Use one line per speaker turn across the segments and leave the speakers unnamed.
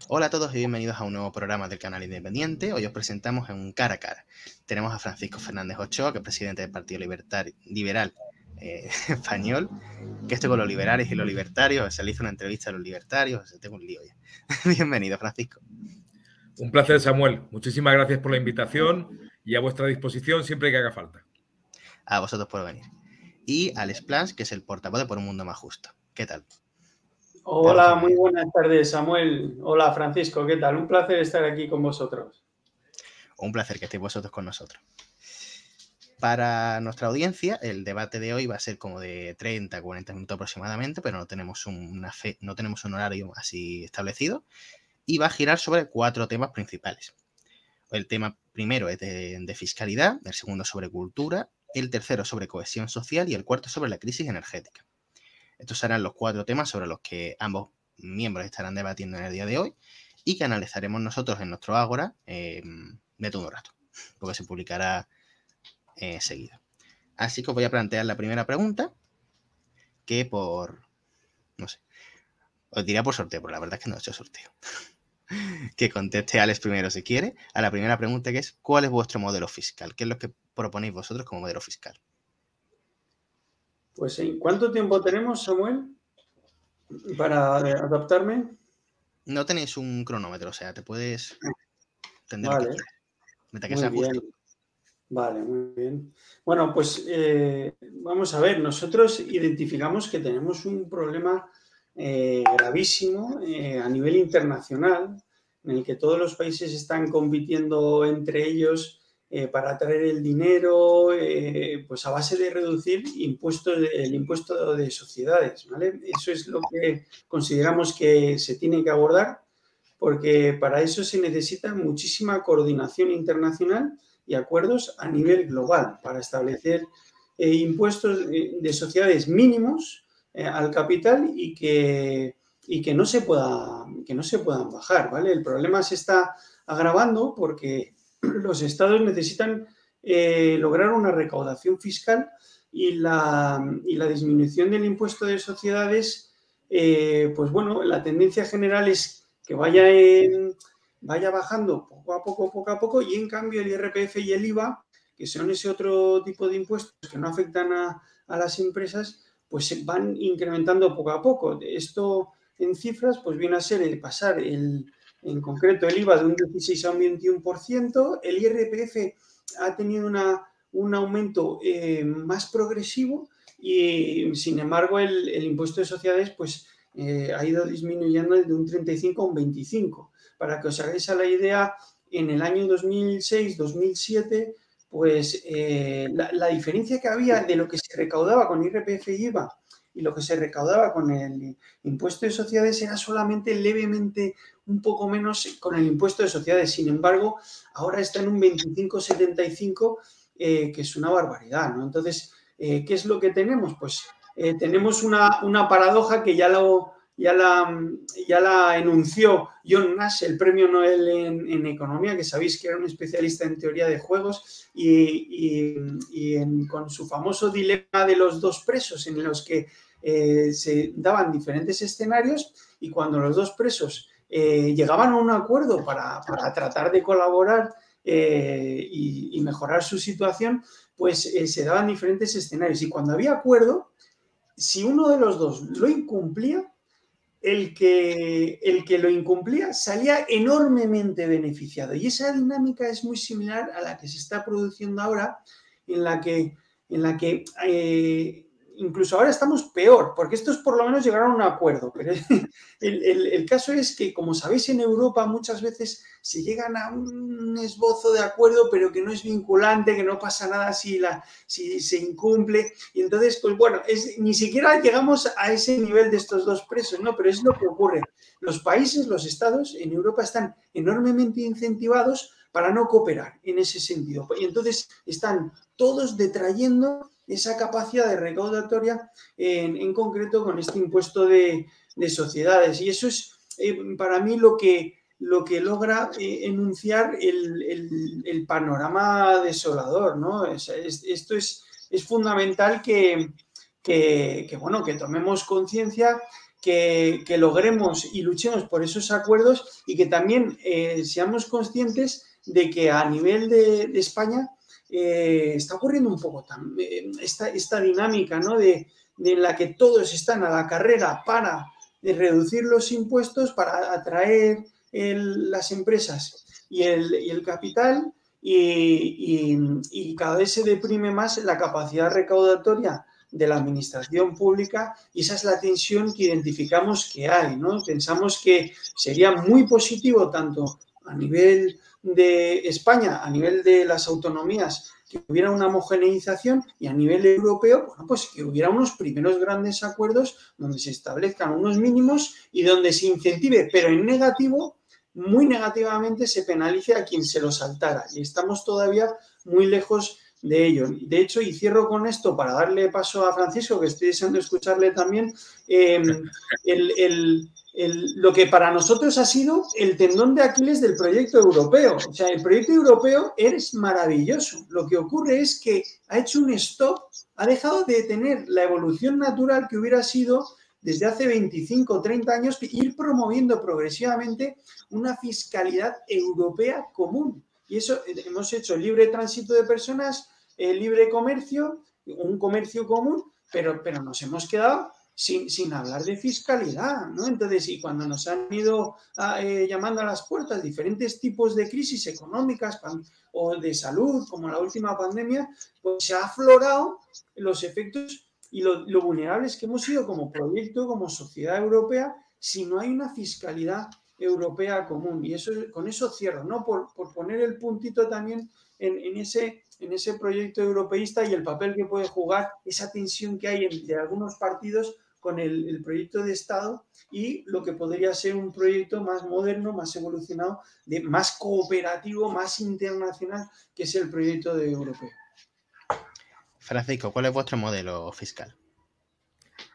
Hola a todos y bienvenidos a un nuevo programa del canal Independiente. Hoy os presentamos en un cara a cara. Tenemos a Francisco Fernández Ochoa, que es presidente del Partido Liberal Español, que esto con los liberales y los libertarios, se le hizo una entrevista a los libertarios, tengo un lío ya. Bienvenido, Francisco.
Un placer, Samuel. Muchísimas gracias por la invitación y a vuestra disposición siempre que haga falta.
A vosotros por venir. Y Alex Plans, que es el portavoz de Por un Mundo Más Justo. ¿Qué tal?
Hola, muy buenas tardes, Samuel. Hola, Francisco, ¿qué tal? Un placer estar aquí con vosotros.
Un placer que estéis vosotros con nosotros. Para nuestra audiencia, el debate de hoy va a ser como de 30 40 minutos aproximadamente, pero no tenemos un horario así establecido, y va a girar sobre 4 temas principales. El tema primero es de fiscalidad, el segundo sobre cultura, el tercero sobre cohesión social y el cuarto sobre la crisis energética. Estos serán los 4 temas sobre los que ambos miembros estarán debatiendo en el día de hoy y que analizaremos nosotros en nuestro Ágora de todo un rato, porque se publicará seguido. Así que os voy a plantear la primera pregunta, que no sé, os diría por sorteo, pero la verdad es que no he hecho sorteo. Que conteste Alex primero si quiere, a la primera pregunta, que es ¿cuál es vuestro modelo fiscal? ¿Qué es lo que proponéis vosotros como modelo fiscal?
Pues ¿en cuánto tiempo tenemos, Samuel, para adaptarme?
No tenéis un cronómetro, o sea, te puedes entender
Vale,
lo que quieras. Mientras que
muy
sea
bien.
justo.
Vale, muy bien. Bueno, pues vamos a ver, nosotros identificamos que tenemos un problema gravísimo a nivel internacional, en el que todos los países están compitiendo entre ellos para atraer el dinero, pues a base de reducir el impuesto de sociedades, ¿vale? Eso es lo que consideramos que se tiene que abordar, porque para eso se necesita muchísima coordinación internacional y acuerdos a nivel global para establecer impuestos de sociedades mínimos al capital y que no se puedan bajar, ¿vale? El problema se está agravando porque los estados necesitan lograr una recaudación fiscal y la disminución del impuesto de sociedades, pues bueno, la tendencia general es que vaya bajando poco a poco, y en cambio el IRPF y el IVA, que son ese otro tipo de impuestos que no afectan a las empresas, pues se van incrementando poco a poco. Esto en cifras pues viene a ser el pasar en concreto el IVA de un 16 a un 21%, el IRPF ha tenido un aumento más progresivo y sin embargo el impuesto de sociedades pues ha ido disminuyendo de un 35 a un 25. Para que os hagáis a la idea, en el año 2006-2007, pues la diferencia que había de lo que se recaudaba con IRPF y IVA y lo que se recaudaba con el impuesto de sociedades era solamente levemente un poco menos con el impuesto de sociedades. Sin embargo, ahora está en un 25-75, que es una barbaridad, ¿no? Entonces, ¿qué es lo que tenemos? Pues tenemos una paradoja que ya la enunció John Nash, el premio Nobel en Economía, que sabéis que era un especialista en teoría de juegos, con su famoso dilema de los dos presos, en los que se daban diferentes escenarios y cuando los dos presos llegaban a un acuerdo para tratar de colaborar y mejorar su situación, pues se daban diferentes escenarios. Y cuando había acuerdo, si uno de los dos lo incumplía, el que lo incumplía salía enormemente beneficiado. Y esa dinámica es muy similar a la que se está produciendo ahora, en la que incluso ahora estamos peor, porque estos por lo menos llegaron a un acuerdo. Pero el caso es que, como sabéis, en Europa muchas veces se llegan a un esbozo de acuerdo, pero que no es vinculante, que no pasa nada si se incumple. Y entonces, pues bueno, ni siquiera llegamos a ese nivel de estos dos presos, ¿no? Pero es lo que ocurre. Los países, los estados en Europa están enormemente incentivados para no cooperar en ese sentido. Y entonces están todos detrayendo esa capacidad de recaudatoria en concreto con este impuesto de sociedades. Y eso es para mí lo que logra enunciar el panorama desolador, ¿no? Esto es fundamental que tomemos conciencia que logremos y luchemos por esos acuerdos y que también seamos conscientes de que a nivel de España está ocurriendo un poco esta dinámica, ¿no? de la que todos están a la carrera para reducir los impuestos, para atraer las empresas y el capital, y cada vez se deprime más la capacidad recaudatoria de la administración pública, y esa es la tensión que identificamos que hay, ¿no? Pensamos que sería muy positivo tanto a nivel de España, a nivel de las autonomías, que hubiera una homogeneización, y a nivel europeo, bueno, pues que hubiera unos primeros grandes acuerdos donde se establezcan unos mínimos y donde se incentive, pero en negativo, muy negativamente, se penalice a quien se lo saltara. Y estamos todavía muy lejos de ello. De hecho, y cierro con esto para darle paso a Francisco, que estoy deseando escucharle también, lo que para nosotros ha sido el tendón de Aquiles del proyecto europeo. O sea, el proyecto europeo es maravilloso. Lo que ocurre es que ha hecho un stop, ha dejado de tener la evolución natural que hubiera sido desde hace 25 o 30 años, ir promoviendo progresivamente una fiscalidad europea común. Y eso hemos hecho libre tránsito de personas, libre comercio, un comercio común, pero nos hemos quedado sin hablar de fiscalidad, ¿no? Entonces, y cuando nos han ido llamando a las puertas diferentes tipos de crisis económicas o de salud, como la última pandemia, pues se ha aflorado los efectos y lo vulnerables que hemos sido como proyecto, como sociedad europea, si no hay una fiscalidad europea común. Y eso, con eso cierro, ¿no? Por poner el puntito también en ese proyecto europeísta y el papel que puede jugar esa tensión que hay de algunos partidos con el proyecto de Estado y lo que podría ser un proyecto más moderno, más evolucionado, más cooperativo, más internacional, que es el proyecto europeo.
Francisco, ¿cuál es vuestro modelo fiscal?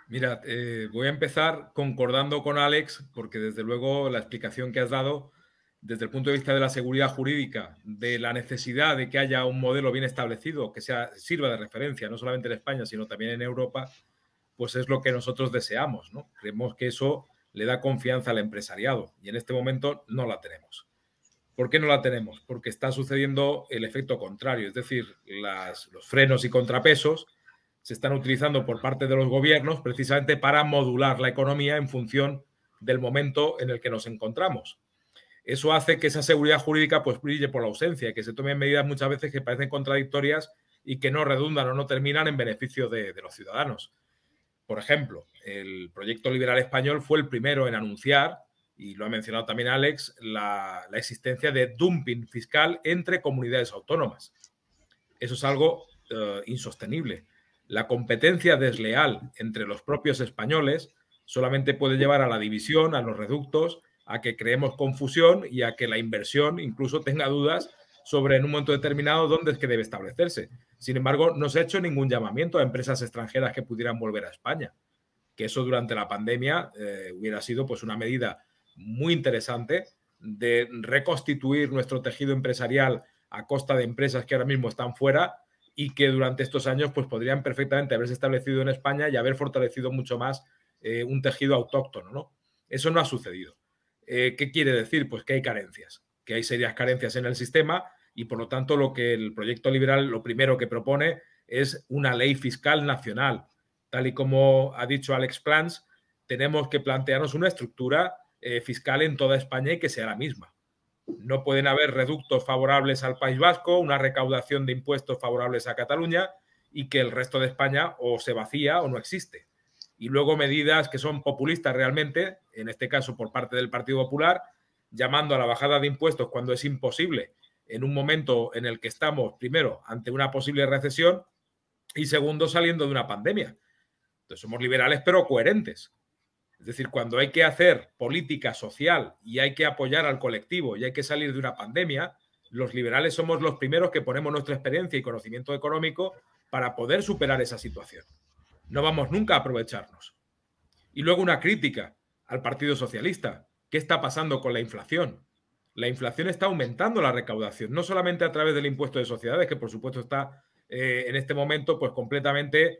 Mira, voy a empezar concordando con Alex, porque desde luego la explicación que has dado desde el punto de vista de la seguridad jurídica, de la necesidad de que haya un modelo bien establecido que sirva de referencia, no solamente en España, sino también en Europa, pues es lo que nosotros deseamos, ¿no? Creemos que eso le da confianza al empresariado y en este momento no la tenemos. ¿Por qué no la tenemos? Porque está sucediendo el efecto contrario, es decir, los frenos y contrapesos se están utilizando por parte de los gobiernos precisamente para modular la economía en función del momento en el que nos encontramos. Eso hace que esa seguridad jurídica pues brille por la ausencia y que se tomen medidas muchas veces que parecen contradictorias y que no redundan o no terminan en beneficio de los ciudadanos. Por ejemplo, el proyecto liberal español fue el primero en anunciar, y lo ha mencionado también Alex, la existencia de dumping fiscal entre comunidades autónomas. Eso es algo insostenible. La competencia desleal entre los propios españoles solamente puede llevar a la división, a los reductos, a que creemos confusión y a que la inversión incluso tenga dudas sobre en un momento determinado dónde es que debe establecerse. Sin embargo, no se ha hecho ningún llamamiento a empresas extranjeras que pudieran volver a España, que eso durante la pandemia hubiera sido pues una medida muy interesante de reconstituir nuestro tejido empresarial a costa de empresas que ahora mismo están fuera y que durante estos años pues podrían perfectamente haberse establecido en España y haber fortalecido mucho más un tejido autóctono, ¿no? Eso no ha sucedido. ¿Qué quiere decir? Pues que hay carencias, que hay serias carencias en el sistema y por lo tanto lo que el proyecto liberal lo primero que propone es una ley fiscal nacional. Tal y como ha dicho Alex Plans, tenemos que plantearnos una estructura fiscal en toda España y que sea la misma. No pueden haber reductos favorables al País Vasco, una recaudación de impuestos favorables a Cataluña y que el resto de España o se vacía o no existe. Y luego medidas que son populistas realmente, en este caso por parte del Partido Popular, llamando a la bajada de impuestos cuando es imposible en un momento en el que estamos, primero, ante una posible recesión y segundo, saliendo de una pandemia. Entonces somos liberales pero coherentes. Es decir, cuando hay que hacer política social y hay que apoyar al colectivo y hay que salir de una pandemia, los liberales somos los primeros que ponemos nuestra experiencia y conocimiento económico para poder superar esa situación. No vamos nunca a aprovecharnos. Y luego una crítica al Partido Socialista. ¿Qué está pasando con la inflación? La inflación está aumentando la recaudación, no solamente a través del impuesto de sociedades, que por supuesto está en este momento pues completamente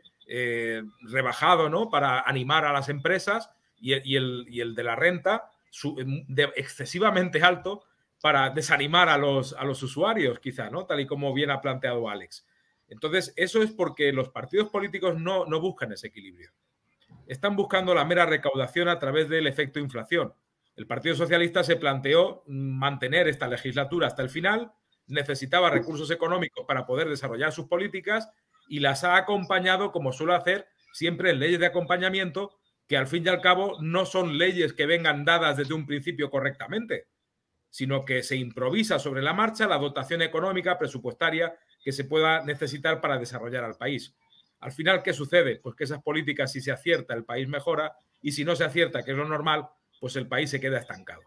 rebajado, ¿no? Para animar a las empresas, y el de la renta excesivamente alto para desanimar a los usuarios, quizá, ¿no? Tal y como bien ha planteado Alex. Entonces, eso es porque los partidos políticos no buscan ese equilibrio. Están buscando la mera recaudación a través del efecto inflación. El Partido Socialista se planteó mantener esta legislatura hasta el final, necesitaba recursos económicos para poder desarrollar sus políticas y las ha acompañado, como suele hacer siempre, en leyes de acompañamiento, que al fin y al cabo no son leyes que vengan dadas desde un principio correctamente, sino que se improvisa sobre la marcha la dotación económica, presupuestaria, que se pueda necesitar para desarrollar al país. Al final, ¿qué sucede? Pues que esas políticas, si se acierta, el país mejora, y si no se acierta, que es lo normal, pues el país se queda estancado,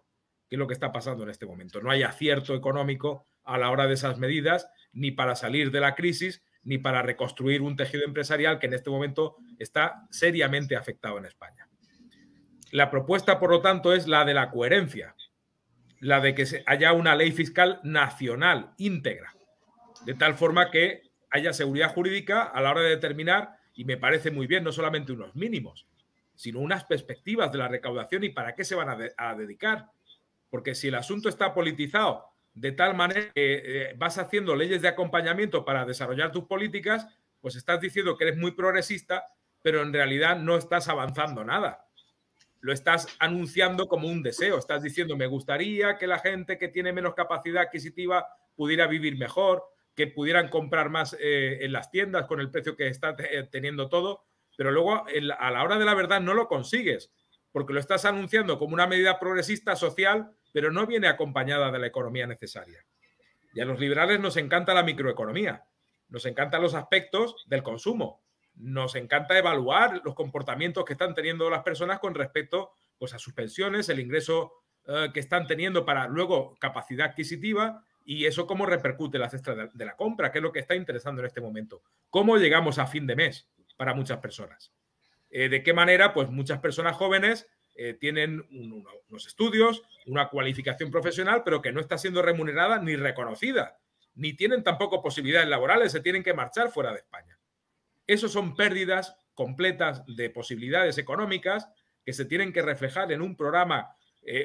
que es lo que está pasando en este momento. No hay acierto económico a la hora de esas medidas, ni para salir de la crisis, ni para reconstruir un tejido empresarial que en este momento está seriamente afectado en España. La propuesta, por lo tanto, es la de la coherencia, la de que haya una ley fiscal nacional íntegra, de tal forma que haya seguridad jurídica a la hora de determinar, y me parece muy bien, no solamente unos mínimos, sino unas perspectivas de la recaudación y para qué se van a dedicar. Porque si el asunto está politizado de tal manera que vas haciendo leyes de acompañamiento para desarrollar tus políticas, pues estás diciendo que eres muy progresista, pero en realidad no estás avanzando nada. Lo estás anunciando como un deseo. Estás diciendo, me gustaría que la gente que tiene menos capacidad adquisitiva pudiera vivir mejor, que pudieran comprar más en las tiendas con el precio que está teniendo todo, pero luego a la hora de la verdad no lo consigues, porque lo estás anunciando como una medida progresista social, pero no viene acompañada de la economía necesaria. Y a los liberales nos encanta la microeconomía, nos encantan los aspectos del consumo, nos encanta evaluar los comportamientos que están teniendo las personas con respecto, pues, a sus pensiones, el ingreso que están teniendo para luego capacidad adquisitiva y eso cómo repercute en la cesta de la compra, que es lo que está interesando en este momento. ¿Cómo llegamos a fin de mes para muchas personas? ¿De qué manera? Pues muchas personas jóvenes tienen unos estudios, una cualificación profesional, pero que no está siendo remunerada ni reconocida, ni tienen tampoco posibilidades laborales, se tienen que marchar fuera de España. Eso son pérdidas completas de posibilidades económicas que se tienen que reflejar en un programa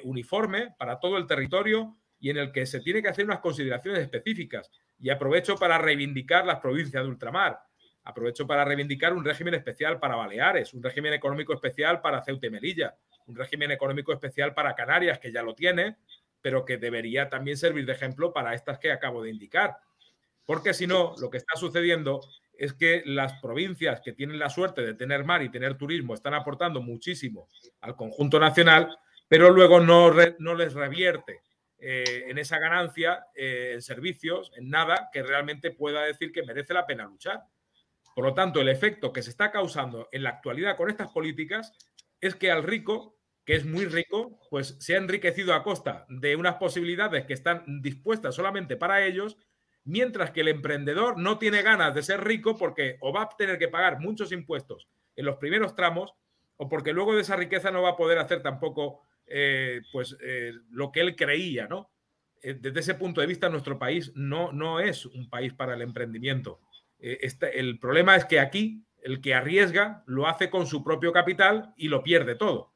uniforme para todo el territorio y en el que se tiene que hacer unas consideraciones específicas. Y aprovecho para reivindicar las provincias de ultramar, aprovecho para reivindicar un régimen especial para Baleares, un régimen económico especial para Ceuta y Melilla, un régimen económico especial para Canarias, que ya lo tiene, pero que debería también servir de ejemplo para estas que acabo de indicar. Porque si no, lo que está sucediendo es que las provincias que tienen la suerte de tener mar y tener turismo están aportando muchísimo al conjunto nacional, pero luego no les revierte en esa ganancia, en servicios, en nada que realmente pueda decir que merece la pena luchar. Por lo tanto, el efecto que se está causando en la actualidad con estas políticas es que al rico, que es muy rico, pues se ha enriquecido a costa de unas posibilidades que están dispuestas solamente para ellos, mientras que el emprendedor no tiene ganas de ser rico porque o va a tener que pagar muchos impuestos en los primeros tramos o porque luego de esa riqueza no va a poder hacer tampoco lo que él creía, ¿no? Desde ese punto de vista, nuestro país no es un país para el emprendimiento. El problema es que aquí el que arriesga lo hace con su propio capital y lo pierde todo.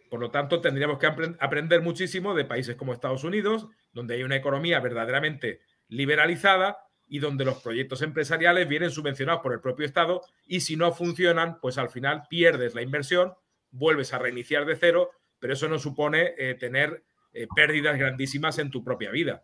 Por lo tanto, tendríamos que aprender muchísimo de países como Estados Unidos, donde hay una economía verdaderamente liberalizada y donde los proyectos empresariales vienen subvencionados por el propio Estado y si no funcionan, pues al final pierdes la inversión, vuelves a reiniciar de cero, pero eso no supone tener pérdidas grandísimas en tu propia vida.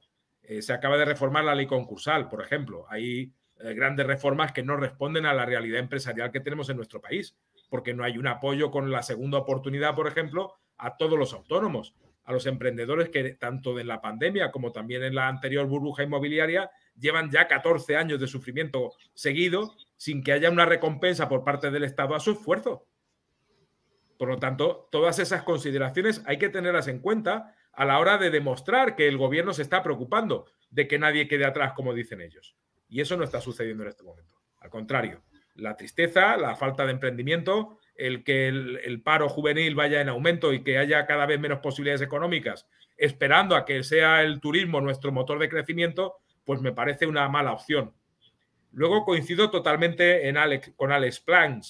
Se acaba de reformar la ley concursal, por ejemplo. Hay grandes reformas que no responden a la realidad empresarial que tenemos en nuestro país, porque no hay un apoyo con la segunda oportunidad, por ejemplo, a todos los autónomos, a los emprendedores que tanto en la pandemia como también en la anterior burbuja inmobiliaria llevan ya 14 años de sufrimiento seguido sin que haya una recompensa por parte del Estado a su esfuerzo. Por lo tanto, todas esas consideraciones hay que tenerlas en cuenta a la hora de demostrar que el gobierno se está preocupando de que nadie quede atrás, como dicen ellos. Y eso no está sucediendo en este momento. Al contrario, la tristeza, la falta de emprendimiento, el que el paro juvenil vaya en aumento y que haya cada vez menos posibilidades económicas, esperando a que sea el turismo nuestro motor de crecimiento, pues me parece una mala opción. Luego coincido totalmente con Alex Plant.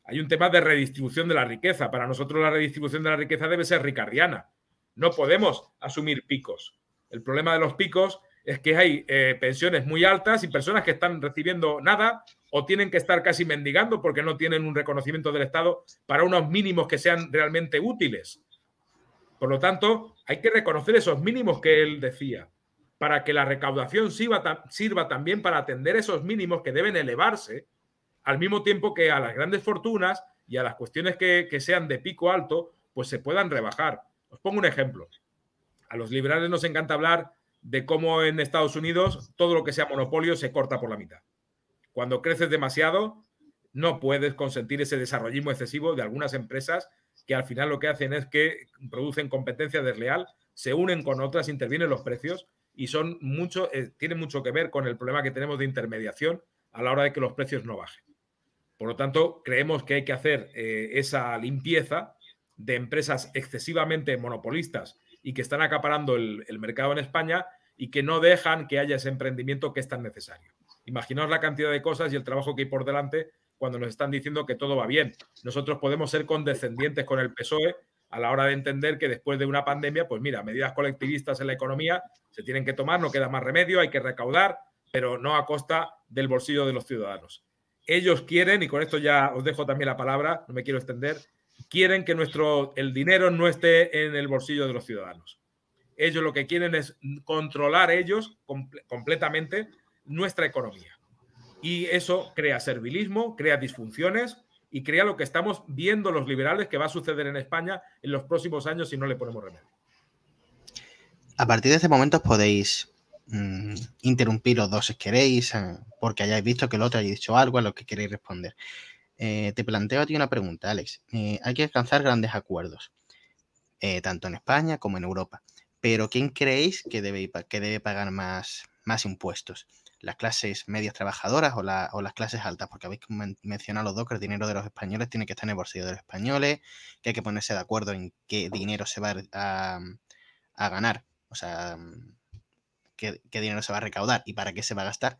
Hay un tema de redistribución de la riqueza. Para nosotros la redistribución de la riqueza debe ser ricardiana. No podemos asumir picos. El problema de los picos es que hay pensiones muy altas y personas que están recibiendo nada o tienen que estar casi mendigando porque no tienen un reconocimiento del Estado para unos mínimos que sean realmente útiles. Por lo tanto, hay que reconocer esos mínimos que él decía, para que la recaudación sirva también para atender esos mínimos que deben elevarse, al mismo tiempo que a las grandes fortunas y a las cuestiones que sean de pico alto, pues se puedan rebajar. Os pongo un ejemplo. A los liberales nos encanta hablar de cómo en Estados Unidos todo lo que sea monopolio se corta por la mitad. Cuando creces demasiado, no puedes consentir ese desarrollismo excesivo de algunas empresas que al final lo que hacen es que producen competencia desleal, se unen con otras, intervienen los precios y tienen mucho que ver con el problema que tenemos de intermediación a la hora de que los precios no bajen. Por lo tanto, creemos que hay que hacer esa limpieza de empresas excesivamente monopolistas y que están acaparando el mercado en España y que no dejan que haya ese emprendimiento que es tan necesario. Imaginaos la cantidad de cosas y el trabajo que hay por delante cuando nos están diciendo que todo va bien. Nosotros podemos ser condescendientes con el PSOE a la hora de entender que después de una pandemia, pues mira, medidas colectivistas en la economía se tienen que tomar, no queda más remedio, hay que recaudar, pero no a costa del bolsillo de los ciudadanos. Ellos quieren, y con esto ya os dejo también la palabra, no me quiero extender, quieren que el dinero no esté en el bolsillo de los ciudadanos. Ellos lo que quieren es controlar ellos completamente nuestra economía. Y eso crea servilismo, crea disfunciones y crea lo que estamos viendo los liberales que va a suceder en España en los próximos años si no le ponemos remedio.
A partir de este momento os podéis interrumpir los dos si queréis, porque hayáis visto que el otro haya dicho algo a lo que queréis responder. Te planteo a ti una pregunta, Alex. Hay que alcanzar grandes acuerdos, tanto en España como en Europa. Pero ¿quién creéis que debe pagar más impuestos? ¿Las clases medias trabajadoras o las clases altas? Porque habéis mencionado los dos que el dinero de los españoles tiene que estar en el bolsillo de los españoles, que hay que ponerse de acuerdo en qué dinero se va a ganar, o sea, qué dinero se va a recaudar y para qué se va a gastar.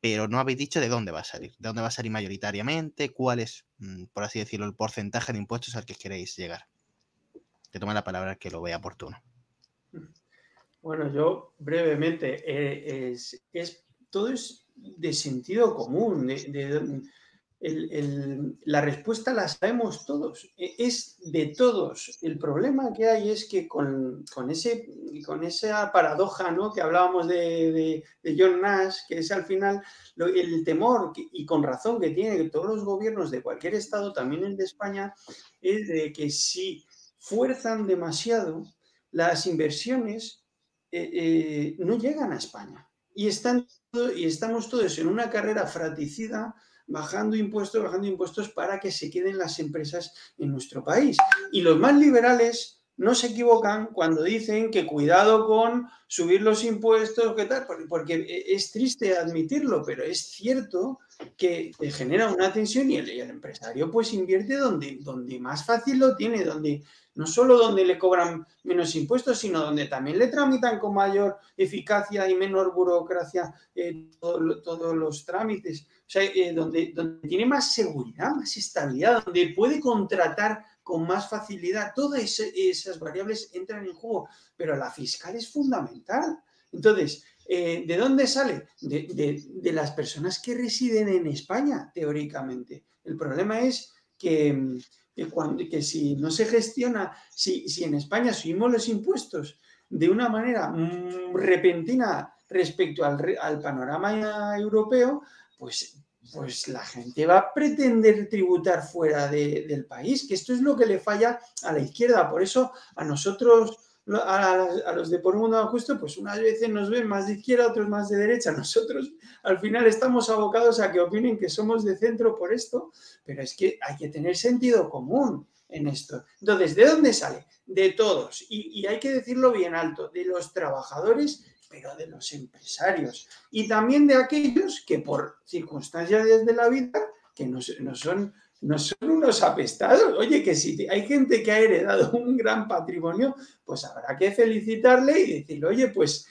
Pero no habéis dicho de dónde va a salir. ¿De dónde va a salir mayoritariamente? ¿Cuál es, por así decirlo, el porcentaje de impuestos al que queréis llegar? Te toma la palabra que lo vea oportuno.
Bueno, yo brevemente, todo es de sentido común. La respuesta la sabemos todos, es de todos. El problema que hay es que con esa paradoja, ¿no?, que hablábamos de John Nash, que es al final el temor, y con razón que tienen todos los gobiernos de cualquier estado, también el de España, es de que si fuerzan demasiado, las inversiones no llegan a España. Y estamos todos en una carrera fratricida, bajando impuestos para que se queden las empresas en nuestro país. Y los más liberales no se equivocan cuando dicen que cuidado con subir los impuestos, ¿qué tal? Porque es triste admitirlo, pero es cierto que genera una tensión y el empresario pues invierte donde más fácil lo tiene, no solo donde le cobran menos impuestos, sino donde también le tramitan con mayor eficacia y menor burocracia todos los trámites. O sea, donde tiene más seguridad, más estabilidad, donde puede contratar con más facilidad. Todas esas variables entran en juego, pero la fiscal es fundamental. Entonces, ¿de dónde sale? De las personas que residen en España, teóricamente. El problema es que si no se gestiona, si en España subimos los impuestos de una manera repentina respecto al panorama europeo, pues la gente va a pretender tributar fuera del país, que esto es lo que le falla a la izquierda. Por eso a nosotros, a los de Por un Mundo Justo, pues unas veces nos ven más de izquierda, otros más de derecha. Nosotros al final estamos abocados a que opinen que somos de centro por esto, pero es que hay que tener sentido común en esto. Entonces, ¿de dónde sale? De todos. Y hay que decirlo bien alto, de los trabajadores, pero de los empresarios. Y también de aquellos que por circunstancias de la vida, que no son unos apestados. Oye, que si hay gente que ha heredado un gran patrimonio, pues habrá que felicitarle y decirle, oye, pues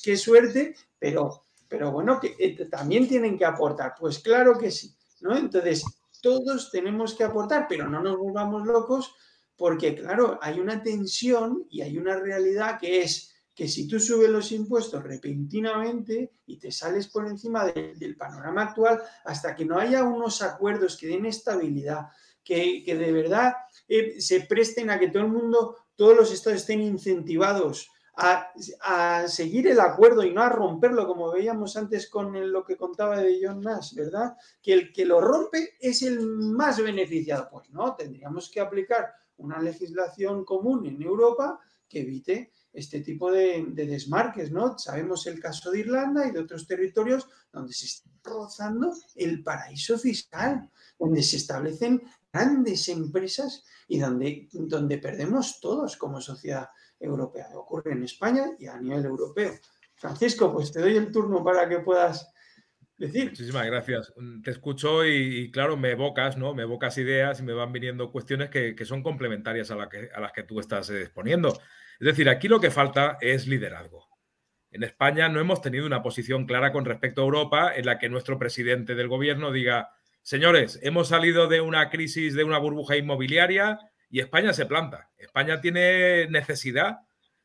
qué suerte, pero bueno, que también tienen que aportar. Pues claro que sí, ¿no? Entonces, todos tenemos que aportar, pero no nos volvamos locos porque, claro, hay una tensión y hay una realidad que es que si tú subes los impuestos repentinamente y te sales por encima del panorama actual, hasta que no haya unos acuerdos que den estabilidad, que de verdad se presten a que todo el mundo, todos los estados estén incentivados a seguir el acuerdo y no a romperlo, como veíamos antes con lo que contaba de John Nash, ¿verdad? Que el que lo rompe es el más beneficiado. Pues no, tendríamos que aplicar una legislación común en Europa que evite este tipo de desmarques, ¿no? Sabemos el caso de Irlanda y de otros territorios donde se está rozando el paraíso fiscal, donde se establecen grandes empresas y donde perdemos todos como sociedad europea. Ocurre en España y a nivel europeo. Francisco, pues te doy el turno para que puedas decir.
Muchísimas gracias. Te escucho y claro, me evocas, ¿no? Me evocas ideas y me van viniendo cuestiones que son complementarias a las que tú estás exponiendo. Es decir, aquí lo que falta es liderazgo. En España no hemos tenido una posición clara con respecto a Europa en la que nuestro presidente del gobierno diga, señores, hemos salido de una crisis, de una burbuja inmobiliaria y España se planta. España tiene necesidad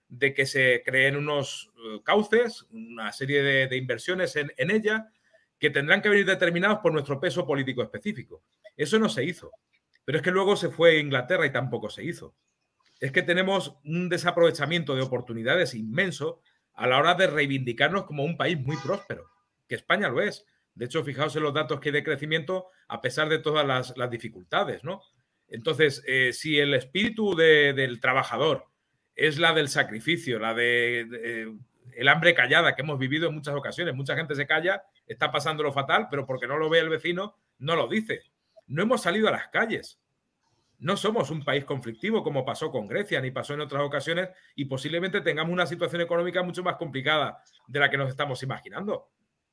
de que se creen unos cauces, una serie de inversiones en ella que tendrán que venir determinados por nuestro peso político específico. Eso no se hizo. Pero es que luego se fue a Inglaterra y tampoco se hizo. Es que tenemos un desaprovechamiento de oportunidades inmenso a la hora de reivindicarnos como un país muy próspero, que España lo es. De hecho, fijaos en los datos que hay de crecimiento a pesar de todas las dificultades, ¿no? Entonces, si el espíritu del trabajador es la del sacrificio, la de el hambre callada que hemos vivido en muchas ocasiones, mucha gente se calla, está pasándolo fatal, pero porque no lo ve el vecino, no lo dice. No hemos salido a las calles. No somos un país conflictivo como pasó con Grecia ni pasó en otras ocasiones y posiblemente tengamos una situación económica mucho más complicada de la que nos estamos imaginando.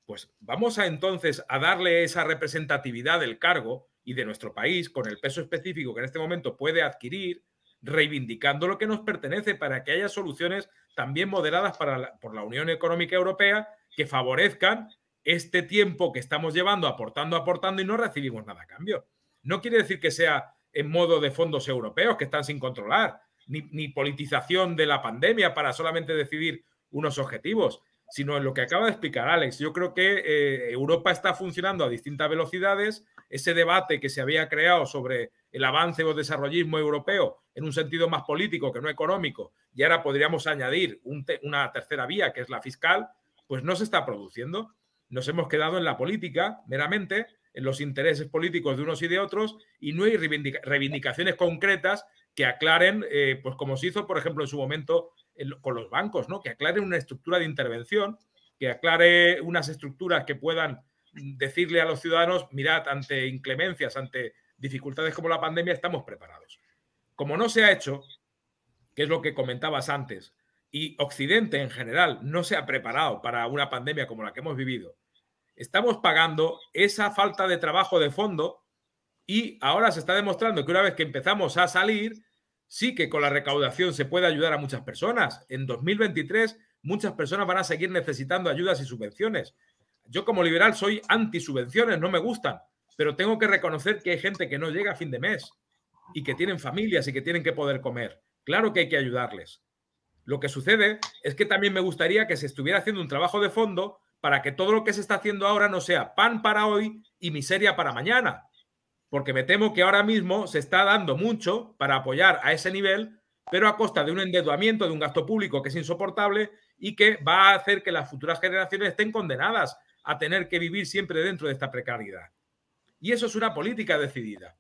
Pues vamos entonces a darle esa representatividad del cargo y de nuestro país con el peso específico que en este momento puede adquirir, reivindicando lo que nos pertenece para que haya soluciones también moderadas por la Unión Económica Europea que favorezcan este tiempo que estamos llevando aportando y no recibimos nada a cambio. No quiere decir que sea en modo de fondos europeos que están sin controlar, ni politización de la pandemia para solamente decidir unos objetivos, sino en lo que acaba de explicar Alex. Yo creo que Europa está funcionando a distintas velocidades. Ese debate que se había creado sobre el avance o desarrollismo europeo en un sentido más político que no económico, y ahora podríamos añadir una tercera vía, que es la fiscal, pues no se está produciendo. Nos hemos quedado en la política meramente, en los intereses políticos de unos y de otros, y no hay reivindicaciones concretas que aclaren, pues como se hizo, por ejemplo, en su momento con los bancos, ¿no? Que aclaren una estructura de intervención, que aclare unas estructuras que puedan decirle a los ciudadanos, mirad, ante inclemencias, ante dificultades como la pandemia, estamos preparados. Como no se ha hecho, que es lo que comentabas antes, y Occidente en general no se ha preparado para una pandemia como la que hemos vivido, estamos pagando esa falta de trabajo de fondo y ahora se está demostrando que una vez que empezamos a salir, sí que con la recaudación se puede ayudar a muchas personas. En 2023 muchas personas van a seguir necesitando ayudas y subvenciones. Yo como liberal soy anti-subvenciones, no me gustan, pero tengo que reconocer que hay gente que no llega a fin de mes y que tienen familias y que tienen que poder comer. Claro que hay que ayudarles. Lo que sucede es que también me gustaría que se estuviera haciendo un trabajo de fondo para que todo lo que se está haciendo ahora no sea pan para hoy y miseria para mañana. Porque me temo que ahora mismo se está dando mucho para apoyar a ese nivel, pero a costa de un endeudamiento, de un gasto público que es insoportable y que va a hacer que las futuras generaciones estén condenadas a tener que vivir siempre dentro de esta precariedad. Y eso es una política decidida.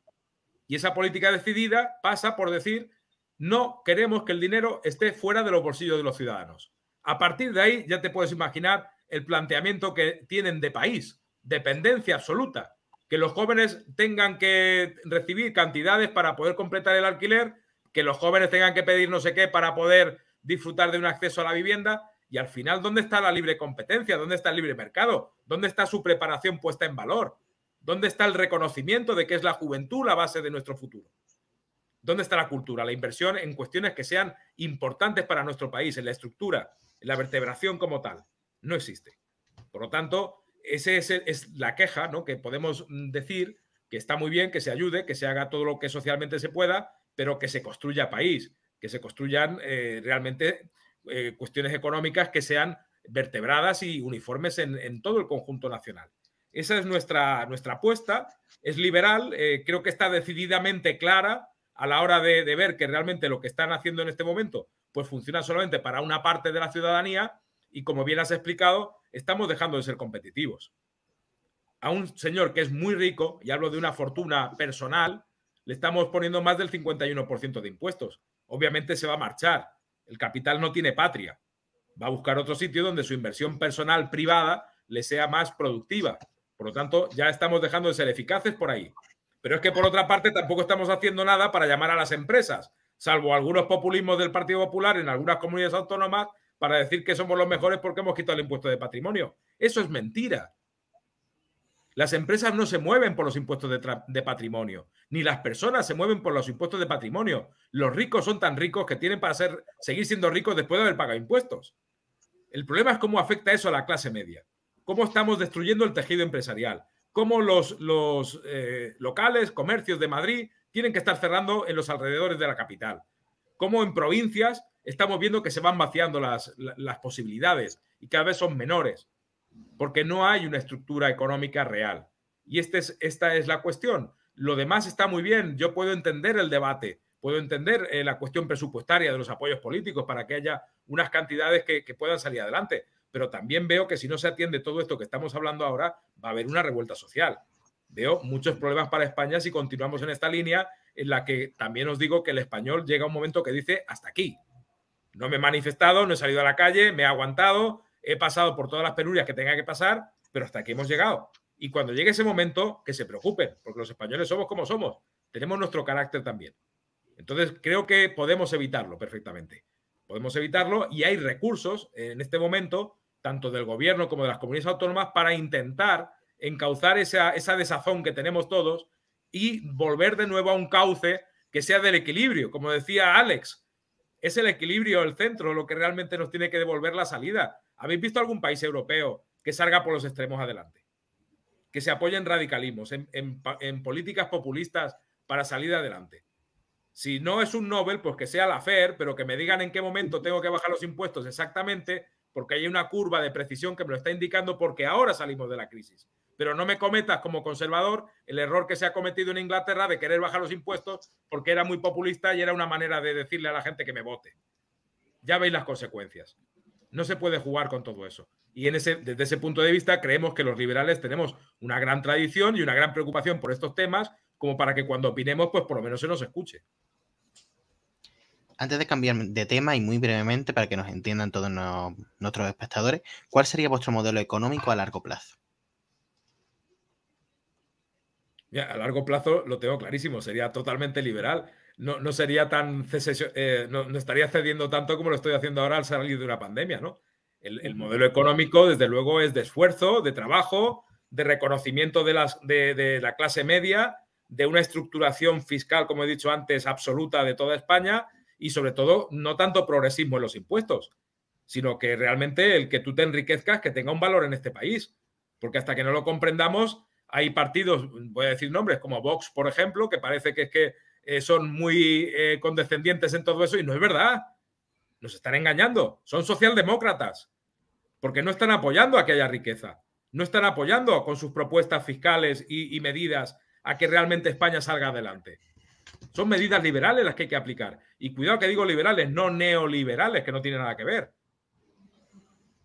Y esa política decidida pasa por decir, no queremos que el dinero esté fuera de los bolsillos de los ciudadanos. A partir de ahí ya te puedes imaginar el planteamiento que tienen de país, dependencia absoluta, que los jóvenes tengan que recibir cantidades para poder completar el alquiler, que los jóvenes tengan que pedir no sé qué para poder disfrutar de un acceso a la vivienda, y al final, ¿dónde está la libre competencia? ¿Dónde está el libre mercado? ¿Dónde está su preparación puesta en valor? ¿Dónde está el reconocimiento de que es la juventud la base de nuestro futuro? ¿Dónde está la cultura? La inversión en cuestiones que sean importantes para nuestro país, en la estructura, en la vertebración como tal. No existe. Por lo tanto, esa es la queja, ¿no?, que podemos decir, que está muy bien, que se ayude, que se haga todo lo que socialmente se pueda, pero que se construya país, que se construyan realmente cuestiones económicas que sean vertebradas y uniformes en todo el conjunto nacional. Esa es nuestra apuesta, es liberal, creo que está decididamente clara a la hora de ver que realmente lo que están haciendo en este momento pues funciona solamente para una parte de la ciudadanía y, como bien has explicado, estamos dejando de ser competitivos. A un señor que es muy rico, y hablo de una fortuna personal, le estamos poniendo más del 51% de impuestos. Obviamente se va a marchar. El capital no tiene patria. Va a buscar otro sitio donde su inversión personal privada le sea más productiva. Por lo tanto, ya estamos dejando de ser eficaces por ahí. Pero es que, por otra parte, tampoco estamos haciendo nada para llamar a las empresas, salvo algunos populismos del Partido Popular en algunas comunidades autónomas para decir que somos los mejores porque hemos quitado el impuesto de patrimonio. Eso es mentira. Las empresas no se mueven por los impuestos de patrimonio, ni las personas se mueven por los impuestos de patrimonio. Los ricos son tan ricos que tienen para seguir siendo ricos después de haber pagado impuestos. El problema es cómo afecta eso a la clase media, cómo estamos destruyendo el tejido empresarial, cómo los locales, comercios de Madrid tienen que estar cerrando en los alrededores de la capital, cómo en provincias estamos viendo que se van vaciando las posibilidades y cada vez son menores, porque no hay una estructura económica real. Y esta es la cuestión. Lo demás está muy bien. Yo puedo entender el debate, puedo entender la cuestión presupuestaria de los apoyos políticos para que haya unas cantidades que puedan salir adelante. Pero también veo que si no se atiende todo esto que estamos hablando ahora, va a haber una revuelta social. Veo muchos problemas para España si continuamos en esta línea en la que también os digo que el español llega a un momento que dice hasta aquí. No me he manifestado, no he salido a la calle, me he aguantado, he pasado por todas las penurias que tenga que pasar, pero hasta aquí hemos llegado. Y cuando llegue ese momento, que se preocupen, porque los españoles somos como somos, tenemos nuestro carácter también. Entonces, creo que podemos evitarlo perfectamente. Podemos evitarlo y hay recursos en este momento, tanto del gobierno como de las comunidades autónomas, para intentar encauzar esa desazón que tenemos todos y volver de nuevo a un cauce que sea del equilibrio. Como decía Alex, es el equilibrio, el centro, lo que realmente nos tiene que devolver la salida. ¿Habéis visto algún país europeo que salga por los extremos adelante? Que se apoye en radicalismos, en políticas populistas para salir adelante. Si no es un Nobel, pues que sea la FER, pero que me digan en qué momento tengo que bajar los impuestos exactamente, porque hay una curva de precisión que me lo está indicando porque ahora salimos de la crisis. Pero no me cometas como conservador el error que se ha cometido en Inglaterra de querer bajar los impuestos porque era muy populista y era una manera de decirle a la gente que me vote. Ya veis las consecuencias. No se puede jugar con todo eso. Y desde ese punto de vista creemos que los liberales tenemos una gran tradición y una gran preocupación por estos temas como para que cuando opinemos, pues por lo menos se nos escuche.
Antes de cambiar de tema y muy brevemente para que nos entiendan todos nuestros espectadores, ¿cuál sería vuestro modelo económico a largo plazo?
Ya, a largo plazo lo tengo clarísimo, sería totalmente liberal. No sería tan no estaría cediendo tanto como lo estoy haciendo ahora al salir de una pandemia, ¿no? El modelo económico, desde luego, es de esfuerzo, de trabajo, de reconocimiento de la clase media, de una estructuración fiscal, como he dicho antes, absoluta de toda España y, sobre todo, no tanto progresismo en los impuestos, sino que realmente el que tú te enriquezcas, que tenga un valor en este país. Porque hasta que no lo comprendamos, hay partidos, voy a decir nombres, como Vox, por ejemplo, que parece que son muy condescendientes en todo eso y no es verdad. Nos están engañando. Son socialdemócratas porque no están apoyando a que haya riqueza. No están apoyando con sus propuestas fiscales y medidas a que realmente España salga adelante. Son medidas liberales las que hay que aplicar. Y cuidado que digo liberales, no neoliberales, que no tienen nada que ver.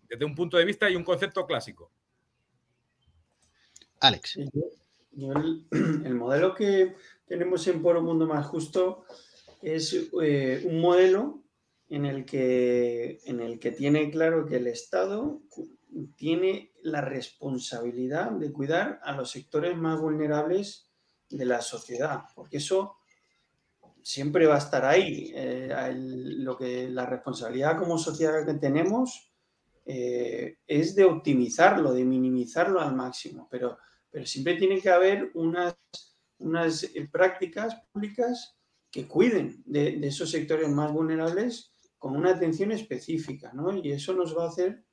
Desde un punto de vista y un concepto clásico.
Alex.
Yo el modelo que tenemos en Por un Mundo Más Justo es un modelo en el que tiene claro que el Estado tiene la responsabilidad de cuidar a los sectores más vulnerables de la sociedad, porque eso siempre va a estar ahí. La responsabilidad como sociedad que tenemos es de optimizarlo, de minimizarlo al máximo, pero siempre tiene que haber unas prácticas públicas que cuiden de esos sectores más vulnerables con una atención específica, ¿no? Y eso nos va a hacer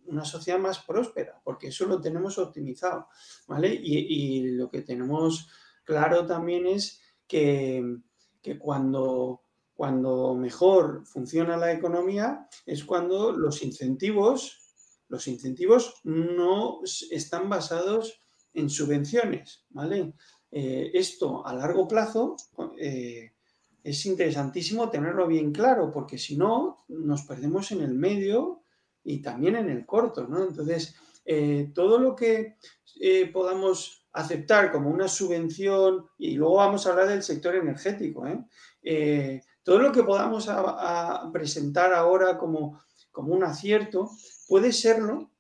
una sociedad más próspera, porque eso lo tenemos optimizado, ¿vale? Y lo que tenemos claro también es que cuando mejor funciona la economía es cuando los incentivos no están basados en subvenciones, ¿vale? Esto a largo plazo es interesantísimo tenerlo bien claro, porque si no, nos perdemos en el medio y también en el corto, ¿no? Entonces, todo lo que podamos aceptar como una subvención, y luego vamos a hablar del sector energético, todo lo que podamos a presentar ahora como un acierto puede serlo,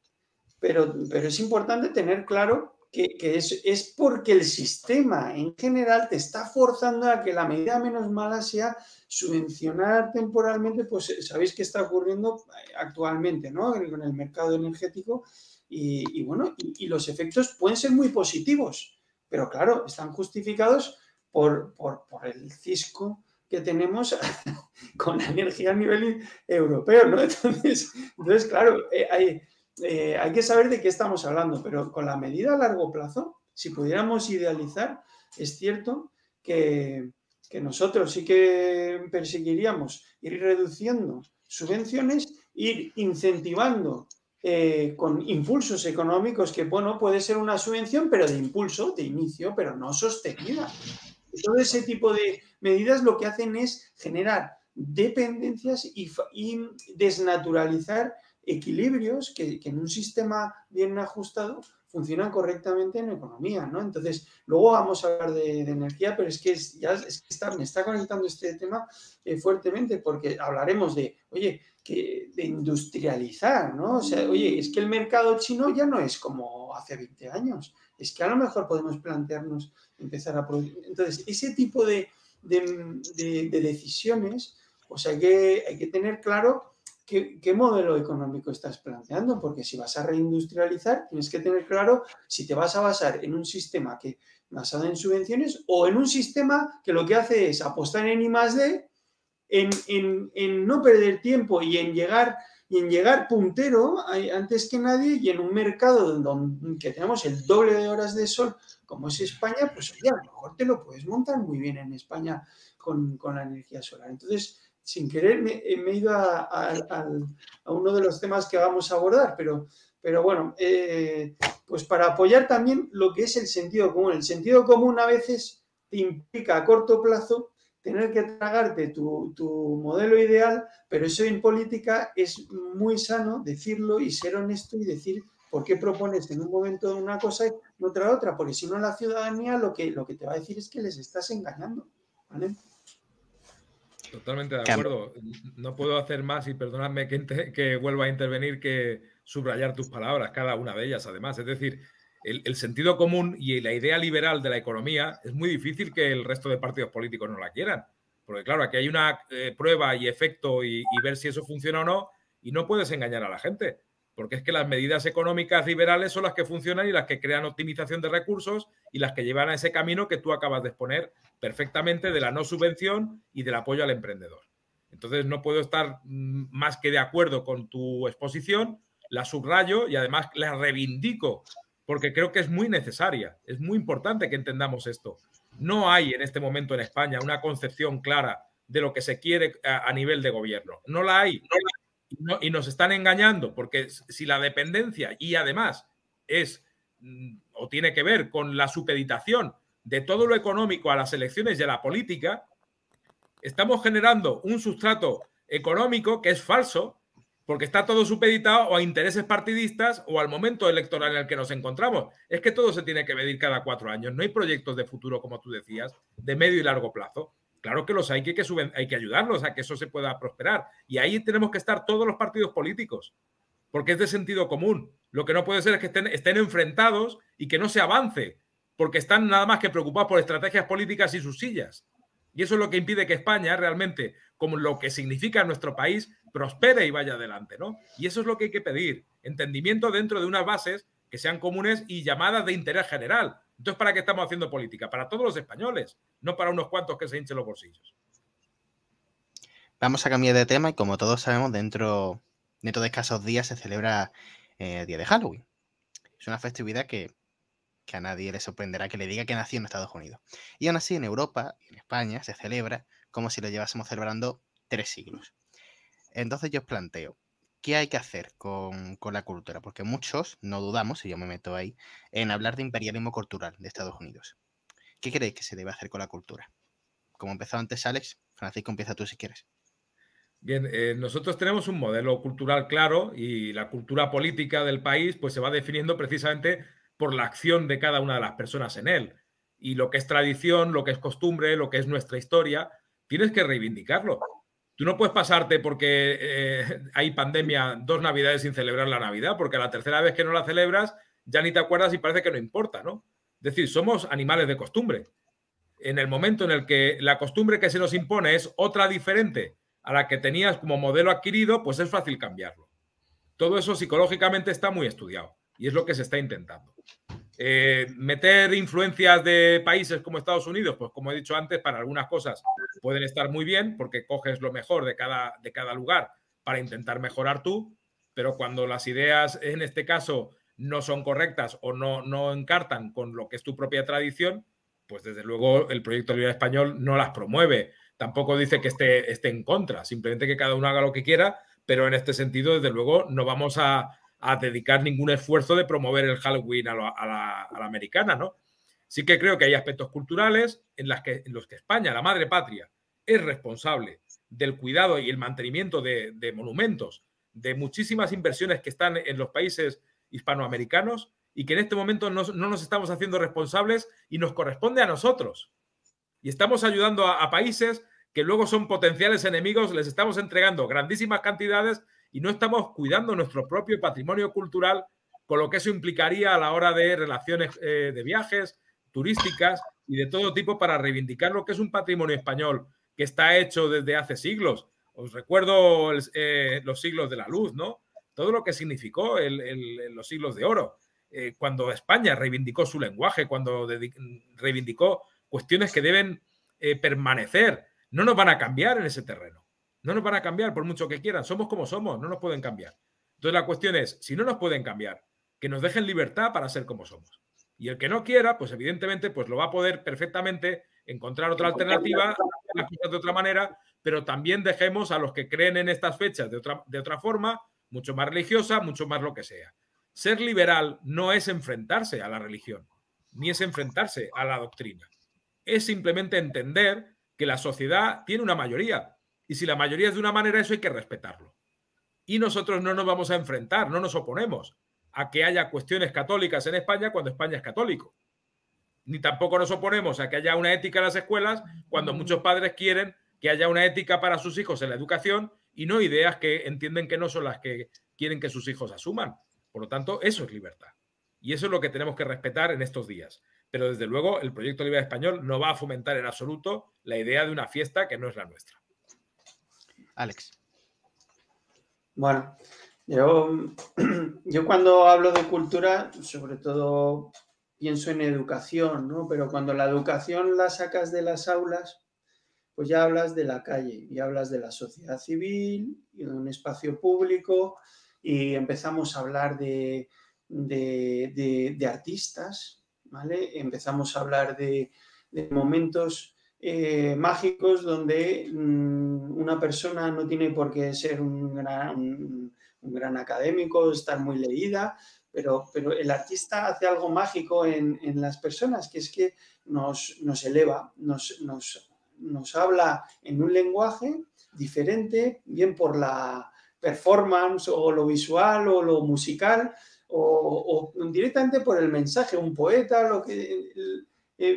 pero es importante tener claro que es porque el sistema en general te está forzando a que la medida menos mala sea subvencionar temporalmente, pues sabéis que está ocurriendo actualmente, ¿no? Con el mercado energético y bueno, y los efectos pueden ser muy positivos, pero claro, están justificados por el cisco que tenemos con la energía a nivel europeo, ¿no? Entonces claro, hay que saber de qué estamos hablando, pero con la medida a largo plazo, si pudiéramos idealizar, es cierto que nosotros sí que perseguiríamos ir reduciendo subvenciones, ir incentivando con impulsos económicos, que bueno, puede ser una subvención, pero de impulso, de inicio, pero no sostenida. Todo ese tipo de medidas lo que hacen es generar dependencias y desnaturalizar equilibrios que en un sistema bien ajustado funcionan correctamente en economía, ¿no? Entonces, luego vamos a hablar de energía, pero es que me está conectando este tema fuertemente, porque hablaremos de, oye, de industrializar, ¿no? O sea, oye, es que el mercado chino ya no es como hace 20 años. Es que a lo mejor podemos plantearnos empezar a producir. Entonces, ese tipo de decisiones, pues hay que tener claro qué modelo económico estás planteando, porque si vas a reindustrializar, tienes que tener claro si te vas a basar en un sistema basado en subvenciones o en un sistema que lo que hace es apostar en I+D, en no perder tiempo y en llegar puntero antes que nadie, y en un mercado donde que tenemos el doble de horas de sol como es España, pues oye, a lo mejor te lo puedes montar muy bien en España con la energía solar. Entonces, sin querer me he ido a uno de los temas que vamos a abordar, pero bueno, pues para apoyar también lo que es el sentido común. El sentido común a veces te implica a corto plazo tener que tragarte tu modelo ideal, pero eso en política es muy sano decirlo y ser honesto y decir por qué propones en un momento una cosa y en otra, porque si no la ciudadanía lo que te va a decir es que les estás engañando, ¿vale?
Totalmente de acuerdo. No puedo hacer más, y perdóname que vuelva a intervenir, que subrayar tus palabras, cada una de ellas, además. Es decir, el sentido común y la idea liberal de la economía es muy difícil que el resto de partidos políticos no la quieran. Porque, claro, aquí hay una prueba y efecto y ver si eso funciona o no, y no puedes engañar a la gente. Porque es que las medidas económicas liberales son las que funcionan y las que crean optimización de recursos y las que llevan a ese camino que tú acabas de exponer perfectamente, de la no subvención y del apoyo al emprendedor. Entonces, no puedo estar más que de acuerdo con tu exposición, la subrayo y además la reivindico, porque creo que es muy necesaria. Es muy importante que entendamos esto. No hay en este momento en España una concepción clara de lo que se quiere a nivel de gobierno. No la hay. Y nos están engañando, porque si la dependencia y además es o tiene que ver con la supeditación de todo lo económico a las elecciones y a la política, estamos generando un sustrato económico que es falso, porque está todo supeditado o a intereses partidistas o al momento electoral en el que nos encontramos. Es que todo se tiene que medir cada 4 años. No hay proyectos de futuro, como tú decías, de medio y largo plazo. Claro que los hay que ayudarlos a que eso se pueda prosperar. Y ahí tenemos que estar todos los partidos políticos, porque es de sentido común. Lo que no puede ser es que estén enfrentados y que no se avance, porque están nada más que preocupados por estrategias políticas y sus sillas. Y eso es lo que impide que España realmente, como lo que significa nuestro país, prospere y vaya adelante, ¿no? Y eso es lo que hay que pedir, entendimiento dentro de unas bases que sean comunes y llamadas de interés general. Entonces, ¿para qué estamos haciendo política? Para todos los españoles, no para unos cuantos que se hinchen los bolsillos.
Vamos a cambiar de tema y, como todos sabemos, dentro de escasos días se celebra el día de Halloween. Es una festividad que que a nadie le sorprenderá que le diga que nació en Estados Unidos. Y aún así en Europa y en España se celebra como si lo llevásemos celebrando 3 siglos. Entonces yo os planteo, ¿qué hay que hacer con la cultura? Porque muchos, no dudamos, y yo me meto ahí, en hablar de imperialismo cultural de Estados Unidos. ¿Qué creéis que se debe hacer con la cultura? Como empezó antes Alex, Francisco, empieza tú si quieres.
Bien, nosotros tenemos un modelo cultural claro y la cultura política del país pues se va definiendo precisamente por la acción de cada una de las personas en él. Y lo que es tradición, lo que es costumbre, lo que es nuestra historia, tienes que reivindicarlo. Tú no puedes pasarte porque hay pandemia 2 Navidades sin celebrar la Navidad, porque a la tercera vez que no la celebras ya ni te acuerdas y parece que no importa, ¿no? Es decir, somos animales de costumbre. En el momento en el que la costumbre que se nos impone es otra diferente a la que tenías como modelo adquirido, pues es fácil cambiarlo. Todo eso psicológicamente está muy estudiado y es lo que se está intentando. Meter influencias de países como Estados Unidos, pues como he dicho antes, para algunas cosas pueden estar muy bien porque coges lo mejor de cada lugar para intentar mejorar tú, pero cuando las ideas en este caso no son correctas o no encartan con lo que es tu propia tradición, pues desde luego el Proyecto Libre Español no las promueve. Tampoco dice que esté en contra, simplemente que cada uno haga lo que quiera, pero en este sentido, desde luego, no vamos a dedicar ningún esfuerzo de promover el Halloween a la americana, ¿no? Sí que creo que hay aspectos culturales en los que España, la madre patria, es responsable del cuidado y el mantenimiento de monumentos, de muchísimas inversiones que están en los países hispanoamericanos y que en este momento no nos estamos haciendo responsables y nos corresponde a nosotros. Y estamos ayudando a países que luego son potenciales enemigos, les estamos entregando grandísimas cantidades y no estamos cuidando nuestro propio patrimonio cultural, con lo que eso implicaría a la hora de relaciones de viajes, turísticas y de todo tipo para reivindicar lo que es un patrimonio español que está hecho desde hace siglos. Os recuerdo los siglos de la luz, ¿no? Todo lo que significó los siglos de oro. Cuando España reivindicó su lenguaje, cuando reivindicó cuestiones que deben permanecer, no nos van a cambiar en ese terreno. No nos van a cambiar por mucho que quieran. Somos como somos, no nos pueden cambiar. Entonces la cuestión es, si no nos pueden cambiar, que nos dejen libertad para ser como somos. Y el que no quiera, pues evidentemente pues lo va a poder perfectamente encontrar otra alternativa, hacer las cosas de otra manera, pero también dejemos a los que creen en estas fechas de otra forma, mucho más religiosa, mucho más lo que sea. Ser liberal no es enfrentarse a la religión, ni es enfrentarse a la doctrina. Es simplemente entender que la sociedad tiene una mayoría y si la mayoría es de una manera, eso hay que respetarlo. Y nosotros no nos vamos a enfrentar, no nos oponemos a que haya cuestiones católicas en España cuando España es católico. Ni tampoco nos oponemos a que haya una ética en las escuelas cuando muchos padres quieren que haya una ética para sus hijos en la educación y no ideas que entienden que no son las que quieren que sus hijos asuman. Por lo tanto, eso es libertad. Y eso es lo que tenemos que respetar en estos días. Pero desde luego el Proyecto Libre Español no va a fomentar en absoluto la idea de una fiesta que no es la nuestra.
Alex.
Bueno, yo cuando hablo de cultura, sobre todo pienso en educación, ¿no? Pero cuando la educación la sacas de las aulas, pues ya hablas de la calle, y hablas de la sociedad civil y de un espacio público y empezamos a hablar de artistas, ¿vale? Empezamos a hablar de momentos mágicos donde una persona no tiene por qué ser un gran académico, estar muy leída, pero el artista hace algo mágico en las personas, que es que nos eleva, nos habla en un lenguaje diferente, bien por la performance o lo visual o lo musical o directamente por el mensaje, un poeta,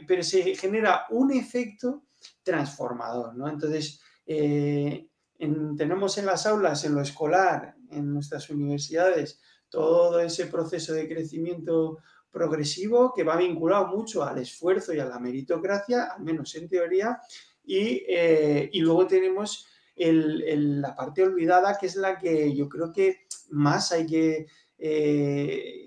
pero se genera un efecto transformador, ¿no? Entonces, tenemos en las aulas, en lo escolar, en nuestras universidades, todo ese proceso de crecimiento progresivo que va vinculado mucho al esfuerzo y a la meritocracia, al menos en teoría, y luego tenemos la parte olvidada, que es la que yo creo que más hay que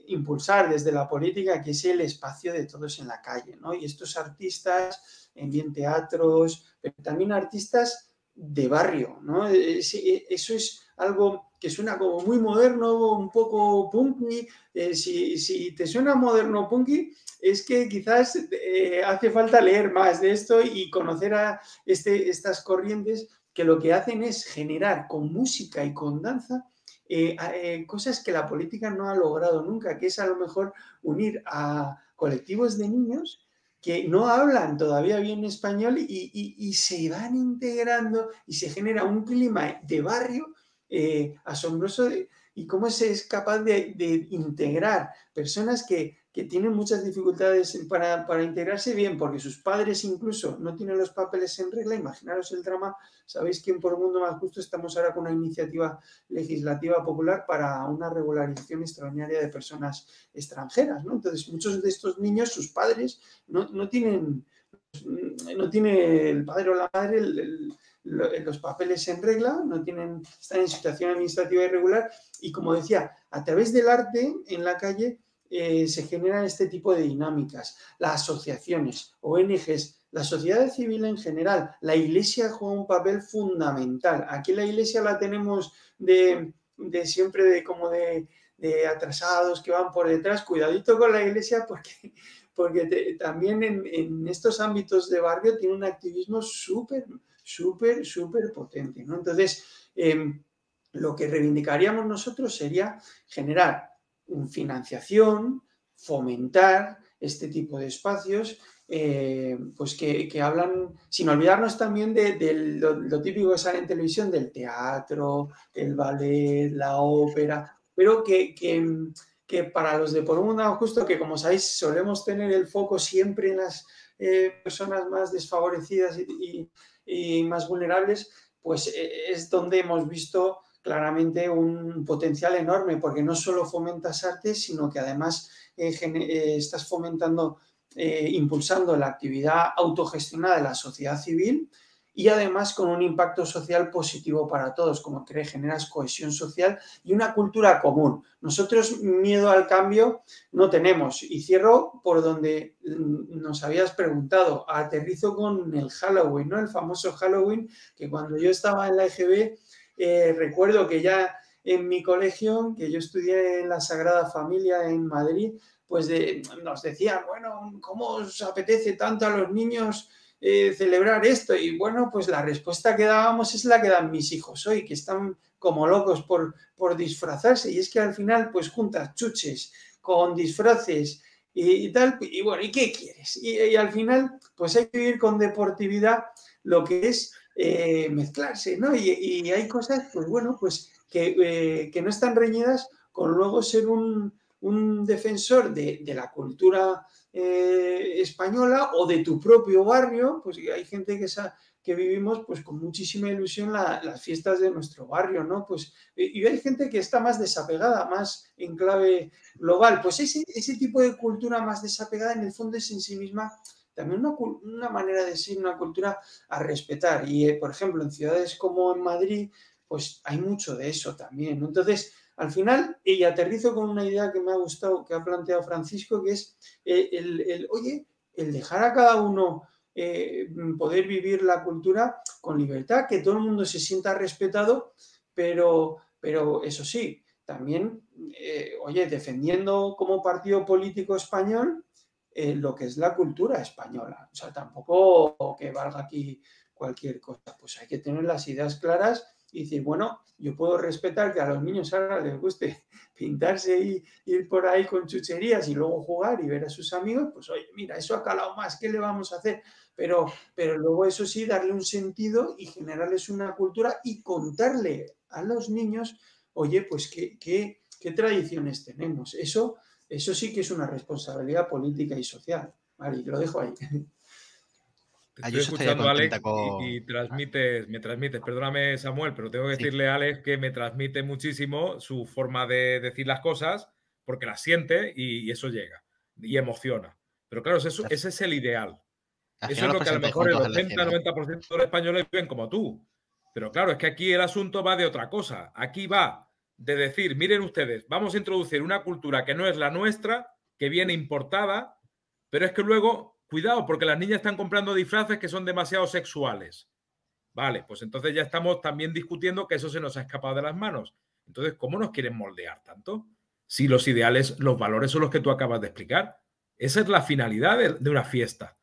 impulsar desde la política, que es el espacio de todos en la calle, ¿no? Y estos artistas en teatros, pero también artistas de barrio, ¿no? Eso es algo que suena como muy moderno, un poco punky. Si te suena moderno punky, es que quizás hace falta leer más de esto y conocer a estas corrientes que lo que hacen es generar con música y con danza cosas que la política no ha logrado nunca, que es a lo mejor unir a colectivos de niños que no hablan todavía bien español y se van integrando y se genera un clima de barrio asombroso y cómo se es capaz de integrar personas que tienen muchas dificultades para integrarse bien, porque sus padres incluso no tienen los papeles en regla. Imaginaros el drama. Sabéis que en Por un Mundo Más Justo estamos ahora con una iniciativa legislativa popular para una regularización extraordinaria de personas extranjeras, ¿no? Entonces, muchos de estos niños, sus padres, no tienen el padre o la madre los papeles en regla, están en situación administrativa irregular y, como decía, a través del arte en la calle se generan este tipo de dinámicas. Las asociaciones, ONGs, la sociedad civil en general, la Iglesia juega un papel fundamental. Aquí la Iglesia la tenemos de siempre de atrasados que van por detrás. Cuidadito con la Iglesia porque también en estos ámbitos de barrio tiene un activismo súper potente, ¿no? Entonces, lo que reivindicaríamos nosotros sería generar financiación, fomentar este tipo de espacios, pues que hablan, sin olvidarnos también de lo típico que sale en televisión, del teatro, el ballet, la ópera, pero que para los de Por un Mundo Más Justo, que como sabéis solemos tener el foco siempre en las personas más desfavorecidas y más vulnerables, pues es donde hemos visto claramente un potencial enorme, porque no solo fomentas arte, sino que además estás fomentando, impulsando la actividad autogestionada de la sociedad civil y además con un impacto social positivo para todos, como que generas cohesión social y una cultura común. Nosotros miedo al cambio no tenemos. Y cierro por donde nos habías preguntado. Aterrizo con el Halloween, ¿no? El famoso Halloween, que cuando yo estaba en la EGB, recuerdo que ya en mi colegio, que yo estudié en la Sagrada Familia en Madrid, pues nos decían, bueno, ¿cómo os apetece tanto a los niños celebrar esto? Y bueno, pues la respuesta que dábamos es la que dan mis hijos hoy, que están como locos por disfrazarse. Y es que al final, pues juntas chuches con disfraces y tal, y bueno, ¿y qué quieres? Y al final, pues hay que vivir con deportividad lo que es mezclarse, ¿no? Y hay cosas, pues bueno, pues que no están reñidas con luego ser un defensor de la cultura española o de tu propio barrio. Pues hay gente que vivimos pues con muchísima ilusión las fiestas de nuestro barrio, ¿no? Pues, y hay gente que está más desapegada, más en clave global. Pues ese tipo de cultura más desapegada en el fondo es en sí misma también una manera de ser, una cultura a respetar. Y, por ejemplo, en ciudades como en Madrid, pues hay mucho de eso también, ¿no? Entonces, al final, y aterrizo con una idea que me ha gustado, que ha planteado Francisco, que es el dejar a cada uno poder vivir la cultura con libertad, que todo el mundo se sienta respetado, pero eso sí, también, defendiendo como partido político español lo que es la cultura española. O sea, tampoco que valga aquí cualquier cosa. Pues hay que tener las ideas claras y decir, bueno, yo puedo respetar que a los niños ahora les guste pintarse y ir por ahí con chucherías y luego jugar y ver a sus amigos, pues oye, mira, eso ha calado más, ¿qué le vamos a hacer? Pero luego eso sí, darle un sentido y generarles una cultura y contarle a los niños, oye, pues qué tradiciones tenemos. Eso sí que es una responsabilidad política y social. Vale, te lo dejo ahí.
Te estoy escuchando, Alex, y me transmites, perdóname, Samuel, pero tengo que decirle a Alex que me transmite muchísimo su forma de decir las cosas, porque las siente y eso llega, y emociona. Pero claro, ese es el ideal. Eso es lo que a lo mejor el 80-90% de los españoles ven como tú. Pero claro, es que aquí el asunto va de otra cosa. Aquí va de decir, miren ustedes, vamos a introducir una cultura que no es la nuestra, que viene importada, pero es que luego, cuidado, porque las niñas están comprando disfraces que son demasiado sexuales. Vale, pues entonces ya estamos también discutiendo que eso se nos ha escapado de las manos. Entonces, ¿cómo nos quieren moldear tanto? Si los ideales, los valores son los que tú acabas de explicar. Esa es la finalidad de una fiesta.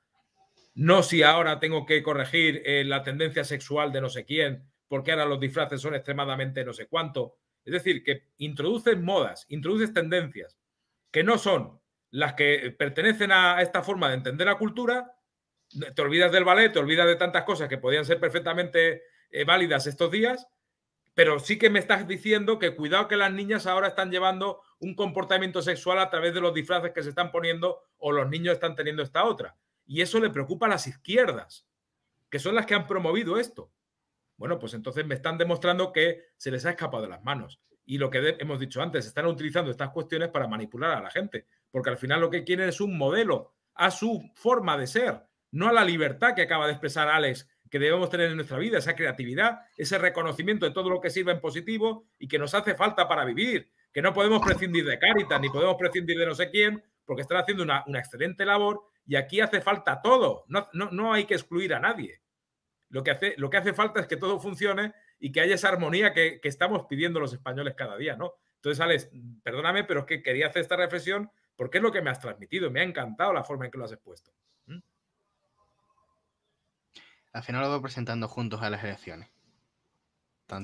No si ahora tengo que corregir la tendencia sexual de no sé quién, porque ahora los disfraces son extremadamente no sé cuánto. Es decir, que introduces modas, introduces tendencias que no son las que pertenecen a esta forma de entender la cultura. Te olvidas del ballet, te olvidas de tantas cosas que podían ser perfectamente válidas estos días, pero sí que me estás diciendo que cuidado que las niñas ahora están llevando un comportamiento sexual a través de los disfraces que se están poniendo o los niños están teniendo esta otra. Y eso le preocupa a las izquierdas, que son las que han promovido esto. Bueno, pues entonces me están demostrando que se les ha escapado de las manos. Y lo que hemos dicho antes, están utilizando estas cuestiones para manipular a la gente, porque al final lo que quieren es un modelo a su forma de ser, no a la libertad que acaba de expresar Alex, que debemos tener en nuestra vida, esa creatividad, ese reconocimiento de todo lo que sirve en positivo y que nos hace falta para vivir, que no podemos prescindir de Cáritas, ni podemos prescindir de no sé quién, porque están haciendo una excelente labor y aquí hace falta todo, no hay que excluir a nadie. Lo que hace falta es que todo funcione y que haya esa armonía que estamos pidiendo los españoles cada día, ¿no? Entonces, Alex, perdóname, pero es que quería hacer esta reflexión porque es lo que me has transmitido. Me ha encantado la forma en que lo has expuesto.
Al final lo voy presentando juntos a las elecciones.
Pues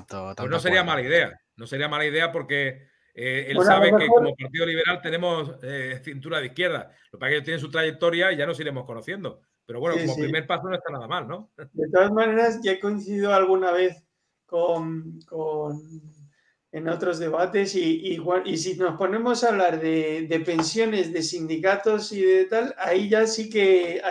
no sería mala idea. No sería mala idea porque él
bueno,
sabe que como Partido Liberal tenemos cintura de izquierda. Lo que pasa es que ellos tienen su trayectoria y ya nos iremos conociendo. Pero bueno, sí, como primer paso no está nada mal, ¿no?
De todas maneras, ya he coincidido alguna vez en otros debates y si nos ponemos a hablar de pensiones, de sindicatos y de tal, ahí ya sí que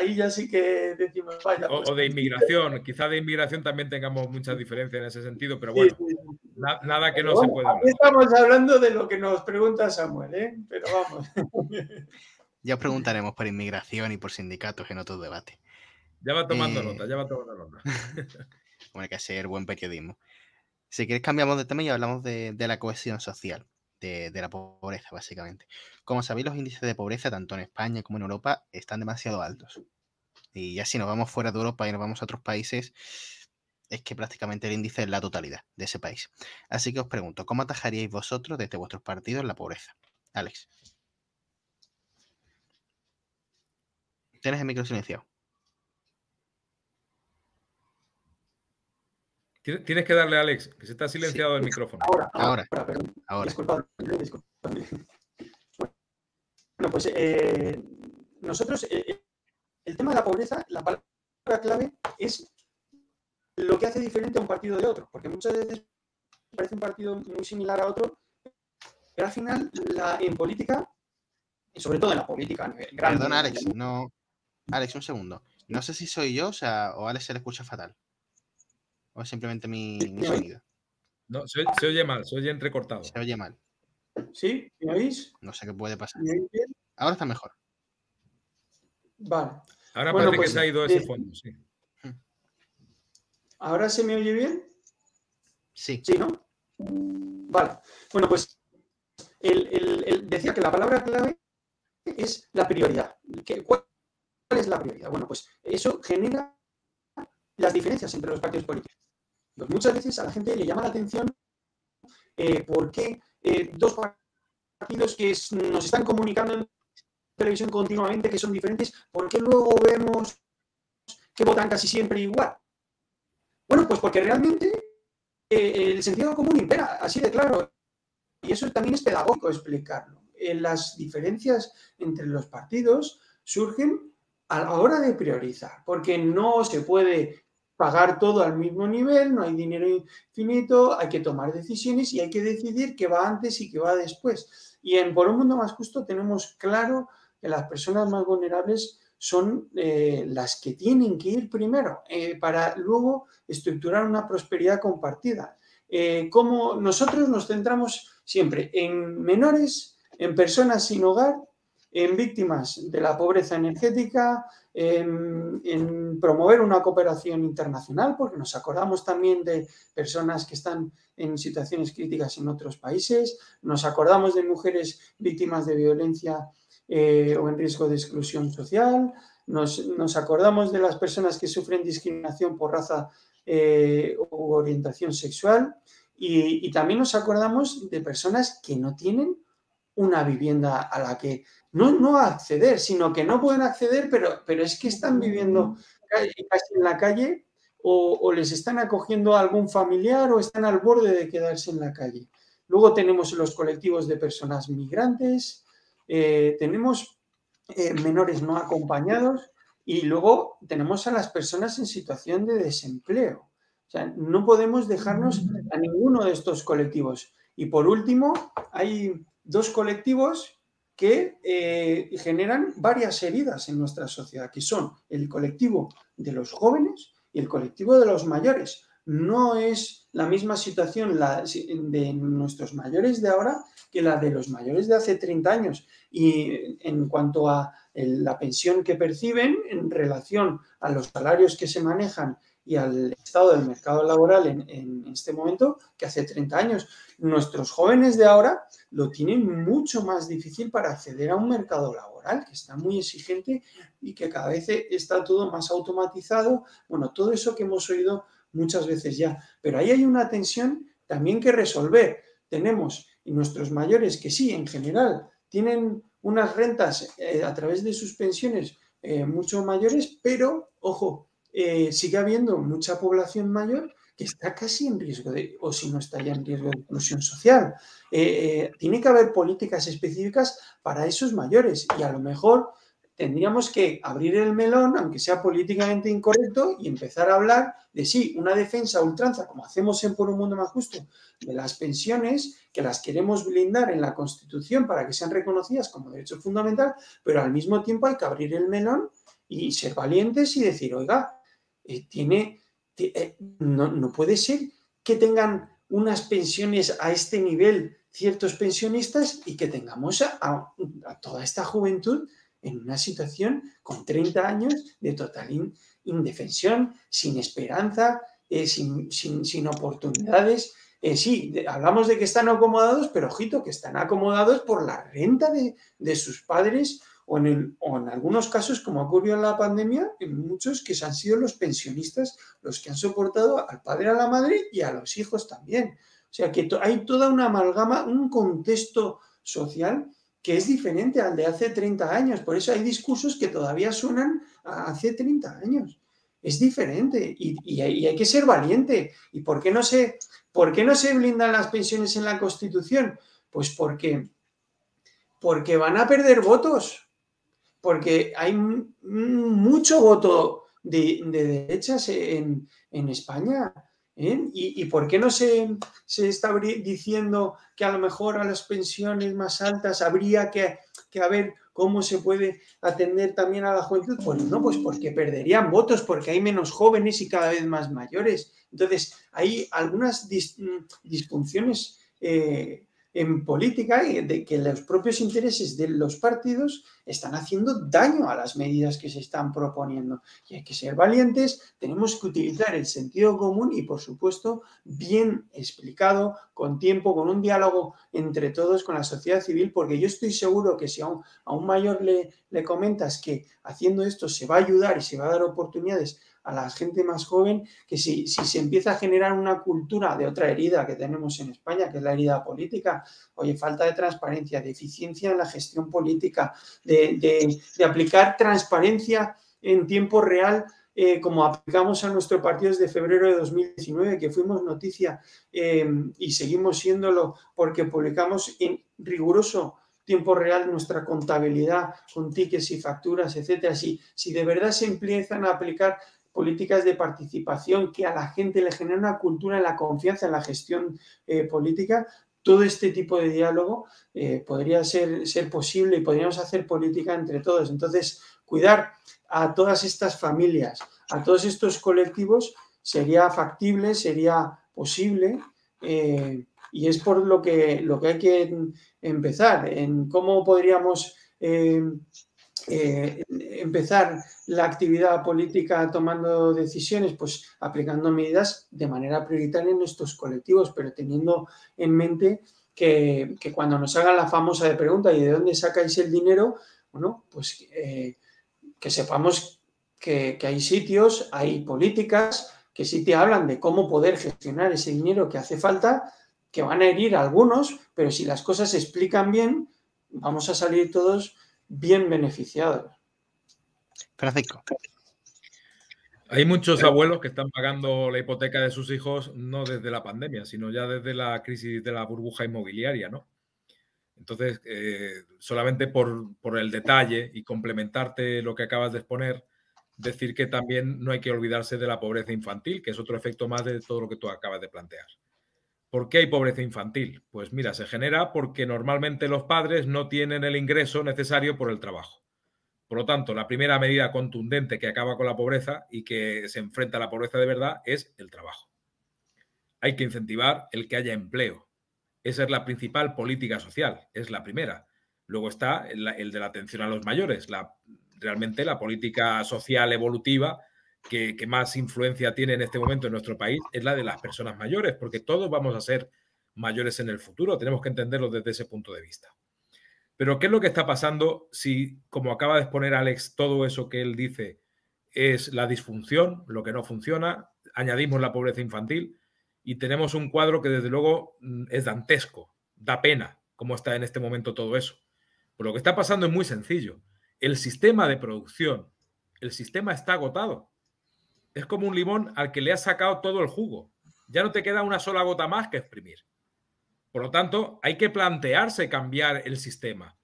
decimos, vaya.
Pues, o de inmigración, quizá de inmigración también tengamos muchas diferencias en ese sentido, pero bueno, sí. Nada que no se pueda hablar.
Estamos hablando de lo que nos pregunta Samuel, ¿eh? Pero vamos.
Ya os preguntaremos por inmigración y por sindicatos en otros debates.
Ya va tomando nota, ya va tomando nota.
Bueno, hay que hacer buen periodismo. Si queréis cambiamos de tema y hablamos de la cohesión social, de la pobreza, básicamente. Como sabéis, los índices de pobreza, tanto en España como en Europa, están demasiado altos. Y ya si nos vamos fuera de Europa y nos vamos a otros países, es que prácticamente el índice es la totalidad de ese país. Así que os pregunto, ¿cómo atajaríais vosotros desde vuestros partidos la pobreza? Alex. Tienes el micro silenciado.
Tienes que darle a Alex, que se está silenciado el micrófono.
Ahora. Disculpadme. Bueno, pues nosotros, el tema de la pobreza, la palabra clave es lo que hace diferente a un partido de otro, porque muchas veces parece un partido muy similar a otro, pero al final en política, y sobre todo en la política a nivel grande...
Perdón, Alex, no... Alex, un segundo. No sé si soy yo, o a Alex se le escucha fatal. O es simplemente mi sonido.
No, se oye mal, se oye entrecortado.
Se oye mal.
¿Sí? ¿Me oís?
No sé qué puede pasar.
¿Me oís bien?
Ahora está mejor.
Vale.
Ahora parece que se ha ido ese fondo, sí.
¿Ahora se me oye bien?
Sí.
Sí, ¿no? Vale. Bueno, pues decía que la palabra clave es la prioridad. ¿Cuál es la prioridad? Bueno, pues eso genera las diferencias entre los partidos políticos. Pues muchas veces a la gente le llama la atención por qué dos partidos que nos están comunicando en televisión continuamente, que son diferentes, ¿por qué luego vemos que votan casi siempre igual? Bueno, pues porque realmente el sentido común impera, así de claro. Y eso también es pedagógico explicarlo. Las diferencias entre los partidos surgen a la hora de priorizar, porque no se puede pagar todo al mismo nivel, no hay dinero infinito, hay que tomar decisiones y hay que decidir qué va antes y qué va después. Y en Por un Mundo Más Justo tenemos claro que las personas más vulnerables son las que tienen que ir primero para luego estructurar una prosperidad compartida. Como nosotros nos centramos siempre en menores, en personas sin hogar, en víctimas de la pobreza energética, en promover una cooperación internacional, porque nos acordamos también de personas que están en situaciones críticas en otros países, nos acordamos de mujeres víctimas de violencia o en riesgo de exclusión social, nos acordamos de las personas que sufren discriminación por raza u orientación sexual Y también nos acordamos de personas que no tienen una vivienda a la que no acceder, sino que no pueden acceder, pero es que están viviendo casi en la calle o les están acogiendo a algún familiar o están al borde de quedarse en la calle. Luego tenemos los colectivos de personas migrantes, tenemos menores no acompañados y luego tenemos a las personas en situación de desempleo. O sea, no podemos dejarnos a ninguno de estos colectivos. Y por último, hay dos colectivos que generan varias heridas en nuestra sociedad, que son el colectivo de los jóvenes y el colectivo de los mayores. No es la misma situación la de nuestros mayores de ahora que la de los mayores de hace 30 años. Y en cuanto a la pensión que perciben en relación a los salarios que se manejan y al estado del mercado laboral en este momento que hace 30 años. Nuestros jóvenes de ahora lo tienen mucho más difícil para acceder a un mercado laboral que está muy exigente y que cada vez está todo más automatizado. Bueno, todo eso que hemos oído muchas veces ya. Pero ahí hay una tensión también que resolver. Tenemos nuestros mayores que sí, en general, tienen unas rentas a través de sus pensiones mucho mayores, pero, ojo, sigue habiendo mucha población mayor que está casi en riesgo de, o si no está ya en riesgo de exclusión social. Tiene que haber políticas específicas para esos mayores y a lo mejor tendríamos que abrir el melón, aunque sea políticamente incorrecto, y empezar a hablar de sí, una defensa a ultranza, como hacemos en Por un Mundo Más Justo, de las pensiones, que las queremos blindar en la Constitución para que sean reconocidas como derecho fundamental, pero al mismo tiempo hay que abrir el melón y ser valientes y decir, oiga, no puede ser que tengan unas pensiones a este nivel ciertos pensionistas y que tengamos a toda esta juventud en una situación con 30 años de total indefensión, sin esperanza, sin oportunidades. Sí, hablamos de que están acomodados, pero ojito, que están acomodados por la renta de sus padres o en algunos casos, como ocurrió en la pandemia, en muchos que han sido los pensionistas los que han soportado al padre, a la madre y a los hijos también. O sea que hay toda una amalgama, un contexto social que es diferente al de hace 30 años. Por eso hay discursos que todavía suenan a hace 30 años. Es diferente y hay que ser valiente. ¿Y por qué no se blindan las pensiones en la Constitución? Pues porque van a perder votos. Porque hay mucho voto de derechas en España. ¿Y por qué no se está diciendo que a lo mejor a las pensiones más altas habría que ver cómo se puede atender también a la juventud? Pues no, pues porque perderían votos, porque hay menos jóvenes y cada vez más mayores. Entonces, hay algunas disfunciones en política y de que los propios intereses de los partidos están haciendo daño a las medidas que se están proponiendo. Y hay que ser valientes, tenemos que utilizar el sentido común y, por supuesto, bien explicado, con tiempo, con un diálogo entre todos, con la sociedad civil, porque yo estoy seguro que si a un mayor le comentas que haciendo esto se va a ayudar y se va a dar oportunidades a la gente más joven, que si se empieza a generar una cultura de otra herida que tenemos en España, que es la herida política, oye, falta de transparencia, de eficiencia en la gestión política, de aplicar transparencia en tiempo real, como aplicamos a nuestro partido desde febrero de 2019, que fuimos noticia y seguimos siéndolo porque publicamos en riguroso tiempo real nuestra contabilidad con tickets y facturas, etcétera. Si de verdad se empiezan a aplicar políticas de participación que a la gente le genera una cultura en la confianza en la gestión política, todo este tipo de diálogo podría ser posible y podríamos hacer política entre todos. Entonces, cuidar a todas estas familias, a todos estos colectivos, sería factible, sería posible, y es por lo que hay que empezar, en cómo podríamos empezar la actividad política tomando decisiones, pues aplicando medidas de manera prioritaria en estos colectivos, pero teniendo en mente que cuando nos hagan la famosa pregunta ¿y de dónde sacáis el dinero? Bueno, pues que sepamos que hay sitios, hay políticas que sí te hablan de cómo poder gestionar ese dinero que hace falta, que van a herir a algunos, pero si las cosas se explican bien, vamos a salir todos bien beneficiados.
Francisco.
Hay muchos abuelos que están pagando la hipoteca de sus hijos no desde la pandemia, sino ya desde la crisis de la burbuja inmobiliaria, ¿no? Entonces, solamente por el detalle y complementarte lo que acabas de exponer, decir que también no hay que olvidarse de la pobreza infantil, que es otro efecto más de todo lo que tú acabas de plantear. ¿Por qué hay pobreza infantil? Pues mira, se genera porque normalmente los padres no tienen el ingreso necesario por el trabajo. Por lo tanto, la primera medida contundente que acaba con la pobreza y que se enfrenta a la pobreza de verdad es el trabajo. Hay que incentivar el que haya empleo. Esa es la principal política social, es la primera. Luego está el de la atención a los mayores, realmente la política social evolutiva que más influencia tiene en este momento en nuestro país es la de las personas mayores, porque todos vamos a ser mayores en el futuro, tenemos que entenderlo desde ese punto de vista. Pero ¿qué es lo que está pasando si, como acaba de exponer Alex, todo eso que él dice es la disfunción, lo que no funciona, añadimos la pobreza infantil y tenemos un cuadro que desde luego es dantesco, da pena cómo está en este momento todo eso? Pues lo que está pasando es muy sencillo. El sistema de producción, el sistema está agotado. Es como un limón al que le has sacado todo el jugo. Ya no te queda una sola gota más que exprimir. Por lo tanto, hay que plantearse cambiar el sistema.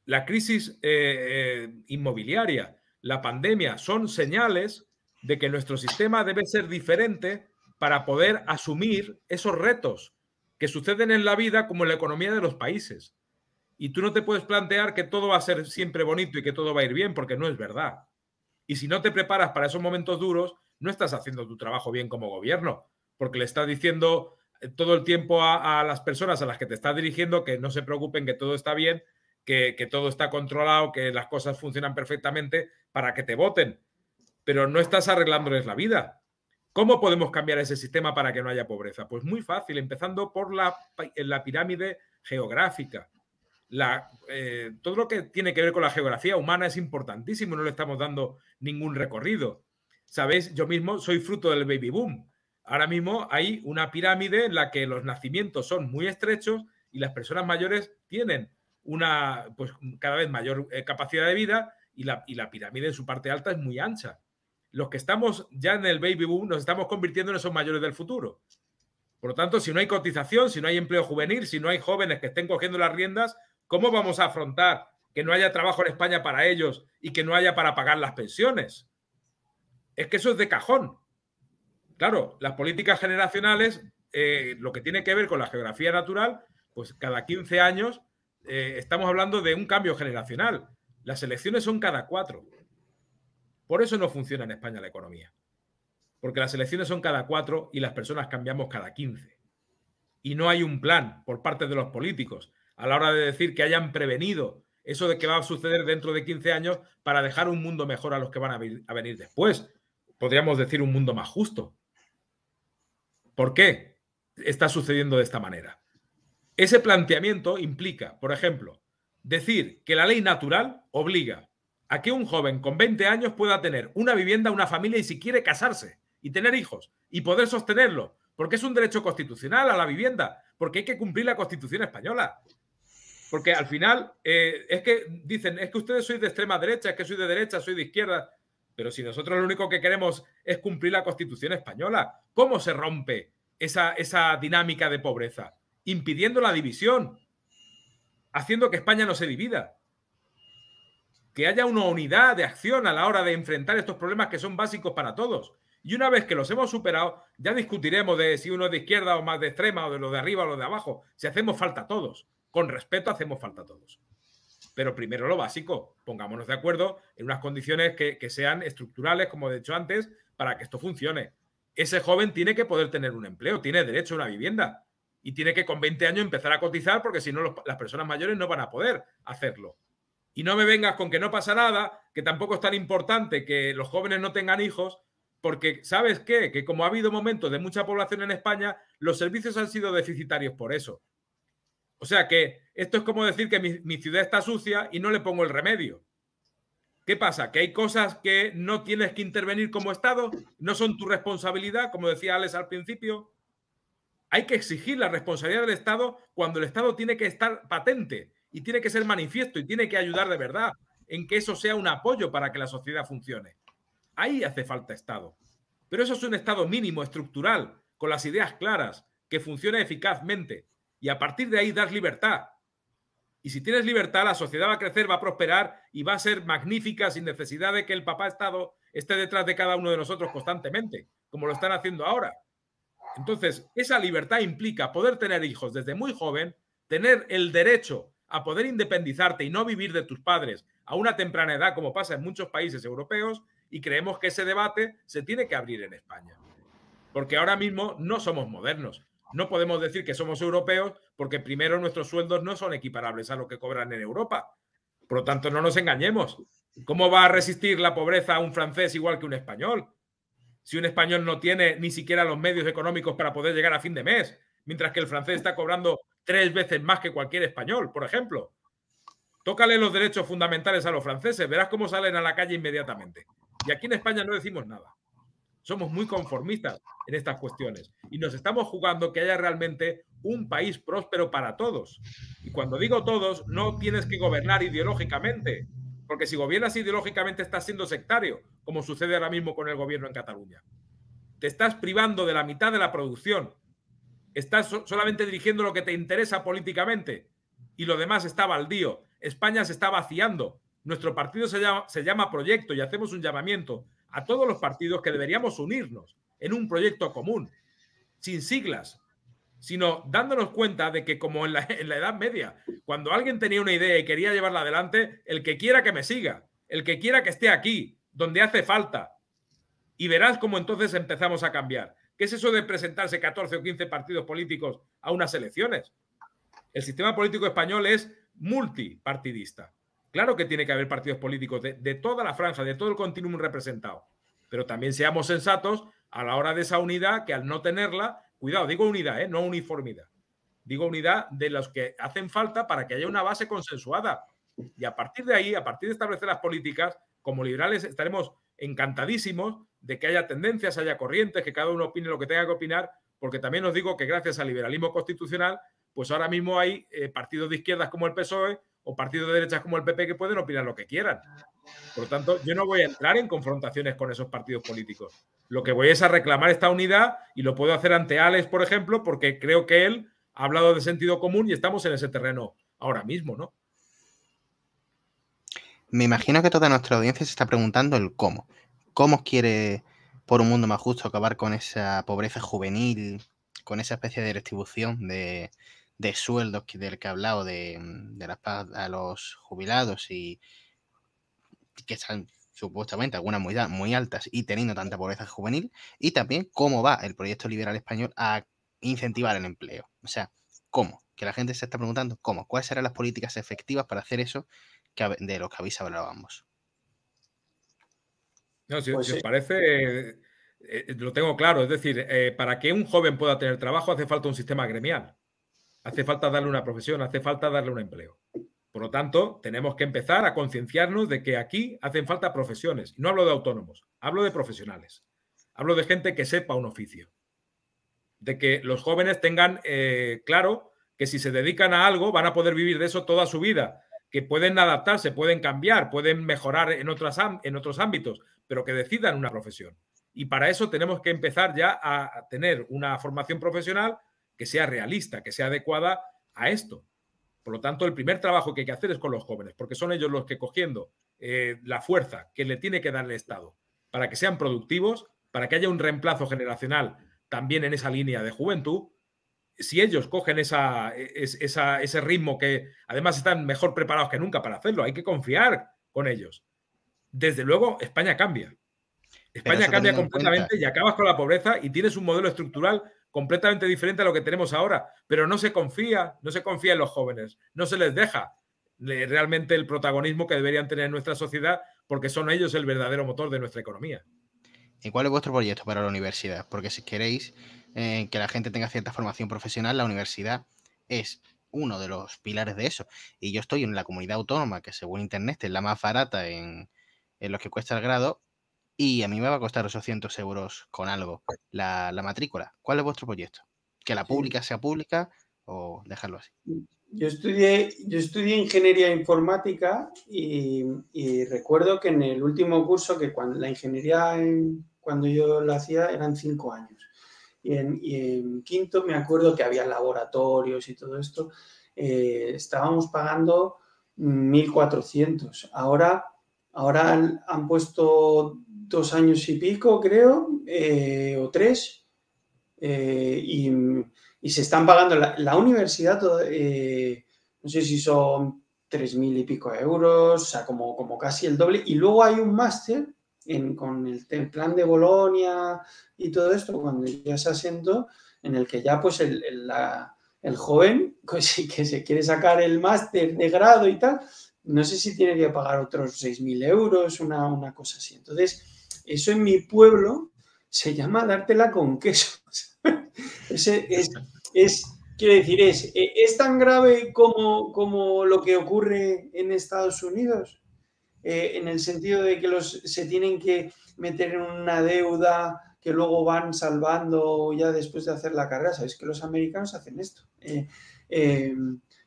La crisis inmobiliaria, la pandemia, son señales de que nuestro sistema debe ser diferente para poder asumir esos retos que suceden en la vida como en la economía de los países. Y tú no te puedes plantear que todo va a ser siempre bonito y que todo va a ir bien, porque no es verdad. Y si no te preparas para esos momentos duros, no estás haciendo tu trabajo bien como gobierno, porque le estás diciendo todo el tiempo a las personas a las que te estás dirigiendo que no se preocupen, que todo está bien, que todo está controlado, que las cosas funcionan perfectamente para que te voten. Pero no estás arreglándoles la vida. ¿Cómo podemos cambiar ese sistema para que no haya pobreza? Pues muy fácil, empezando por la pirámide geográfica. Todo lo que tiene que ver con la geografía humana es importantísimo, no le estamos dando ningún recorrido. Sabéis, yo mismo soy fruto del baby boom. Ahora mismo hay una pirámide en la que los nacimientos son muy estrechos y las personas mayores tienen una pues, cada vez mayor capacidad de vida y la pirámide en su parte alta es muy ancha. Los que estamos ya en el baby boom nos estamos convirtiendo en esos mayores del futuro. Por lo tanto, si no hay cotización, si no hay empleo juvenil, si no hay jóvenes que estén cogiendo las riendas, ¿cómo vamos a afrontar que no haya trabajo en España para ellos y que no haya para pagar las pensiones? Es que eso es de cajón. Claro, las políticas generacionales, lo que tiene que ver con la geografía natural, pues cada 15 años estamos hablando de un cambio generacional. Las elecciones son cada 4. Por eso no funciona en España la economía. Porque las elecciones son cada 4 y las personas cambiamos cada 15. Y no hay un plan por parte de los políticos a la hora de decir que hayan prevenido eso de que va a suceder dentro de 15 años para dejar un mundo mejor a los que van a venir después. Podríamos decir un mundo más justo. ¿Por qué está sucediendo de esta manera? Ese planteamiento implica, por ejemplo, decir que la ley natural obliga a que un joven con 20 años pueda tener una vivienda, una familia y si quiere casarse y tener hijos y poder sostenerlo, porque es un derecho constitucional a la vivienda, porque hay que cumplir la Constitución española. Porque al final es que dicen, es que ustedes sois de extrema derecha, es que soy de derecha, soy de izquierda. Pero si nosotros lo único que queremos es cumplir la Constitución española, ¿cómo se rompe esa dinámica de pobreza? Impidiendo la división, haciendo que España no se divida. Que haya una unidad de acción a la hora de enfrentar estos problemas que son básicos para todos. Y una vez que los hemos superado, ya discutiremos de si uno es de izquierda o más de extrema, o de lo de arriba o lo de abajo. Si hacemos falta todos. Con respeto hacemos falta todos. Pero primero lo básico, pongámonos de acuerdo en unas condiciones que sean estructurales, como he dicho antes, para que esto funcione. Ese joven tiene que poder tener un empleo, tiene derecho a una vivienda y tiene que con 20 años empezar a cotizar porque si no las personas mayores no van a poder hacerlo. Y no me vengas con que no pasa nada, que tampoco es tan importante que los jóvenes no tengan hijos, porque ¿sabes qué? Que como ha habido momentos de mucha población en España, los servicios han sido deficitarios por eso. O sea que esto es como decir que mi ciudad está sucia y no le pongo el remedio. ¿Qué pasa? ¿Que hay cosas que no tienes que intervenir como Estado? ¿No son tu responsabilidad, como decía Alex al principio? Hay que exigir la responsabilidad del Estado cuando el Estado tiene que estar patente y tiene que ser manifiesto y tiene que ayudar de verdad en que eso sea un apoyo para que la sociedad funcione. Ahí hace falta Estado. Pero eso es un Estado mínimo, estructural, con las ideas claras, que funcione eficazmente. Y a partir de ahí das libertad. Y si tienes libertad, la sociedad va a crecer, va a prosperar y va a ser magnífica sin necesidad de que el papá Estado esté detrás de cada uno de nosotros constantemente, como lo están haciendo ahora. Entonces, esa libertad implica poder tener hijos desde muy joven, tener el derecho a poder independizarte y no vivir de tus padres a una temprana edad, como pasa en muchos países europeos, y creemos que ese debate se tiene que abrir en España. Porque ahora mismo no somos modernos. No podemos decir que somos europeos porque primero nuestros sueldos no son equiparables a lo que cobran en Europa. Por lo tanto, no nos engañemos. ¿Cómo va a resistir la pobreza a un francés igual que un español? Si un español no tiene ni siquiera los medios económicos para poder llegar a fin de mes, mientras que el francés está cobrando 3 veces más que cualquier español, por ejemplo. Tócale los derechos fundamentales a los franceses, verás cómo salen a la calle inmediatamente. Y aquí en España no decimos nada. Somos muy conformistas en estas cuestiones y nos estamos jugando que haya realmente un país próspero para todos. Y cuando digo todos, no tienes que gobernar ideológicamente, porque si gobiernas ideológicamente estás siendo sectario, como sucede ahora mismo con el gobierno en Cataluña. Te estás privando de la mitad de la producción. Estás solamente dirigiendo lo que te interesa políticamente y lo demás está baldío. España se está vaciando. Nuestro partido se llama Proyecto y hacemos un llamamiento a todos los partidos que deberíamos unirnos en un proyecto común, sin siglas, sino dándonos cuenta de que como en la Edad Media, cuando alguien tenía una idea y quería llevarla adelante, el que quiera que me siga, el que quiera que esté aquí, donde hace falta, y verás cómo entonces empezamos a cambiar. ¿Qué es eso de presentarse 14 o 15 partidos políticos a unas elecciones? El sistema político español es multipartidista. Claro que tiene que haber partidos políticos de toda la franja, de todo el continuum representado. Pero también seamos sensatos a la hora de esa unidad, que al no tenerla, cuidado, digo unidad, no uniformidad. Digo unidad de los que hacen falta para que haya una base consensuada. Y a partir de ahí, a partir de establecer las políticas, como liberales estaremos encantadísimos de que haya tendencias, haya corrientes, que cada uno opine lo que tenga que opinar, porque también os digo que gracias al liberalismo constitucional, pues ahora mismo hay partidos de izquierdas como el PSOE o partidos de derechas como el PP que pueden opinar lo que quieran. Por lo tanto, yo no voy a entrar en confrontaciones con esos partidos políticos. Lo que voy es a reclamar esta unidad y lo puedo hacer ante Alex, por ejemplo, porque creo que él ha hablado de sentido común y estamos en ese terreno ahora mismo, ¿no?
Me imagino que toda nuestra audiencia se está preguntando el cómo. ¿Cómo quiere, por un mundo más justo, acabar con esa pobreza juvenil, con esa especie de distribución de sueldos del que he hablado, de las pagas a los jubilados y que están supuestamente algunas muy altas y teniendo tanta pobreza juvenil? Y también cómo va el proyecto liberal español a incentivar el empleo. O sea, ¿cómo? Que la gente se está preguntando cómo. ¿Cuáles serán las políticas efectivas para hacer eso de lo que habéis hablado ambos?
No, si
Pues
os
sí.
parece, lo tengo claro. Es decir, para que un joven pueda tener trabajo hace falta un sistema gremial. Hace falta darle una profesión, hace falta darle un empleo. Por lo tanto, tenemos que empezar a concienciarnos de que aquí hacen falta profesiones. No hablo de autónomos, hablo de profesionales. Hablo de gente que sepa un oficio. De que los jóvenes tengan claro que si se dedican a algo van a poder vivir de eso toda su vida, que pueden adaptarse, pueden cambiar, pueden mejorar en otros ámbitos, pero que decidan una profesión. Y para eso tenemos que empezar ya a tener una formación profesional que sea realista, que sea adecuada a esto. Por lo tanto, el primer trabajo que hay que hacer es con los jóvenes, porque son ellos los que, cogiendo la fuerza que le tiene que dar el Estado para que sean productivos, para que haya un reemplazo generacional también en esa línea de juventud, si ellos cogen ese ritmo, que además están mejor preparados que nunca para hacerlo, hay que confiar con ellos. Desde luego, España cambia. España cambia completamente y acabas con la pobreza y tienes un modelo estructural completamente diferente a lo que tenemos ahora. Pero no se confía en los jóvenes, no se les deja realmente el protagonismo que deberían tener en nuestra sociedad, porque son ellos el verdadero motor de nuestra economía.
¿Y cuál es vuestro proyecto para la universidad? Porque si queréis que la gente tenga cierta formación profesional, la universidad es uno de los pilares de eso. Y yo estoy en la comunidad autónoma, que según Internet es la más barata en en los que cuesta el grado y a mí me va a costar 800 euros con algo la matrícula. ¿Cuál es vuestro proyecto? ¿Que la pública sea pública o dejarlo así?
Yo estudié ingeniería informática y recuerdo que en el último curso, que cuando la ingeniería cuando yo lo hacía eran 5 años. Y en quinto me acuerdo que había laboratorios y todo esto. Estábamos pagando 1.400. Ahora han puesto 2 años y pico, creo, o 3. Y se están pagando la universidad, no sé si son 3.000 y pico euros, o sea, como casi el doble. Y luego hay un máster con el plan de Bolonia y todo esto, cuando ya se asentó, en el que ya pues el joven pues, que se quiere sacar el máster de grado y tal, no sé si tiene que pagar otros 6.000 euros, una cosa así. Entonces, eso en mi pueblo se llama dártela con queso. Quiero decir, ¿es tan grave como lo que ocurre en Estados Unidos? En el sentido de que se tienen que meter en una deuda que luego van salvando ya después de hacer la carrera. Sabéis que los americanos hacen esto.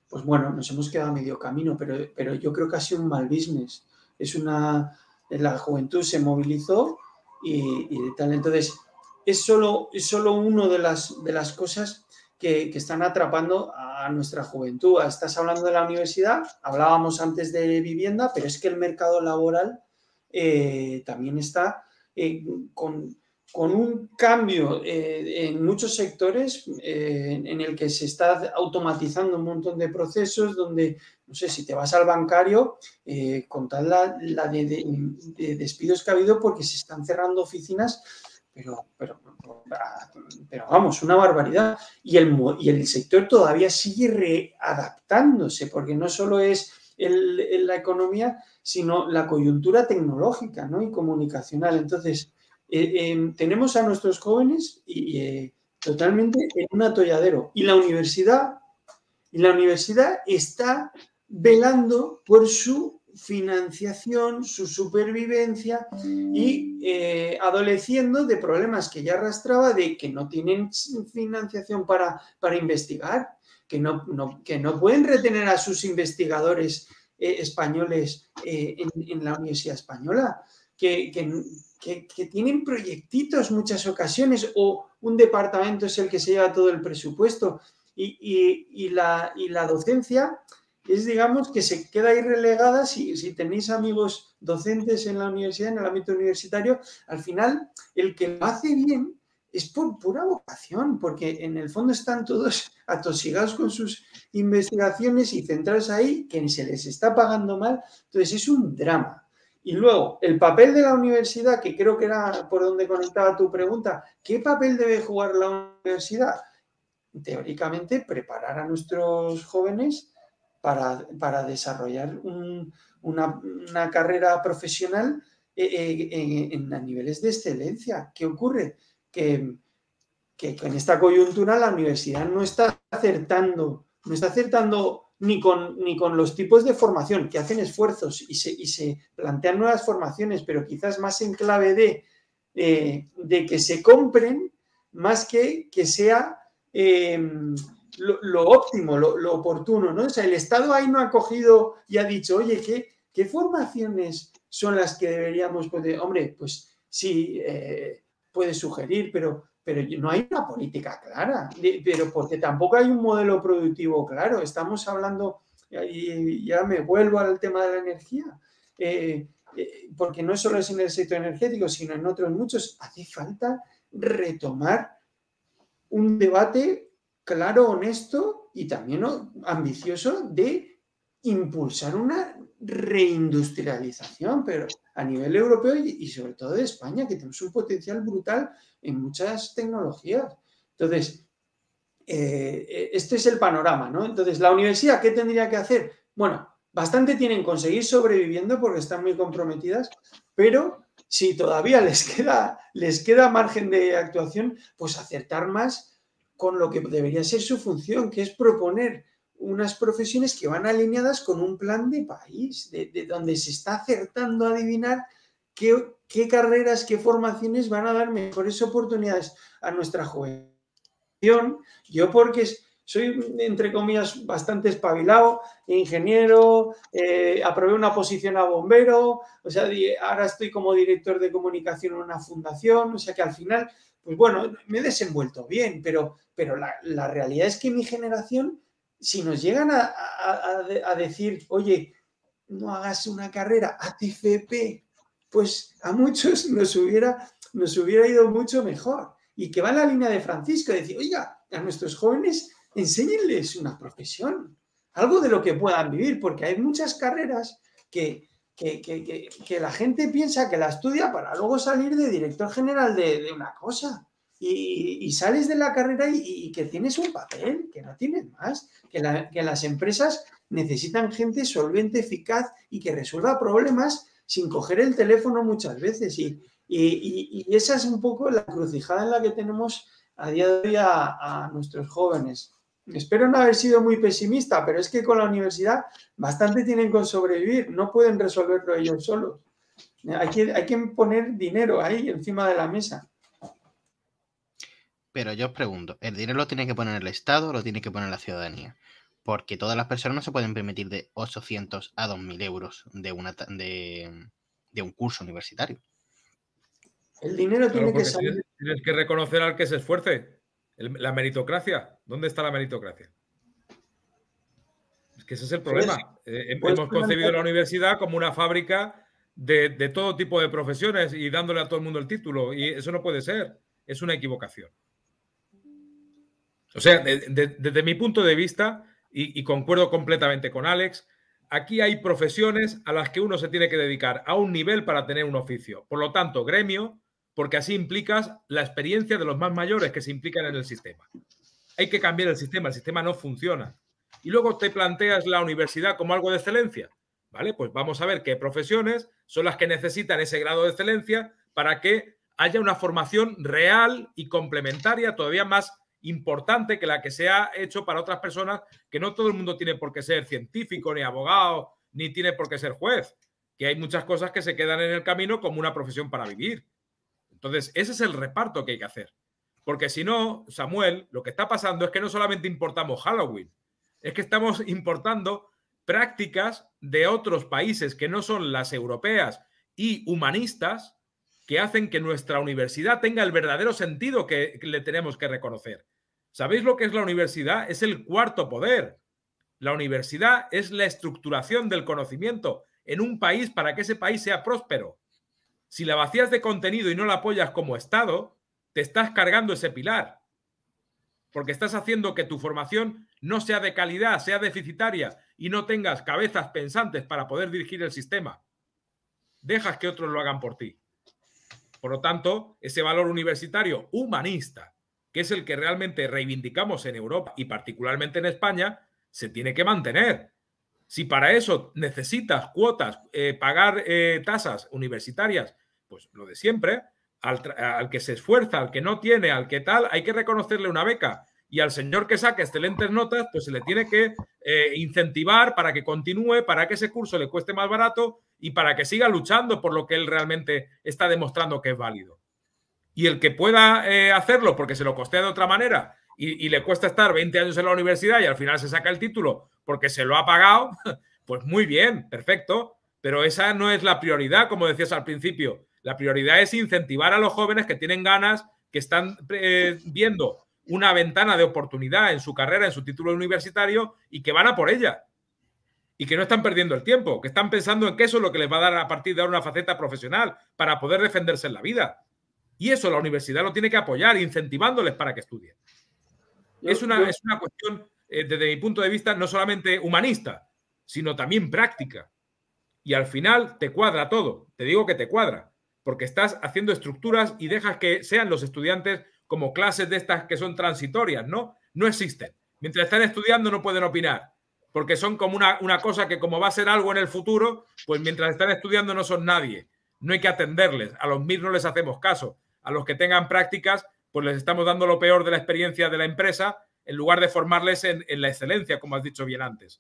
Pues bueno, nos hemos quedado a medio camino, pero yo creo que ha sido un mal business. La juventud se movilizó y tal. Entonces, es solo una de las cosas que están atrapando a nuestra juventud. Estás hablando de la universidad, hablábamos antes de vivienda, pero es que el mercado laboral también está con un cambio en muchos sectores en el que se está automatizando un montón de procesos donde, no sé, si te vas al bancario, con tal la de despidos que ha habido porque se están cerrando oficinas, pero vamos, una barbaridad. Y el sector todavía sigue readaptándose, porque no solo es la economía, sino la coyuntura tecnológica, ¿no? Y comunicacional. Entonces, tenemos a nuestros jóvenes totalmente en un atolladero. Y la universidad está velando por su financiación, su supervivencia y adoleciendo de problemas que ya arrastraba, de que no tienen financiación para investigar, que no pueden retener a sus investigadores españoles en la Universidad Española, que tienen proyectitos muchas ocasiones, o un departamento es el que se lleva todo el presupuesto y la docencia es, digamos, que se queda ahí relegada. Si tenéis amigos docentes en la universidad, en el ámbito universitario, al final el que lo hace bien es por pura vocación, porque en el fondo están todos atosigados con sus investigaciones y centrados ahí, que se les está pagando mal. Entonces es un drama. Y luego, el papel de la universidad, que creo que era por donde conectaba tu pregunta, ¿qué papel debe jugar la universidad? Teóricamente, preparar a nuestros jóvenes para desarrollar una carrera profesional a niveles de excelencia. ¿Qué ocurre? Que en esta coyuntura la universidad no está acertando ni con los tipos de formación, que hacen esfuerzos y se plantean nuevas formaciones, pero quizás más en clave de que se compren, más que sea lo óptimo, lo oportuno, ¿no? O sea, el Estado ahí no ha cogido y ha dicho, oye, ¿qué formaciones son las que deberíamos poder? Hombre, pues sí, puede sugerir, pero no hay una política clara, pero porque tampoco hay un modelo productivo claro. Estamos hablando, y ya me vuelvo al tema de la energía, porque no solo es en el sector energético, sino en otros muchos. Hace falta retomar un debate claro, honesto y también ambicioso de impulsar una reindustrialización, pero a nivel europeo y sobre todo de España, que tenemos un potencial brutal en muchas tecnologías. Entonces, este es el panorama, ¿no? Entonces, ¿la universidad qué tendría que hacer? Bueno, bastante tienen con seguir sobreviviendo porque están muy comprometidas, pero si todavía les queda margen de actuación, pues acertar más con lo que debería ser su función, que es proponer unas profesiones que van alineadas con un plan de país, de donde se está acertando a adivinar qué carreras, qué formaciones van a dar mejores oportunidades a nuestra juventud. Yo porque soy, entre comillas, bastante espabilado, ingeniero, aprobé una posición a bombero, o sea, ahora estoy como director de comunicación en una fundación, o sea que al final, pues bueno, me he desenvuelto bien, pero la realidad es que mi generación, si nos llegan a decir, oye, no hagas una carrera ATFP, pues a muchos nos hubiera ido mucho mejor. Y que va en la línea de Francisco, decir, oiga, a nuestros jóvenes enséñenles una profesión, algo de lo que puedan vivir, porque hay muchas carreras que la gente piensa que la estudia para luego salir de director general de una cosa. Y sales de la carrera y que tienes un papel, que no tienes más, que las empresas necesitan gente solvente, eficaz y que resuelva problemas sin coger el teléfono muchas veces. Y esa es un poco la encrucijada en la que tenemos a día de hoy a nuestros jóvenes. Espero no haber sido muy pesimista, pero es que con la universidad bastante tienen con sobrevivir, no pueden resolverlo ellos solos. Hay que poner dinero ahí encima de la mesa.
Pero yo os pregunto, ¿el dinero lo tiene que poner el Estado o lo tiene que poner la ciudadanía? Porque todas las personas no se pueden permitir de 800 a 2.000 euros de un curso universitario.
El dinero tiene que
salir. Tienes que reconocer al que se esfuerce. La meritocracia. ¿Dónde está la meritocracia? Es que ese es el problema. Hemos concebido la universidad como una fábrica de todo tipo de profesiones y dándole a todo el mundo el título. Y eso no puede ser. Es una equivocación. O sea, desde mi punto de vista, y concuerdo completamente con Alex, aquí hay profesiones a las que uno se tiene que dedicar a un nivel para tener un oficio. Por lo tanto, gremio, porque así implicas la experiencia de los más mayores que se implican en el sistema. Hay que cambiar el sistema no funciona. Y luego te planteas la universidad como algo de excelencia. ¿Vale? Pues vamos a ver qué profesiones son las que necesitan ese grado de excelencia para que haya una formación real y complementaria todavía más importante que la que se ha hecho para otras personas, que no todo el mundo tiene por qué ser científico, ni abogado, ni tiene por qué ser juez, que hay muchas cosas que se quedan en el camino como una profesión para vivir. Entonces, ese es el reparto que hay que hacer. Porque si no, Samuel, lo que está pasando es que no solamente importamos Halloween, es que estamos importando prácticas de otros países que no son las europeas y humanistas, que hacen que nuestra universidad tenga el verdadero sentido que le tenemos que reconocer. ¿Sabéis lo que es la universidad? Es el cuarto poder. La universidad es la estructuración del conocimiento en un país para que ese país sea próspero. Si la vacías de contenido y no la apoyas como Estado, te estás cargando ese pilar. Porque estás haciendo que tu formación no sea de calidad, sea deficitaria y no tengas cabezas pensantes para poder dirigir el sistema. Dejas que otros lo hagan por ti. Por lo tanto, ese valor universitario humanista, que es el que realmente reivindicamos en Europa y particularmente en España, se tiene que mantener. Si para eso necesitas cuotas, pagar tasas universitarias, pues lo de siempre, al que se esfuerza, al que no tiene, al que tal, hay que reconocerle una beca. Y al señor que saque excelentes notas, pues se le tiene que incentivar para que continúe, para que ese curso le cueste más barato y para que siga luchando por lo que él realmente está demostrando que es válido. Y el que pueda hacerlo porque se lo costea de otra manera y le cuesta estar 20 años en la universidad y al final se saca el título porque se lo ha pagado, pues muy bien, perfecto. Pero esa no es la prioridad, como decías al principio. La prioridad es incentivar a los jóvenes que tienen ganas, que están viendo una ventana de oportunidad en su carrera, en su título universitario y que van a por ella. Y que no están perdiendo el tiempo, que están pensando en que eso es lo que les va a dar a partir de ahora una faceta profesional para poder defenderse en la vida. Y eso la universidad lo tiene que apoyar, incentivándoles para que estudien. Es una cuestión, desde mi punto de vista, no solamente humanista, sino también práctica. Y al final te cuadra todo. Te digo que te cuadra, porque estás haciendo estructuras y dejas que sean los estudiantes como clases de estas que son transitorias, ¿no? No existen. Mientras están estudiando no pueden opinar, porque son como una cosa que como va a ser algo en el futuro, pues mientras están estudiando no son nadie. No hay que atenderles. A los MIR no les hacemos caso. A los que tengan prácticas, pues les estamos dando lo peor de la experiencia de la empresa en lugar de formarles en la excelencia, como has dicho bien antes.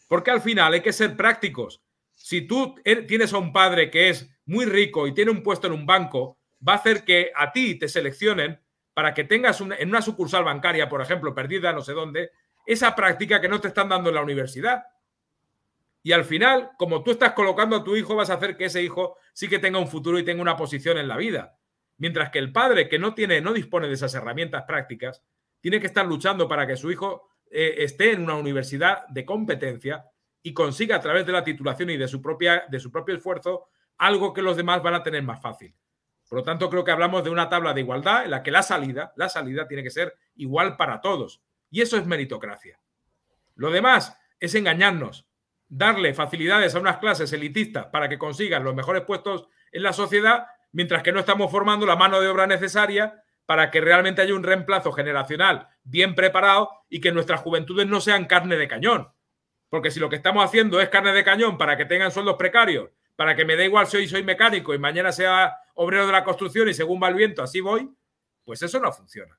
Porque al final hay que ser prácticos. Si tú tienes a un padre que es muy rico y tiene un puesto en un banco, va a hacer que a ti te seleccionen para que tengas en una sucursal bancaria, por ejemplo, perdida no sé dónde, esa práctica que no te están dando en la universidad. Y al final, como tú estás colocando a tu hijo, vas a hacer que ese hijo sí que tenga un futuro y tenga una posición en la vida. Mientras que el padre que no dispone de esas herramientas prácticas, tiene que estar luchando para que su hijo esté en una universidad de competencia y consiga a través de la titulación y de su propio esfuerzo algo que los demás van a tener más fácil. Por lo tanto, creo que hablamos de una tabla de igualdad en la que la salida tiene que ser igual para todos. Y eso es meritocracia. Lo demás es engañarnos, darle facilidades a unas clases elitistas para que consigan los mejores puestos en la sociedad, mientras que no estamos formando la mano de obra necesaria para que realmente haya un reemplazo generacional bien preparado y que nuestras juventudes no sean carne de cañón. Porque si lo que estamos haciendo es carne de cañón para que tengan sueldos precarios, para que me dé igual si hoy soy mecánico y mañana sea obrero de la construcción y según va el viento así voy, pues eso no funciona.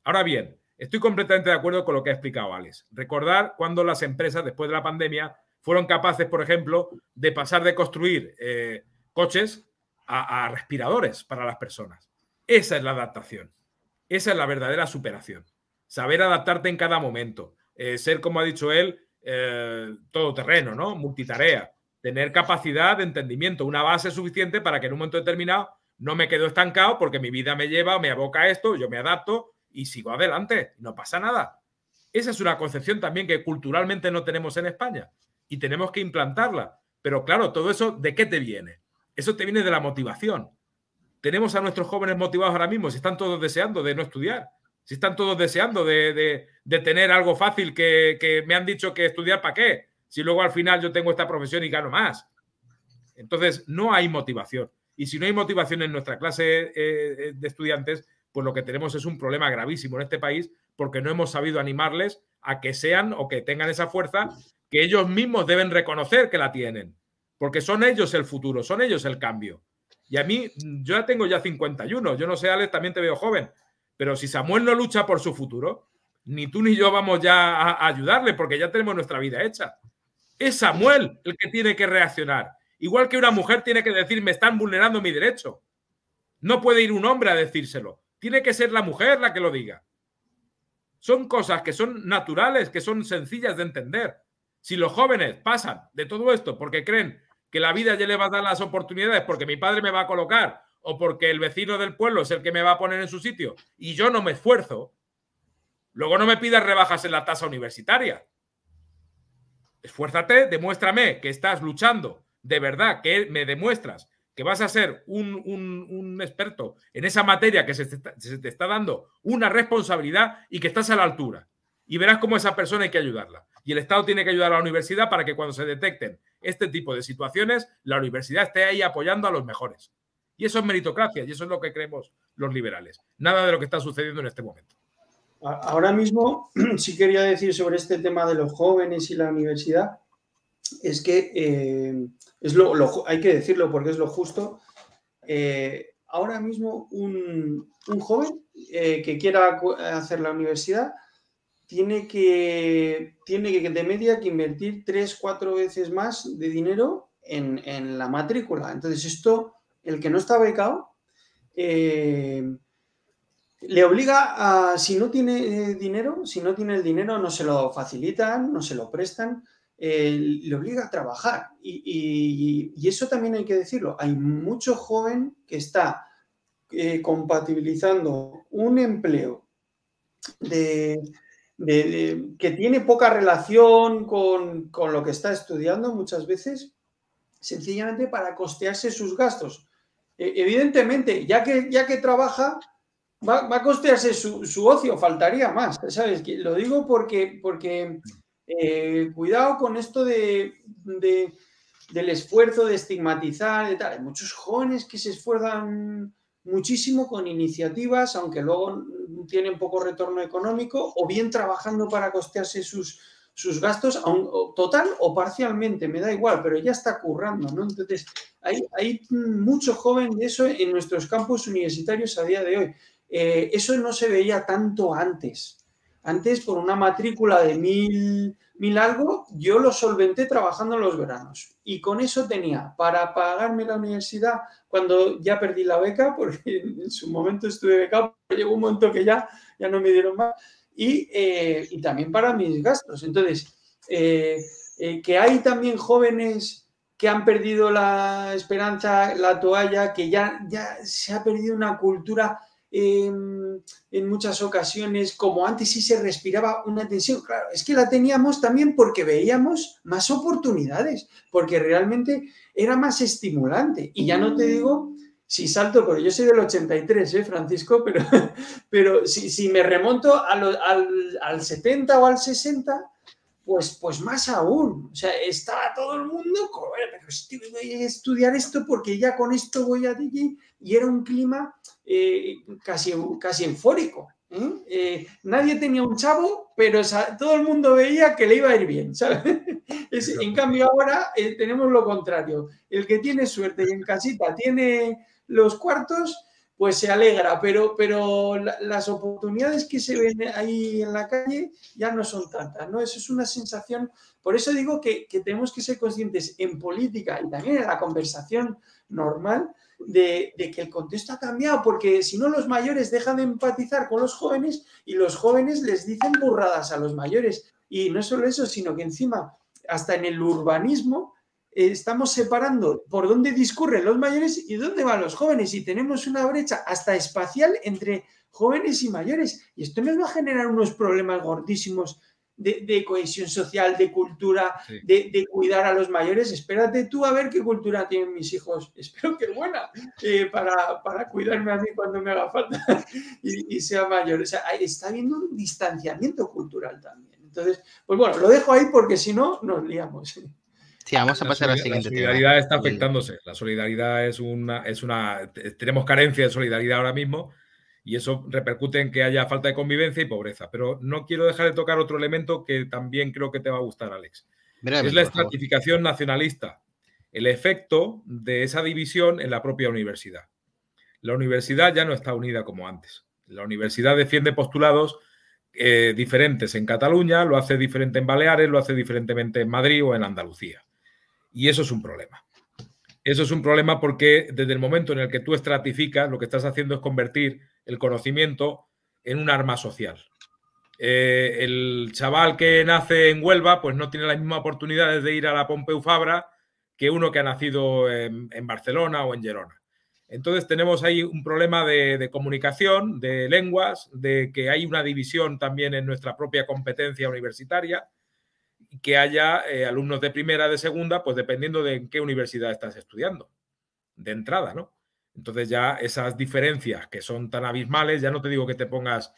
Ahora bien, estoy completamente de acuerdo con lo que ha explicado Alex. Recordar cuando las empresas, después de la pandemia, fueron capaces, por ejemplo, de pasar de construir coches a respiradores para las personas. Esa es la adaptación. Esa es la verdadera superación. Saber adaptarte en cada momento. Ser, como ha dicho él, todoterreno, ¿no? Multitarea. Tener capacidad de entendimiento, una base suficiente para que en un momento determinado no me quedo estancado porque mi vida me lleva, me aboca a esto, yo me adapto y sigo adelante. No pasa nada. Esa es una concepción también que culturalmente no tenemos en España y tenemos que implantarla. Pero claro, todo eso, ¿de qué te viene? Eso te viene de la motivación. Tenemos a nuestros jóvenes motivados ahora mismo, si están todos deseando de no estudiar, si están todos deseando de tener algo fácil que me han dicho que estudiar ¿para qué? Si luego al final yo tengo esta profesión y gano más. Entonces, no hay motivación. Y si no hay motivación en nuestra clase de estudiantes, pues lo que tenemos es un problema gravísimo en este país porque no hemos sabido animarles a que sean o que tengan esa fuerza que ellos mismos deben reconocer que la tienen. Porque son ellos el futuro, son ellos el cambio. Y a mí, yo ya tengo 51, yo no sé, Alex, también te veo joven, pero si Samuel no lucha por su futuro, ni tú ni yo vamos ya a ayudarle porque ya tenemos nuestra vida hecha. Es Samuel el que tiene que reaccionar. Igual que una mujer tiene que decir, me están vulnerando mi derecho. No puede ir un hombre a decírselo. Tiene que ser la mujer la que lo diga. Son cosas que son naturales, que son sencillas de entender. Si los jóvenes pasan de todo esto porque creen que la vida ya le va a dar las oportunidades porque mi padre me va a colocar o porque el vecino del pueblo es el que me va a poner en su sitio y yo no me esfuerzo, luego no me pidas rebajas en la tasa universitaria. Esfuérzate, demuéstrame que estás luchando de verdad, que me demuestras que vas a ser un experto en esa materia que se te está dando una responsabilidad y que estás a la altura. Y verás cómo esa persona hay que ayudarla. Y el Estado tiene que ayudar a la universidad para que cuando se detecten este tipo de situaciones, la universidad esté ahí apoyando a los mejores. Y eso es meritocracia y eso es lo que creemos los liberales. Nada de lo que está sucediendo en este momento.
Ahora mismo, sí quería decir sobre este tema de los jóvenes y la universidad, es que hay que decirlo porque es lo justo. Ahora mismo un joven que quiera hacer la universidad tiene que de media que invertir 3-4 veces más de dinero en la matrícula. Entonces esto, el que no está becado, le obliga a, si no tiene dinero, el dinero no se lo facilitan, no se lo prestan, le obliga a trabajar. Y eso también hay que decirlo. Hay mucho joven que está compatibilizando un empleo que tiene poca relación con lo que está estudiando muchas veces, sencillamente para costearse sus gastos. Evidentemente, ya que trabaja, va a costearse su ocio, faltaría más, ¿sabes? Lo digo porque cuidado con esto del esfuerzo, de estigmatizar, de tal. Hay muchos jóvenes que se esfuerzan muchísimo con iniciativas, aunque luego tienen poco retorno económico, o bien trabajando para costearse sus gastos, total o parcialmente, me da igual, pero ya está currando, ¿no? Entonces, hay mucho joven de eso en nuestros campus universitarios a día de hoy. Eso no se veía tanto antes. Antes, por una matrícula de 1000 algo, yo lo solventé trabajando en los veranos. Y con eso tenía para pagarme la universidad cuando ya perdí la beca, porque en su momento estuve becado, pero llegó un momento que ya no me dieron más. Y también para mis gastos. Entonces, que hay también jóvenes que han perdido la esperanza, la toalla, que ya se ha perdido una cultura en muchas ocasiones, como antes sí se respiraba una tensión. Claro, es que la teníamos también porque veíamos más oportunidades, porque realmente era más estimulante. Y ya no te digo si salto, pero yo soy del 83, Francisco, pero si me remonto al 70 o al 60, pues más aún. O sea, estaba todo el mundo, pero voy a estudiar esto porque ya con esto voy a DJ, y era un clima casi eufórico. Nadie tenía un chavo, pero todo el mundo veía que le iba a ir bien, ¿sabes? En cambio ahora tenemos lo contrario. El que tiene suerte y en casita tiene los cuartos, pues se alegra, pero las oportunidades que se ven ahí en la calle ya no son tantas, ¿no? Eso es una sensación. Por eso digo que tenemos que ser conscientes en política y también en la conversación normal de que el contexto ha cambiado, porque si no los mayores dejan de empatizar con los jóvenes y los jóvenes les dicen burradas a los mayores. Y no solo eso, sino que encima, hasta en el urbanismo, estamos separando por dónde discurren los mayores y dónde van los jóvenes, y tenemos una brecha hasta espacial entre jóvenes y mayores, y esto nos va a generar unos problemas gordísimos de cohesión social, de cultura, sí, de cuidar a los mayores. Espérate tú a ver qué cultura tienen mis hijos, espero que buena, para cuidarme a mí cuando me haga falta y sea mayor. O sea, está habiendo un distanciamiento cultural también. Entonces, pues bueno, lo dejo ahí porque si no nos liamos.
Sí, vamos a pasar al siguiente tema.
La solidaridad está afectándose. La solidaridad es una... Tenemos carencia de solidaridad ahora mismo y eso repercute en que haya falta de convivencia y pobreza. Pero no quiero dejar de tocar otro elemento que también creo que te va a gustar, Alex. Es la estratificación nacionalista. El efecto de esa división en la propia universidad. La universidad ya no está unida como antes. La universidad defiende postulados diferentes en Cataluña, lo hace diferente en Baleares, lo hace diferentemente en Madrid o en Andalucía. Y eso es un problema. Eso es un problema porque desde el momento en el que tú estratificas, lo que estás haciendo es convertir el conocimiento en un arma social. El chaval que nace en Huelva pues no tiene las mismas oportunidades de ir a la Pompeu Fabra que uno que ha nacido en Barcelona o en Gerona. Entonces tenemos ahí un problema de comunicación, de lenguas, de que hay una división también en nuestra propia competencia universitaria, que haya alumnos de primera, de segunda, pues dependiendo de en qué universidad estás estudiando, de entrada, ¿no? Entonces ya esas diferencias que son tan abismales, ya no te digo que te pongas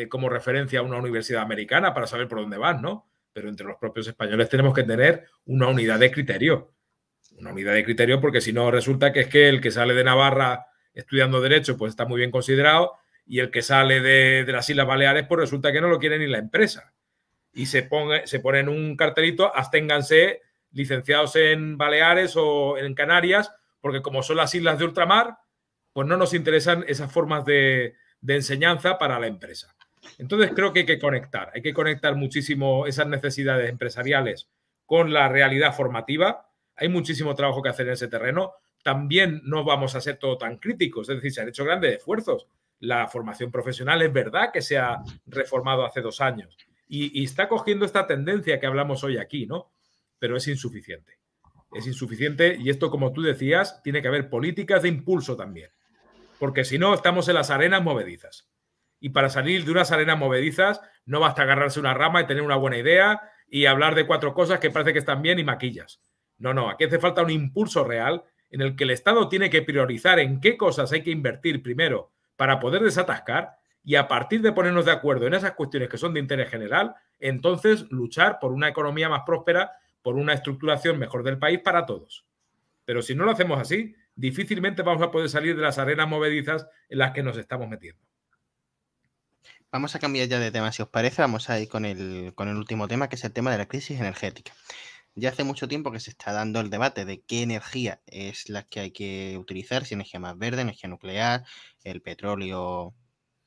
como referencia a una universidad americana para saber por dónde vas, ¿no? Pero entre los propios españoles tenemos que tener una unidad de criterio. Una unidad de criterio porque si no resulta que es que el que sale de Navarra estudiando Derecho pues está muy bien considerado y el que sale de las Islas Baleares pues resulta que no lo quiere ni la empresa. Y se ponen un cartelito, absténganse licenciados en Baleares o en Canarias, porque como son las islas de ultramar, pues no nos interesan esas formas de enseñanza para la empresa. Entonces creo que hay que conectar muchísimo esas necesidades empresariales con la realidad formativa. Hay muchísimo trabajo que hacer en ese terreno. También no vamos a ser todo tan críticos, es decir, se han hecho grandes esfuerzos. La formación profesional es verdad que se ha reformado hace 2 años. Y está cogiendo esta tendencia que hablamos hoy aquí, ¿no? Pero es insuficiente. Es insuficiente y esto, como tú decías, tiene que haber políticas de impulso también. Porque si no, estamos en las arenas movedizas. Y para salir de unas arenas movedizas no basta agarrarse una rama y tener una buena idea y hablar de 4 cosas que parece que están bien y maquillas. No, aquí hace falta un impulso real en el que el Estado tiene que priorizar en qué cosas hay que invertir primero para poder desatascar. Y a partir de ponernos de acuerdo en esas cuestiones que son de interés general, entonces luchar por una economía más próspera, por una estructuración mejor del país para todos. Pero si no lo hacemos así, difícilmente vamos a poder salir de las arenas movedizas en las que nos estamos metiendo.
Vamos a cambiar ya de tema, si os parece. Vamos a ir con el último tema, que es el tema de la crisis energética. Ya hace mucho tiempo que se está dando el debate de qué energía es la que hay que utilizar, si energía más verde, energía nuclear, el petróleo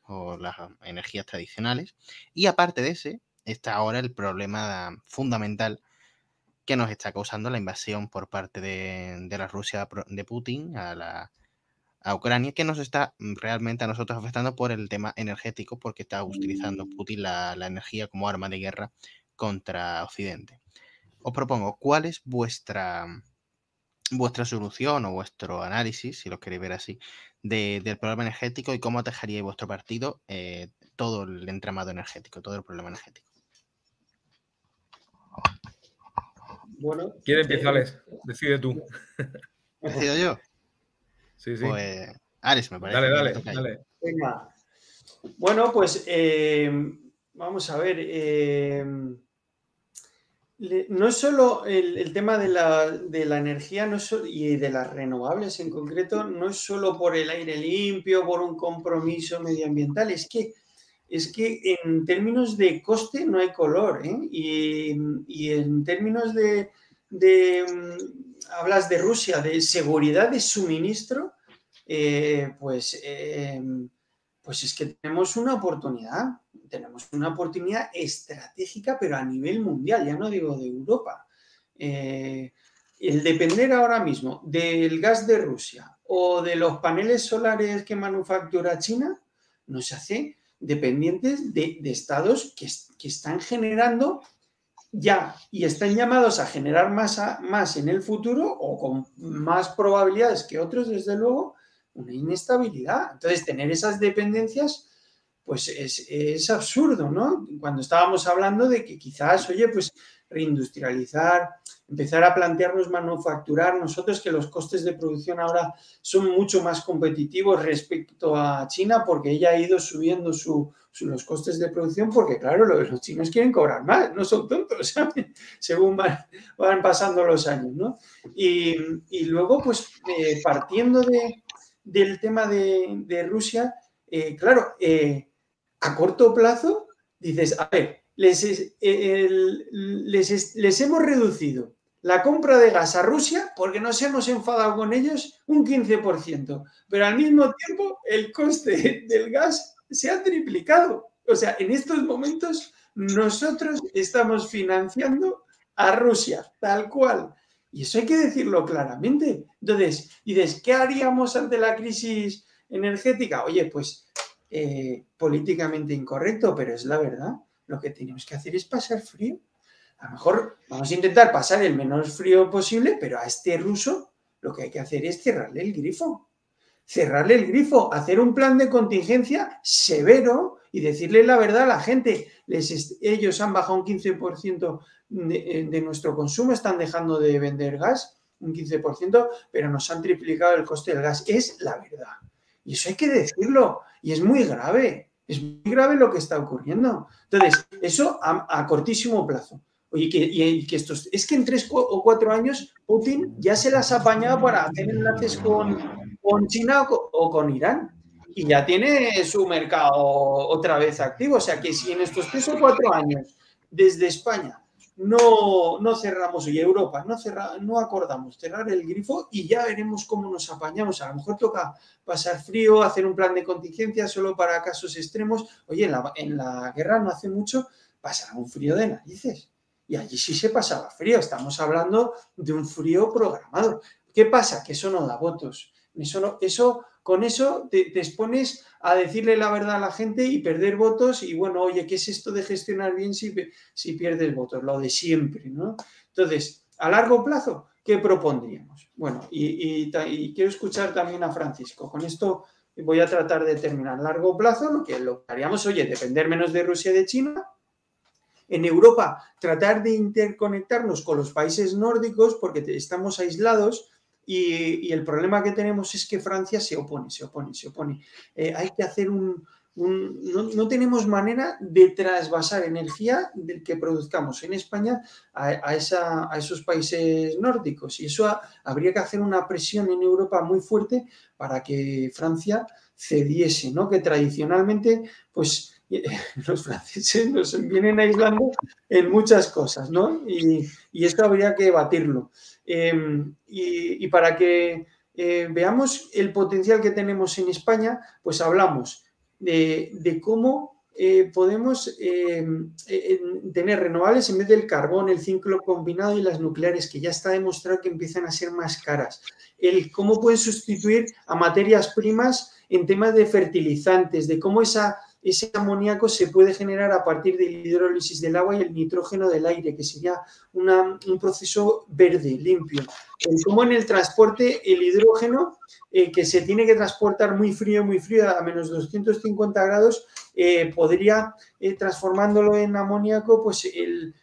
o las energías tradicionales. Y aparte de ese, está ahora el problema fundamental que nos está causando la invasión por parte de la Rusia de Putin a Ucrania, que nos está realmente a nosotros afectando por el tema energético, porque está utilizando Putin la energía como arma de guerra contra Occidente. Os propongo, ¿cuál es vuestra solución o vuestro análisis, si lo queréis ver así, del problema energético y cómo atajaríais vuestro partido todo el entramado energético, todo el problema energético?
Bueno,
¿Quién empieza, Alex? Decide tú.
¿Decido yo?
Sí, sí.
Pues, Alex, me parece.
Dale.
Venga. Bueno, pues vamos a ver. No es solo el tema de la energía y de las renovables en concreto, no es solo por el aire limpio, por un compromiso medioambiental, es que en términos de coste no hay color, ¿eh? Y en términos hablas de Rusia, de seguridad de suministro, pues es que tenemos una oportunidad estratégica, pero a nivel mundial, ya no digo de Europa. El depender ahora mismo del gas de Rusia o de los paneles solares que manufactura China nos hace dependientes de estados que están generando ya y están llamados a generar más en el futuro o con más probabilidades que otros, desde luego, una inestabilidad. Entonces, tener esas dependencias, pues es absurdo, ¿no? Cuando estábamos hablando de que quizás, oye, pues reindustrializar, empezar a plantearnos manufacturar nosotros, que los costes de producción ahora son mucho más competitivos respecto a China, porque ella ha ido subiendo los costes de producción, porque claro, los chinos quieren cobrar más, no son tontos, ¿sabes? Según van pasando los años, ¿no? Y luego, pues partiendo del tema de Rusia, claro, a corto plazo dices, a ver, les hemos reducido la compra de gas a Rusia porque nos hemos enfadado con ellos un 15%, pero al mismo tiempo el coste del gas se ha triplicado. O sea, en estos momentos nosotros estamos financiando a Rusia, tal cual. Y eso hay que decirlo claramente. Entonces, dices, ¿qué haríamos ante la crisis energética? Oye, pues políticamente incorrecto, pero es la verdad. Lo que tenemos que hacer es pasar frío. A lo mejor vamos a intentar pasar el menos frío posible, pero a este ruso lo que hay que hacer es cerrarle el grifo. Cerrarle el grifo, hacer un plan de contingencia severo y decirle la verdad a la gente. Ellos han bajado un 15% de nuestro consumo, están dejando de vender gas, un 15%, pero nos han triplicado el coste del gas. Es la verdad. Y eso hay que decirlo. Y es muy grave. Es muy grave lo que está ocurriendo. Entonces, eso a cortísimo plazo. Oye, es que en 3 o 4 años Putin ya se las ha apañado para hacer enlaces con China o con Irán. Y ya tiene su mercado otra vez activo. O sea que si en estos 3 o 4 años desde España no cerramos, y Europa no acordamos cerrar el grifo, y ya veremos cómo nos apañamos. A lo mejor toca pasar frío, hacer un plan de contingencia solo para casos extremos. Oye, en la guerra no hace mucho pasaba un frío de narices. Y allí sí se pasaba frío. Estamos hablando de un frío programado. ¿Qué pasa? Que eso no da votos. Con eso te expones a decirle la verdad a la gente y perder votos. Y bueno, oye, ¿qué es esto de gestionar bien si pierdes votos? Lo de siempre, ¿no? Entonces, a largo plazo, ¿qué propondríamos? Bueno, y quiero escuchar también a Francisco. Con esto voy a tratar de terminar. A largo plazo, lo que haríamos, oye, depender menos de Rusia y de China. En Europa, tratar de interconectarnos con los países nórdicos porque estamos aislados y el problema que tenemos es que Francia se opone. Hay que hacer no tenemos manera de trasvasar energía del que produzcamos en España a esos países nórdicos, y eso habría que hacer una presión en Europa muy fuerte para que Francia cediese, ¿no? Que tradicionalmente, pues los franceses nos vienen aislando en muchas cosas, ¿no? Y esto habría que batirlo. Y para que veamos el potencial que tenemos en España, pues hablamos de cómo podemos tener renovables en vez del carbón, el ciclo combinado y las nucleares, que ya está demostrado que empiezan a ser más caras. El cómo pueden sustituir a materias primas en temas de fertilizantes, de cómo ese amoníaco se puede generar a partir de la hidrólisis del agua y el nitrógeno del aire, que sería un proceso verde, limpio. Cómo en el transporte el hidrógeno, que se tiene que transportar muy frío, a menos 250 grados, podría, transformándolo en amoníaco, pues el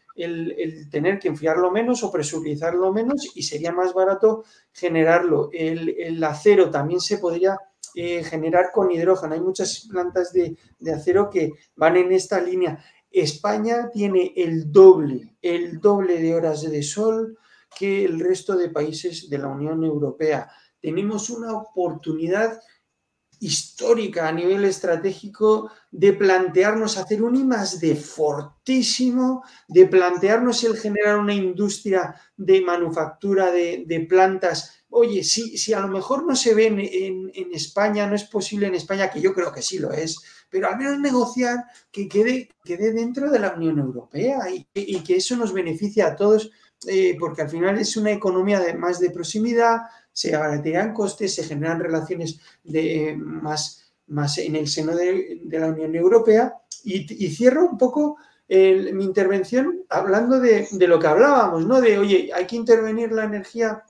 tener que enfriarlo menos o presurizarlo menos, y sería más barato generarlo. El acero también se podría generar con hidrógeno. Hay muchas plantas de acero que van en esta línea. España tiene el doble de horas de sol que el resto de países de la Unión Europea. Tenemos una oportunidad histórica a nivel estratégico de plantearnos hacer un I+D fortísimo, de plantearnos el generar una industria de manufactura de plantas. Oye, si a lo mejor no se ve en España, no es posible en España, que yo creo que sí lo es, pero al menos negociar que quede dentro de la Unión Europea y que eso nos beneficie a todos, porque al final es una economía más de proximidad, se abaratirán costes, se generan relaciones más en el seno de la Unión Europea. Y cierro un poco mi intervención hablando de lo que hablábamos, ¿no? De, oye, hay que intervenir la energía.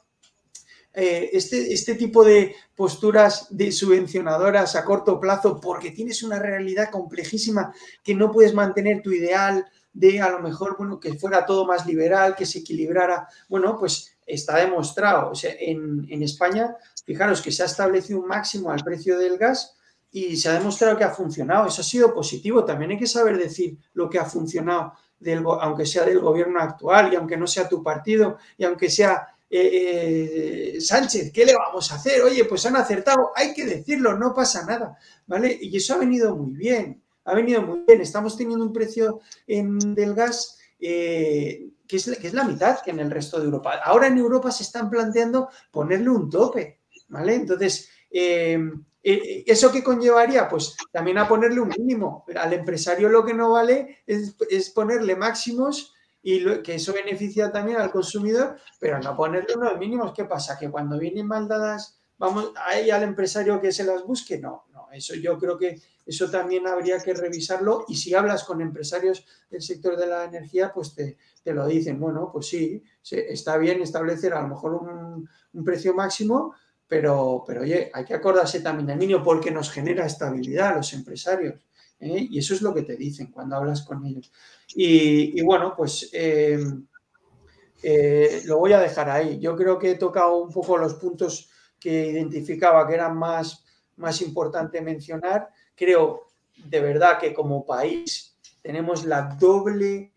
Este tipo de posturas de subvencionadoras a corto plazo, porque tienes una realidad complejísima que no puedes mantener tu ideal de a lo mejor, bueno, que fuera todo más liberal, que se equilibrara. Bueno, pues está demostrado. O sea, en España, fijaros que se ha establecido un máximo al precio del gas y se ha demostrado que ha funcionado. Eso ha sido positivo. También hay que saber decir lo que ha funcionado, aunque sea del gobierno actual y aunque no sea tu partido y aunque sea Sánchez, ¿qué le vamos a hacer? Oye, pues han acertado, hay que decirlo, no pasa nada, ¿vale? Y eso ha venido muy bien, Estamos teniendo un precio del gas que es la mitad que en el resto de Europa. Ahora en Europa se están planteando ponerle un tope, ¿vale? Entonces, ¿eso qué conllevaría? Pues también a ponerle un mínimo. Al empresario lo que no vale es ponerle máximos y que eso beneficia también al consumidor, pero no ponerle unos mínimos. ¿Qué pasa? Que cuando vienen mal dadas, vamos ahí al empresario que se las busque. No, eso yo creo que eso también habría que revisarlo, y si hablas con empresarios del sector de la energía, pues te lo dicen. Bueno, pues sí, está bien establecer a lo mejor un precio máximo, pero oye, hay que acordarse también del mínimo porque nos genera estabilidad a los empresarios. Y eso es lo que te dicen cuando hablas con ellos. Y bueno, pues lo voy a dejar ahí. Yo creo que he tocado un poco los puntos que identificaba que eran más importante mencionar. Creo de verdad que como país tenemos la doble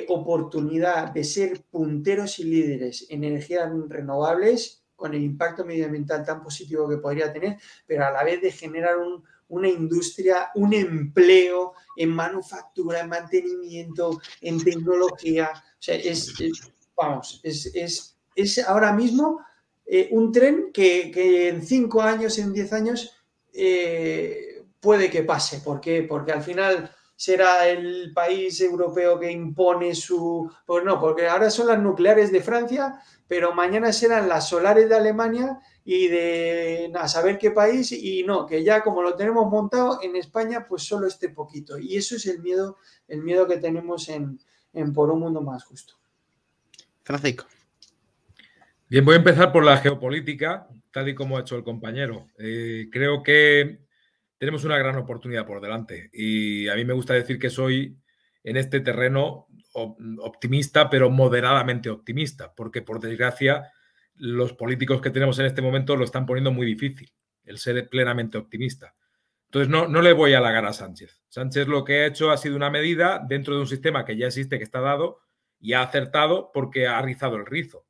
oportunidad de ser punteros y líderes en energías renovables, con el impacto medioambiental tan positivo que podría tener, pero a la vez de generar una industria, un empleo en manufactura, en mantenimiento, en tecnología. O sea, es ahora mismo un tren que en 5 años, en 10 años, puede que pase. ¿Por qué? Porque al final será el país europeo que impone pues no, porque ahora son las nucleares de Francia, pero mañana serán las solares de Alemania y de a saber qué país, y no, que ya como lo tenemos montado en España, pues solo este poquito. Y eso es el miedo que tenemos en Por un Mundo Más Justo.
Francisco.
Bien, voy a empezar por la geopolítica, tal y como ha hecho el compañero. Creo que tenemos una gran oportunidad por delante y a mí me gusta decir que soy en este terreno optimista, pero moderadamente optimista, porque por desgracia los políticos que tenemos en este momento lo están poniendo muy difícil, el ser plenamente optimista. Entonces no le voy a halagar a Sánchez. Sánchez lo que ha hecho ha sido una medida dentro de un sistema que ya existe, que está dado, y ha acertado porque ha rizado el rizo.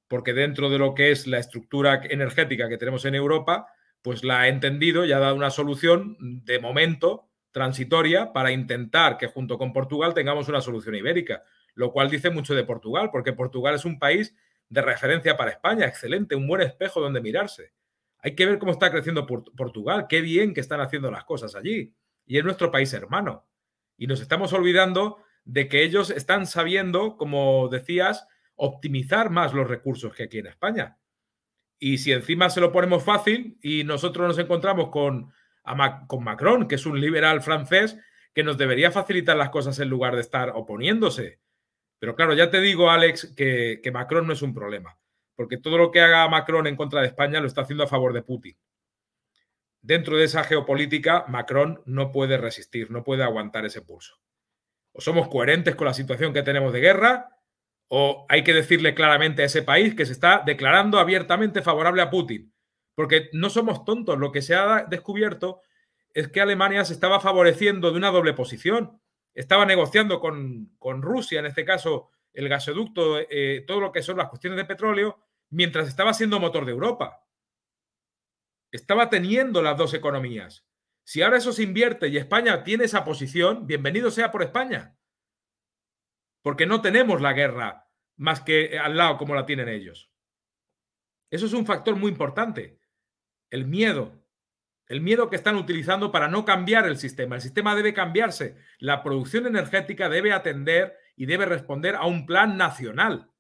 Porque dentro de lo que es la estructura energética que tenemos en Europa, pues la ha entendido y ha dado una solución de momento transitoria para intentar que junto con Portugal tengamos una solución ibérica, lo cual dice mucho de Portugal, porque Portugal es un país de referencia para España, excelente, un buen espejo donde mirarse. Hay que ver cómo está creciendo Portugal, qué bien que están haciendo las cosas allí. Y es nuestro país hermano. Y nos estamos olvidando de que ellos están sabiendo, como decías, optimizar más los recursos que aquí en España. Y si encima se lo ponemos fácil y nosotros nos encontramos con Macron, que es un liberal francés, que nos debería facilitar las cosas en lugar de estar oponiéndose. Pero claro, ya te digo, Alex, que Macron no es un problema, porque todo lo que haga Macron en contra de España lo está haciendo a favor de Putin. Dentro de esa geopolítica, Macron no puede resistir, no puede aguantar ese pulso. O somos coherentes con la situación que tenemos de guerra, o hay que decirle claramente a ese país que se está declarando abiertamente favorable a Putin. Porque no somos tontos. Lo que se ha descubierto es que Alemania se estaba favoreciendo de una doble posición. Estaba negociando con Rusia, en este caso el gasoducto, todo lo que son las cuestiones de petróleo, mientras estaba siendo motor de Europa. Estaba teniendo las dos economías. Si ahora eso se invierte y España tiene esa posición, bienvenido sea por España. Porque no tenemos la guerra más que al lado como la tienen ellos. Eso es un factor muy importante. El miedo. El miedo que están utilizando para no cambiar el sistema. El sistema debe cambiarse. La producción energética debe atender y debe responder a un plan nacional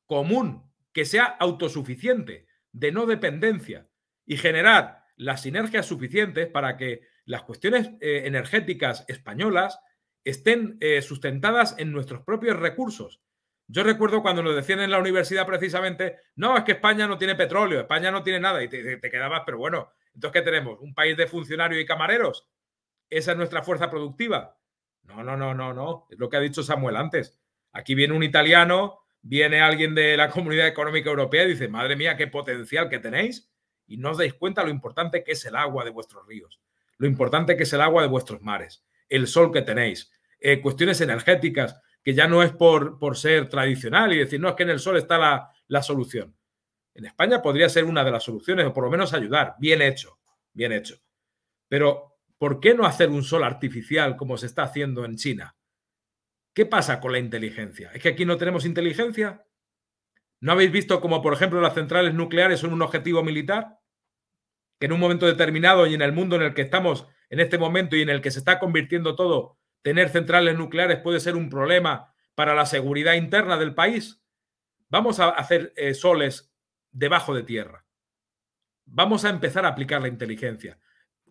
común, que sea autosuficiente, de no dependencia, y generar las sinergias suficientes para que las cuestiones energéticas españolas estén sustentadas en nuestros propios recursos. Yo recuerdo cuando nos decían en la universidad precisamente, no, es que España no tiene petróleo, España no tiene nada, y te quedabas, pero bueno, entonces ¿qué tenemos? ¿Un país de funcionarios y camareros? ¿Esa es nuestra fuerza productiva? No, es lo que ha dicho Samuel antes. Aquí viene un italiano, viene alguien de la Comunidad Económica Europea y dice, madre mía, qué potencial que tenéis, y no os dais cuenta lo importante que es el agua de vuestros ríos, lo importante que es el agua de vuestros mares, el sol que tenéis, cuestiones energéticas, que ya no es por ser tradicional y decir, no, es que en el sol está la solución. En España podría ser una de las soluciones, o por lo menos ayudar. Bien hecho, bien hecho. Pero, ¿por qué no hacer un sol artificial como se está haciendo en China? ¿Qué pasa con la inteligencia? ¿Es que aquí no tenemos inteligencia? ¿No habéis visto cómo, por ejemplo, las centrales nucleares son un objetivo militar? Que en un momento determinado y en el mundo en el que estamos en este momento y en el que se está convirtiendo todo, tener centrales nucleares puede ser un problema para la seguridad interna del país. Vamos a hacer soles debajo de tierra. Vamos a empezar a aplicar la inteligencia,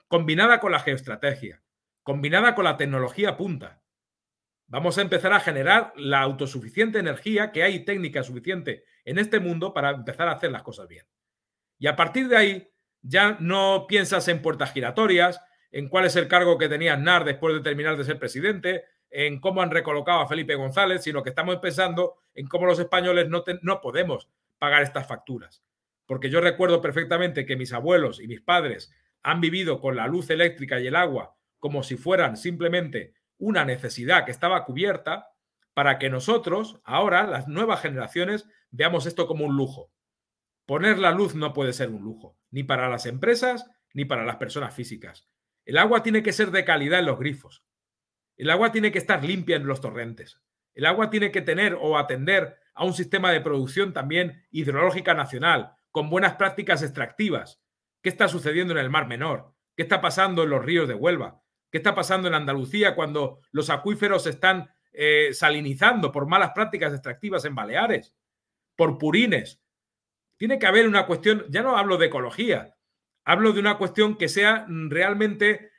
combinada con la geoestrategia, combinada con la tecnología punta. Vamos a empezar a generar la autosuficiente energía que hay técnica suficiente en este mundo para empezar a hacer las cosas bien. Y a partir de ahí ya no piensas en puertas giratorias, en cuál es el cargo que tenía Aznar después de terminar de ser presidente, en cómo han recolocado a Felipe González, sino que estamos pensando en cómo los españoles no podemos pagar estas facturas. Porque yo recuerdo perfectamente que mis abuelos y mis padres han vivido con la luz eléctrica y el agua como si fueran simplemente una necesidad que estaba cubierta, para que nosotros, ahora, las nuevas generaciones, veamos esto como un lujo. Poner la luz no puede ser un lujo, ni para las empresas ni para las personas físicas. El agua tiene que ser de calidad en los grifos. El agua tiene que estar limpia en los torrentes. El agua tiene que tener o atender a un sistema de producción también hidrológica nacional, con buenas prácticas extractivas. ¿Qué está sucediendo en el Mar Menor? ¿Qué está pasando en los ríos de Huelva? ¿Qué está pasando en Andalucía cuando los acuíferos se están salinizando por malas prácticas extractivas en Baleares? Por purines. Tiene que haber una cuestión, ya no hablo de ecología, hablo de una cuestión que sea realmente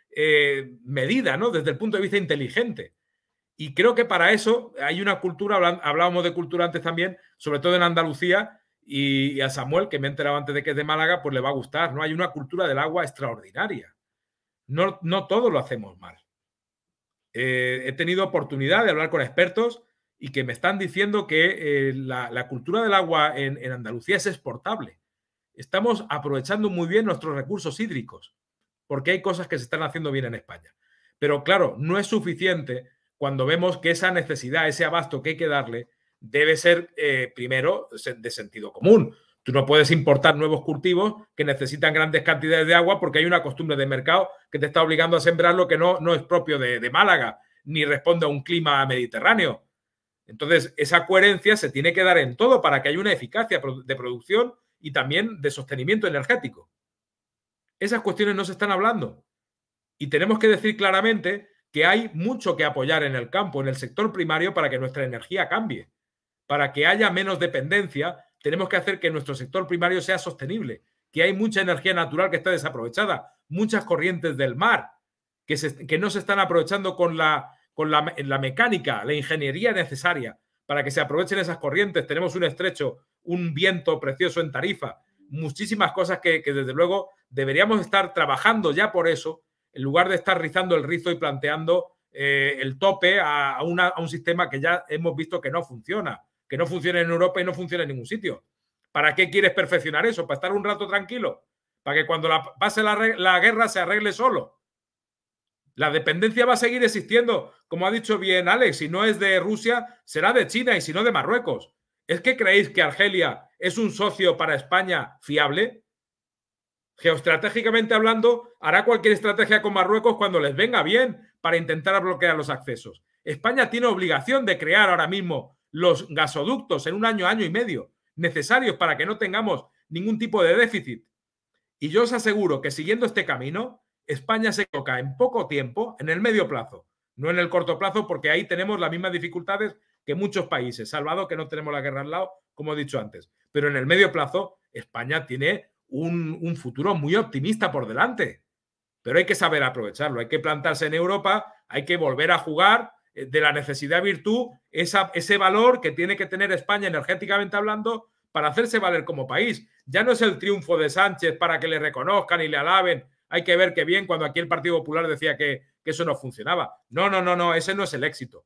medida, ¿no? Desde el punto de vista inteligente. Y creo que para eso hay una cultura, hablábamos de cultura antes también, sobre todo en Andalucía, y a Samuel, que me he enterado antes de que es de Málaga, pues le va a gustar, ¿no? Hay una cultura del agua extraordinaria. No todo lo hacemos mal. He tenido oportunidad de hablar con expertos y que me están diciendo que la cultura del agua en Andalucía es exportable. Estamos aprovechando muy bien nuestros recursos hídricos, porque hay cosas que se están haciendo bien en España. Pero claro, no es suficiente cuando vemos que esa necesidad, ese abasto que hay que darle, debe ser primero de sentido común. Tú no puedes importar nuevos cultivos que necesitan grandes cantidades de agua porque hay una costumbre de mercado que te está obligando a sembrar lo que no es propio de Málaga, ni responde a un clima mediterráneo. Entonces, esa coherencia se tiene que dar en todo para que haya una eficacia de producción y también de sostenimiento energético. Esas cuestiones no se están hablando. Y tenemos que decir claramente que hay mucho que apoyar en el campo, en el sector primario, para que nuestra energía cambie. Para que haya menos dependencia, tenemos que hacer que nuestro sector primario sea sostenible, que hay mucha energía natural que está desaprovechada, muchas corrientes del mar que no se están aprovechando con la mecánica, la ingeniería necesaria para que se aprovechen esas corrientes. Tenemos un estrecho, un viento precioso en Tarifa, muchísimas cosas que desde luego deberíamos estar trabajando ya por eso, en lugar de estar rizando el rizo y planteando el tope a un sistema que ya hemos visto que no funciona en Europa y no funciona en ningún sitio. ¿Para qué quieres perfeccionar eso? ¿Para estar un rato tranquilo? ¿Para que cuando pase la guerra se arregle solo? La dependencia va a seguir existiendo. Como ha dicho bien Alex, si no es de Rusia, será de China y si no de Marruecos. ¿Es que creéis que Argelia es un socio para España fiable? Geoestratégicamente hablando, hará cualquier estrategia con Marruecos cuando les venga bien para intentar bloquear los accesos. España tiene obligación de crear ahora mismo los gasoductos en un año, año y medio, necesarios para que no tengamos ningún tipo de déficit. Y yo os aseguro que siguiendo este camino, España se coloca en poco tiempo, en el medio plazo, no en el corto plazo, porque ahí tenemos las mismas dificultades que muchos países, salvado que no tenemos la guerra al lado, como he dicho antes. Pero en el medio plazo, España tiene un futuro muy optimista por delante. Pero hay que saber aprovecharlo, hay que plantarse en Europa, hay que volver a jugar de la necesidad virtud ese valor que tiene que tener España energéticamente hablando para hacerse valer como país. Ya no es el triunfo de Sánchez para que le reconozcan y le alaben. Hay que ver qué bien cuando aquí el Partido Popular decía que eso no funcionaba. No, ese no es el éxito.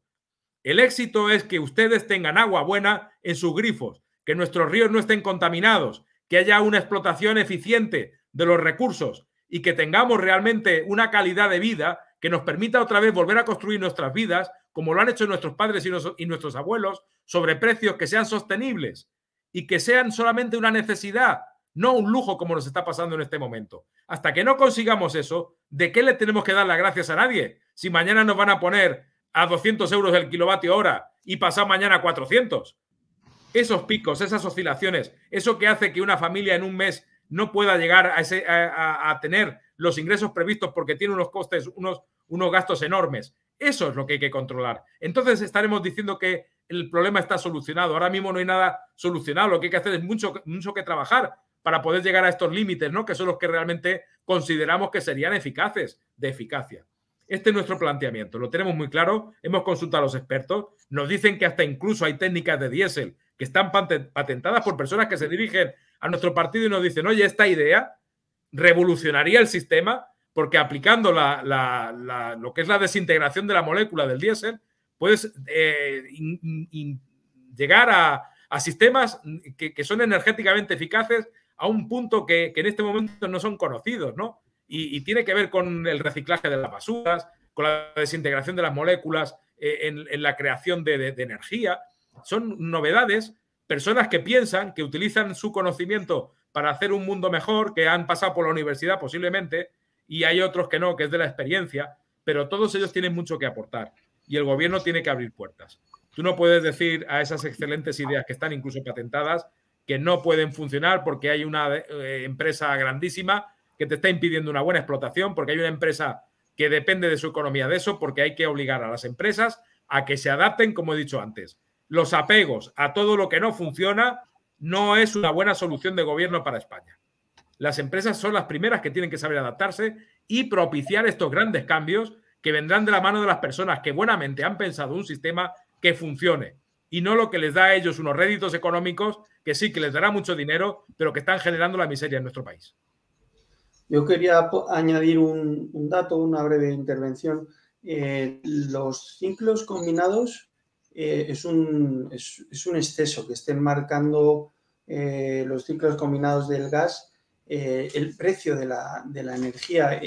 El éxito es que ustedes tengan agua buena en sus grifos, que nuestros ríos no estén contaminados, que haya una explotación eficiente de los recursos y que tengamos realmente una calidad de vida que nos permita otra vez volver a construir nuestras vidas, como lo han hecho nuestros padres y nuestros abuelos, sobre precios que sean sostenibles y que sean solamente una necesidad, no un lujo como nos está pasando en este momento. Hasta que no consigamos eso, ¿de qué le tenemos que dar las gracias a nadie? Si mañana nos van a poner a 200 euros el kilovatio hora y pasado mañana a 400. Esos picos, esas oscilaciones, eso que hace que una familia en un mes no pueda llegar a tener los ingresos previstos porque tiene unos costes, unos gastos enormes. Eso es lo que hay que controlar. Entonces estaremos diciendo que el problema está solucionado. Ahora mismo no hay nada solucionado. Lo que hay que hacer es mucho que trabajar para poder llegar a estos límites, ¿no? Que son los que realmente consideramos que serían eficaces, de eficacia. Este es nuestro planteamiento, lo tenemos muy claro, hemos consultado a los expertos, nos dicen que hasta incluso hay técnicas de diésel que están patentadas por personas que se dirigen a nuestro partido y nos dicen, oye, esta idea revolucionaría el sistema porque aplicando lo que es la desintegración de la molécula del diésel, puedes llegar a sistemas que son energéticamente eficaces a un punto que en este momento no son conocidos, ¿no? Y tiene que ver con el reciclaje de las basuras, con la desintegración de las moléculas en la creación de energía. Son novedades, personas que piensan, que utilizan su conocimiento para hacer un mundo mejor, que han pasado por la universidad posiblemente, y hay otros que no, que es de la experiencia, pero todos ellos tienen mucho que aportar y el gobierno tiene que abrir puertas. Tú no puedes decir a esas excelentes ideas que están incluso patentadas que no pueden funcionar porque hay una empresa grandísima que te está impidiendo una buena explotación, porque hay una empresa que depende de su economía de eso, porque hay que obligar a las empresas a que se adapten, como he dicho antes. Los apegos a todo lo que no funciona no es una buena solución de gobierno para España. Las empresas son las primeras que tienen que saber adaptarse y propiciar estos grandes cambios que vendrán de la mano de las personas que buenamente han pensado un sistema que funcione y no lo que les da a ellos unos réditos económicos que sí, que les dará mucho dinero, pero que están generando la miseria en nuestro país.
Yo quería añadir un dato, una breve intervención. Los ciclos combinados es un exceso que estén marcando los ciclos combinados del gas, el precio de la energía.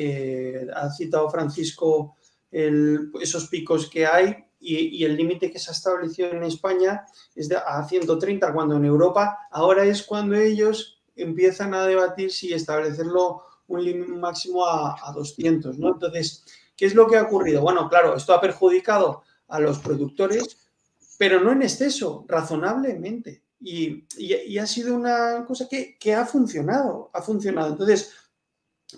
Ha citado Francisco esos picos que hay y el límite que se ha establecido en España es a 130, cuando en Europa ahora es cuando ellos empiezan a debatir si establecerlo un máximo a 200, ¿no? Entonces, ¿qué es lo que ha ocurrido? Bueno, claro, esto ha perjudicado a los productores, pero no en exceso, razonablemente. y ha sido una cosa que ha funcionado, ha funcionado. Entonces,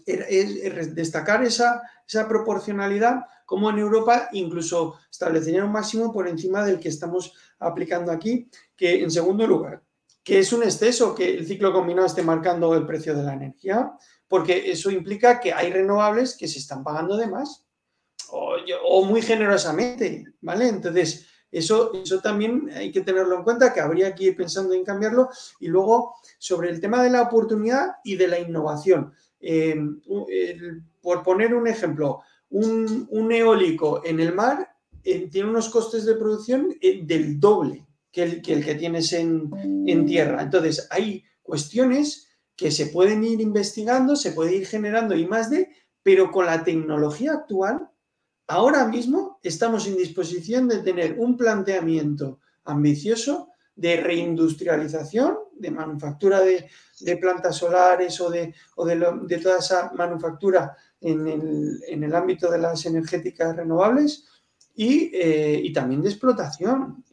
es destacar esa proporcionalidad, como en Europa incluso establecerían un máximo por encima del que estamos aplicando aquí, que en segundo lugar, que es un exceso que el ciclo combinado esté marcando el precio de la energía, porque eso implica que hay renovables que se están pagando de más o muy generosamente, ¿vale? Entonces, eso también hay que tenerlo en cuenta, que habría que ir pensando en cambiarlo. Y luego, sobre el tema de la oportunidad y de la innovación. Por poner un ejemplo, un eólico en el mar tiene unos costes de producción del doble que el que tienes en tierra. Entonces, hay cuestiones que se pueden ir investigando, se puede ir generando pero con la tecnología actual, ahora mismo estamos en disposición de tener un planteamiento ambicioso de reindustrialización, de manufactura de plantas solares o de toda esa manufactura en el ámbito de las energéticas renovables y también de explotación.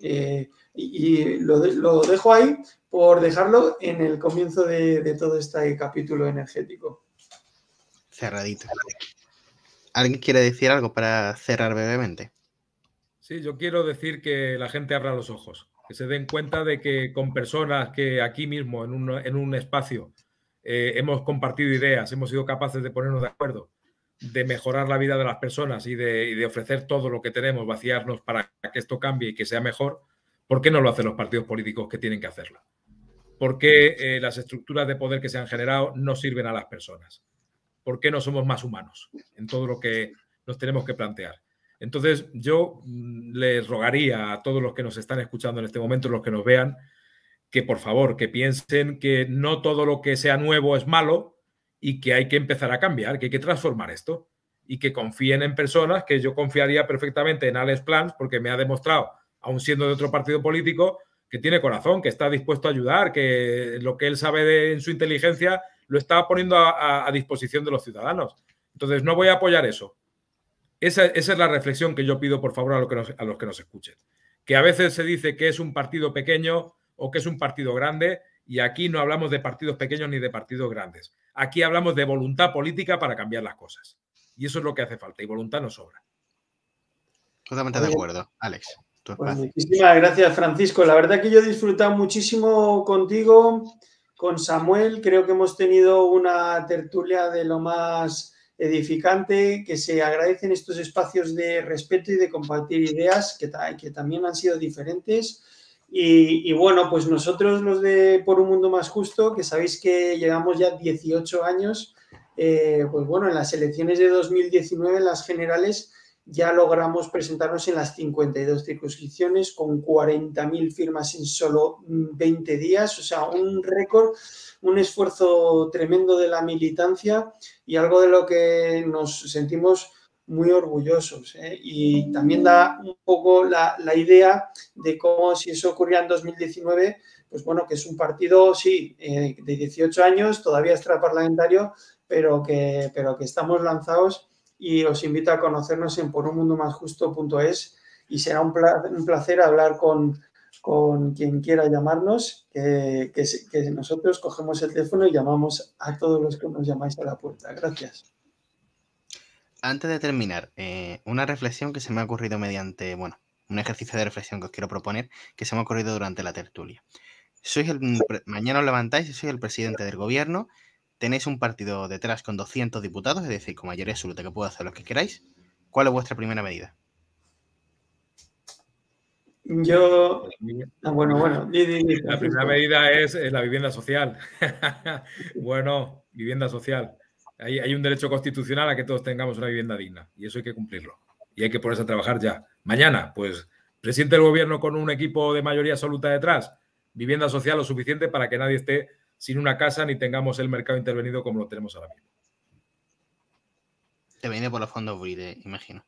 Y lo dejo ahí por dejarlo en el comienzo de todo este capítulo energético.
Cerradito. ¿Alguien quiere decir algo para cerrar brevemente?
Sí, yo quiero decir que la gente abra los ojos, que se den cuenta de que con personas que aquí mismo, en un espacio, hemos compartido ideas, hemos sido capaces de ponernos de acuerdo, de mejorar la vida de las personas y de ofrecer todo lo que tenemos, vaciarnos para que esto cambie y que sea mejor, ¿por qué no lo hacen los partidos políticos que tienen que hacerlo? ¿Por qué las estructuras de poder que se han generado no sirven a las personas? ¿Por qué no somos más humanos en todo lo que nos tenemos que plantear? Entonces, yo les rogaría a todos los que nos están escuchando en este momento, los que nos vean, que por favor, que piensen que no todo lo que sea nuevo es malo y que hay que empezar a cambiar, que hay que transformar esto y que confíen en personas, que yo confiaría perfectamente en Alex Plans porque me ha demostrado, aun siendo de otro partido político, que tiene corazón, que está dispuesto a ayudar, que lo que él sabe en su inteligencia lo está poniendo a disposición de los ciudadanos. Entonces, no voy a apoyar eso. Esa es la reflexión que yo pido, por favor, a los que nos escuchen. Que a veces se dice que es un partido pequeño o que es un partido grande, y aquí no hablamos de partidos pequeños ni de partidos grandes. Aquí hablamos de voluntad política para cambiar las cosas. Y eso es lo que hace falta, y voluntad nos sobra.
Totalmente de acuerdo. Alex, tu
pues
espacio.
muchísimas gracias, Francisco. La verdad que yo he disfrutado muchísimo contigo, con Samuel. Creo que hemos tenido una tertulia de lo más edificante, que se agradecen estos espacios de respeto y de compartir ideas que también han sido diferentes. Y bueno, pues nosotros los de Por un Mundo Más Justo, que sabéis que llevamos ya 18 años, pues bueno, en las elecciones de 2019, en las generales, ya logramos presentarnos en las 52 circunscripciones con 40.000 firmas en solo 20 días, o sea, un récord, un esfuerzo tremendo de la militancia y algo de lo que nos sentimos muy orgullosos. Y también da un poco la idea de cómo, si eso ocurría en 2019, pues bueno, que es un partido, sí, de 18 años, todavía extraparlamentario, pero que estamos lanzados, y os invito a conocernos en porunmundomasjusto.es y será un placer hablar con quien quiera llamarnos, que nosotros cogemos el teléfono y llamamos a todos los que nos llamáis a la puerta. Gracias.
Antes de terminar, una reflexión que se me ha ocurrido mediante, bueno, un ejercicio de reflexión que os quiero proponer, que se me ha ocurrido durante la tertulia. Mañana os levantáis y sois el presidente del gobierno, tenéis un partido detrás con 200 diputados, es decir, con mayoría absoluta, que puedo hacer lo que queráis. ¿Cuál es vuestra primera medida?
Yo... bueno.
La primera medida es la vivienda social. Bueno, vivienda social. Hay un derecho constitucional a que todos tengamos una vivienda digna y eso hay que cumplirlo. Y hay que ponerse a trabajar ya. Mañana, pues, presidente del gobierno con un equipo de mayoría absoluta detrás, vivienda social lo suficiente para que nadie esté sin una casa ni tengamos el mercado intervenido como lo tenemos ahora mismo.
Te viene por los fondos buitre, imagino.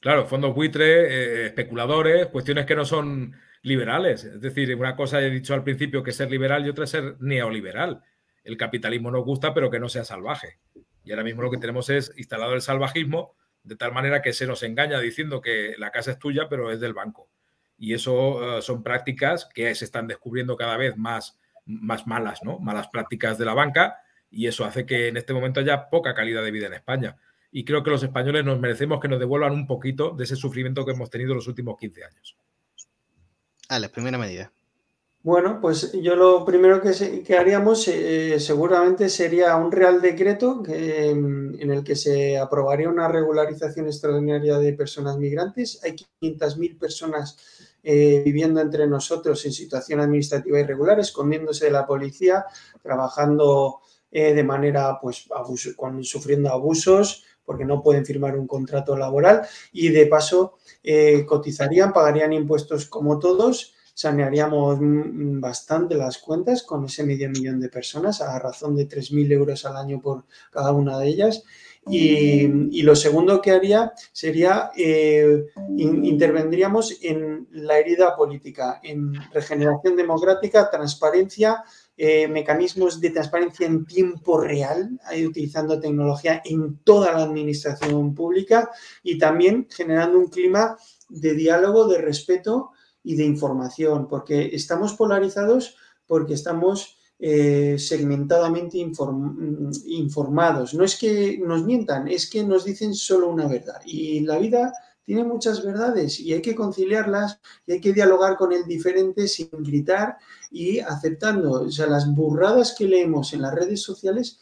Claro, fondos buitre, especuladores, cuestiones que no son liberales. Es decir, una cosa he dicho al principio que es ser liberal y otra es ser neoliberal. El capitalismo nos gusta, pero que no sea salvaje. Y ahora mismo lo que tenemos es instalado el salvajismo de tal manera que se nos engaña diciendo que la casa es tuya, pero es del banco. Y eso son prácticas que se están descubriendo cada vez más malas, ¿no? Malas prácticas de la banca, y eso hace que en este momento haya poca calidad de vida en España. Y creo que los españoles nos merecemos que nos devuelvan un poquito de ese sufrimiento que hemos tenido los últimos 15 años.
Alex, primera medida.
Bueno, pues yo lo primero que haríamos seguramente sería un Real Decreto en el que se aprobaría una regularización extraordinaria de personas migrantes. Hay 500.000 personas viviendo entre nosotros en situación administrativa irregular, escondiéndose de la policía, trabajando de manera, pues, sufriendo abusos porque no pueden firmar un contrato laboral y de paso cotizarían, pagarían impuestos como todos. Sanearíamos bastante las cuentas con ese medio millón de personas a razón de 3.000 euros al año por cada una de ellas. Y lo segundo que haría sería intervendríamos en la herida política, en regeneración democrática, transparencia, mecanismos de transparencia en tiempo real, utilizando tecnología en toda la administración pública y también generando un clima de diálogo, de respeto y de información, porque estamos polarizados, porque estamos segmentadamente informados. No es que nos mientan, es que nos dicen solo una verdad. Y la vida tiene muchas verdades y hay que conciliarlas y hay que dialogar con el diferente sin gritar y aceptando. O sea, las burradas que leemos en las redes sociales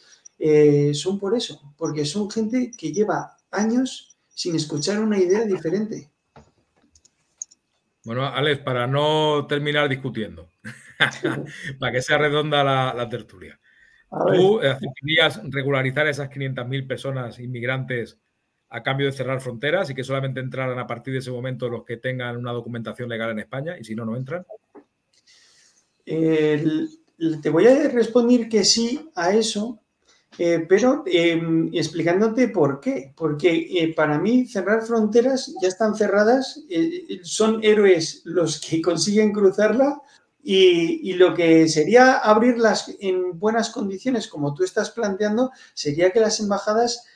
son por eso, porque son gente que lleva años sin escuchar una idea diferente.
Bueno, Alex, para no terminar discutiendo, para que sea redonda la tertulia, ¿tú aceptarías regularizar a esas 500.000 personas inmigrantes a cambio de cerrar fronteras y que solamente entraran a partir de ese momento los que tengan una documentación legal en España y si no, no entran?
Te voy a responder que sí a eso, pero explicándote por qué. Porque para mí cerrar fronteras ya están cerradas, son héroes los que consiguen cruzarla y lo que sería abrirlas en buenas condiciones, como tú estás planteando, sería que las embajadas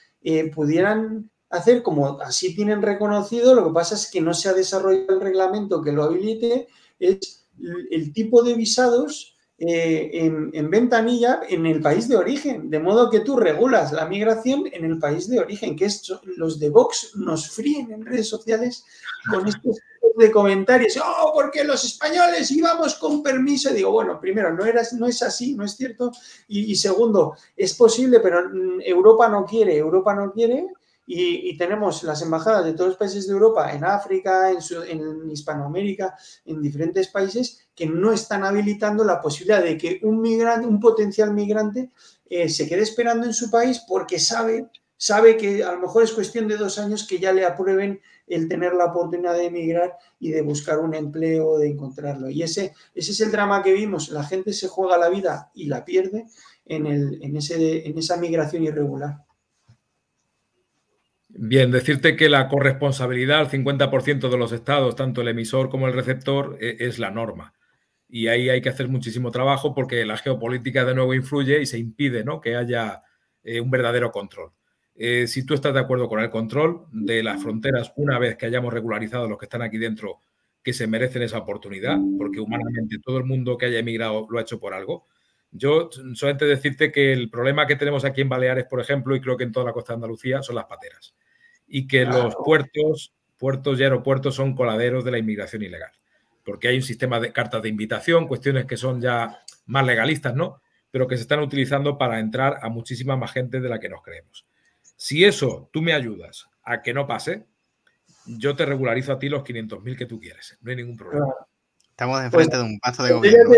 pudieran hacer como así tienen reconocido. Lo que pasa es que no se ha desarrollado el reglamento que lo habilite, es el tipo de visados en ventanilla en el país de origen, de modo que tú regulas la migración en el país de origen, que es, los de Vox nos fríen en redes sociales con estos de comentarios, oh, porque los españoles íbamos con permiso. Y digo, bueno, primero, no es así, no es cierto, y segundo, es posible, pero Europa no quiere, y tenemos las embajadas de todos los países de Europa, en África, en Hispanoamérica, en diferentes países, que no están habilitando la posibilidad de que un potencial migrante se quede esperando en su país porque sabe que a lo mejor es cuestión de 2 años que ya le aprueben el tener la oportunidad de emigrar y de buscar un empleo, de encontrarlo. Y ese es el drama que vimos. La gente se juega la vida y la pierde en esa migración irregular.
Bien, decirte que la corresponsabilidad al 50% de los estados, tanto el emisor como el receptor, es la norma. Y ahí hay que hacer muchísimo trabajo porque la geopolítica de nuevo influye y se impide, ¿no?, que haya un verdadero control. Si tú estás de acuerdo con el control de las fronteras una vez que hayamos regularizado los que están aquí dentro, que se merecen esa oportunidad, porque humanamente todo el mundo que haya emigrado lo ha hecho por algo. Yo solamente decirte que el problema que tenemos aquí en Baleares, por ejemplo, y creo que en toda la costa de Andalucía, son las pateras. Y que los puertos y aeropuertos son coladeros de la inmigración ilegal. Porque hay un sistema de cartas de invitación, cuestiones que son ya más legalistas, ¿no?, pero que se están utilizando para entrar a muchísima más gente de la que nos creemos. Si eso tú me ayudas a que no pase, yo te regularizo a ti los 500.000 que tú quieres. No hay ningún problema.
Estamos enfrente de un pacto de gobierno.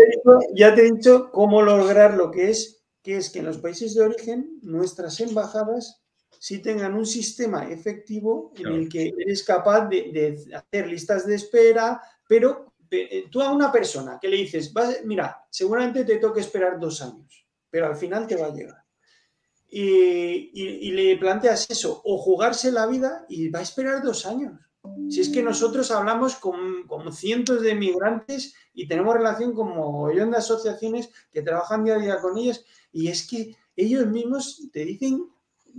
Ya te he dicho cómo lograr lo que es que en los países de origen nuestras embajadas sí tengan un sistema efectivo en el que eres capaz de hacer listas de espera, pero tú a una persona que le dices, mira, seguramente te toque esperar 2 años, pero al final te va a llegar. Y le planteas eso, o jugarse la vida y va a esperar 2 años. Si es que nosotros hablamos con cientos de migrantes y tenemos relación con mogollón de asociaciones que trabajan día a día con ellos, y es que ellos mismos te dicen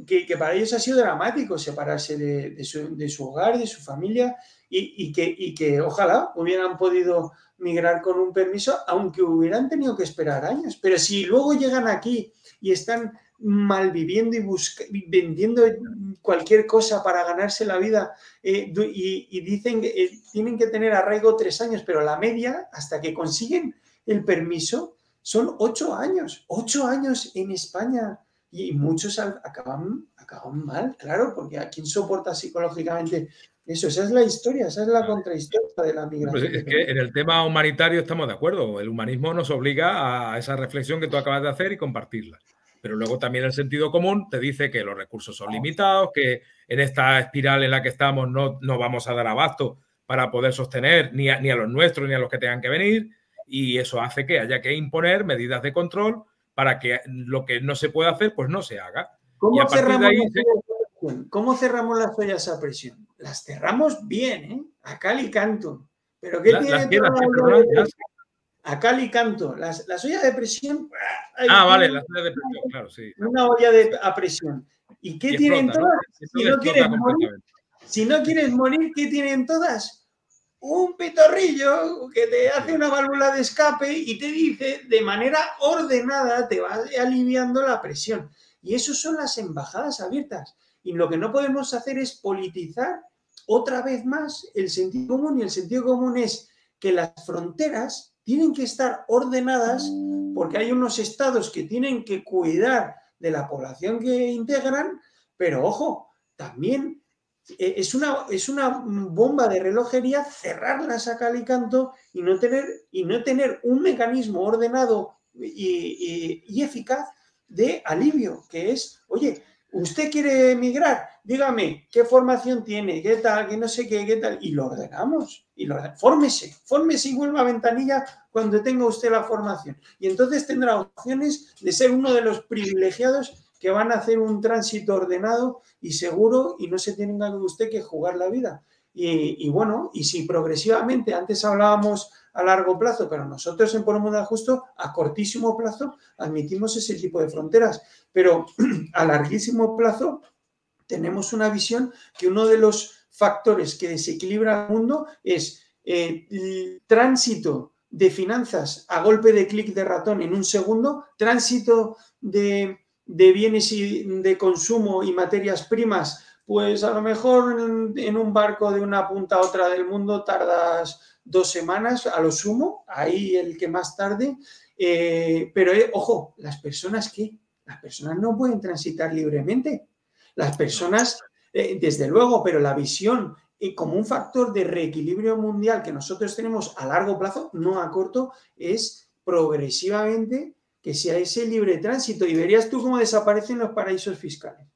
que para ellos ha sido dramático separarse de su hogar, de su familia, y que ojalá hubieran podido migrar con un permiso, aunque hubieran tenido que esperar años. Pero si luego llegan aquí y están malviviendo y vendiendo cualquier cosa para ganarse la vida, y dicen que tienen que tener arraigo 3 años, pero la media, hasta que consiguen el permiso, son 8 años. 8 años en España. Y muchos acaban mal, claro, porque ¿a quién soporta psicológicamente eso? Esa es la historia, esa es la contrahistoria de la migración.
Pues es que en el tema humanitario estamos de acuerdo. El humanismo nos obliga a esa reflexión que tú acabas de hacer y compartirla. Pero luego también el sentido común te dice que los recursos son limitados, que en esta espiral en la que estamos no vamos a dar abasto para poder sostener ni a los nuestros ni a los que tengan que venir, y eso hace que haya que imponer medidas de control para que lo que no se puede hacer, pues no se haga.
¿Cómo cerramos las ollas a presión? Las cerramos bien, ¿eh? A cal y canto. ¿Pero qué tiene a cal y canto? Las ollas de presión...
vale, las ollas de presión, claro, sí.
Una olla a presión. ¿Y qué tienen todas? Si no quieres morir, ¿qué tienen todas? Un pitorrillo que te hace una válvula de escape y te dice de manera ordenada, te va aliviando la presión. Y eso son las embajadas abiertas. Y lo que no podemos hacer es politizar otra vez más el sentido común. Y el sentido común es que las fronteras tienen que estar ordenadas porque hay unos estados que tienen que cuidar de la población que integran, pero ojo, también es una bomba de relojería cerrarlas a cal y canto y no tener un mecanismo ordenado y eficaz de alivio, que es, oye, ¿usted quiere emigrar? Dígame, ¿qué formación tiene? ¿Qué tal? ¿Qué no sé qué? ¿Qué tal? Y lo ordenamos. Fórmese y vuelva a ventanilla cuando tenga usted la formación. Y entonces tendrá opciones de ser uno de los privilegiados que van a hacer un tránsito ordenado y seguro y no se tenga usted que jugar la vida. Y bueno, y si progresivamente, antes hablábamos a largo plazo, pero nosotros en Por un Mundo Justo a cortísimo plazo admitimos ese tipo de fronteras, pero a larguísimo plazo tenemos una visión que uno de los factores que desequilibra el mundo es el tránsito de finanzas a golpe de clic de ratón en un segundo, tránsito de bienes de consumo y materias primas, pues a lo mejor en un barco de una punta a otra del mundo tardas 2 semanas a lo sumo, ahí el que más tarde, pero ojo, las personas no pueden transitar libremente. Las personas, desde luego, pero la visión como un factor de reequilibrio mundial que nosotros tenemos a largo plazo, no a corto, es progresivamente que sea ese libre tránsito. Y verías tú cómo desaparecen los paraísos fiscales.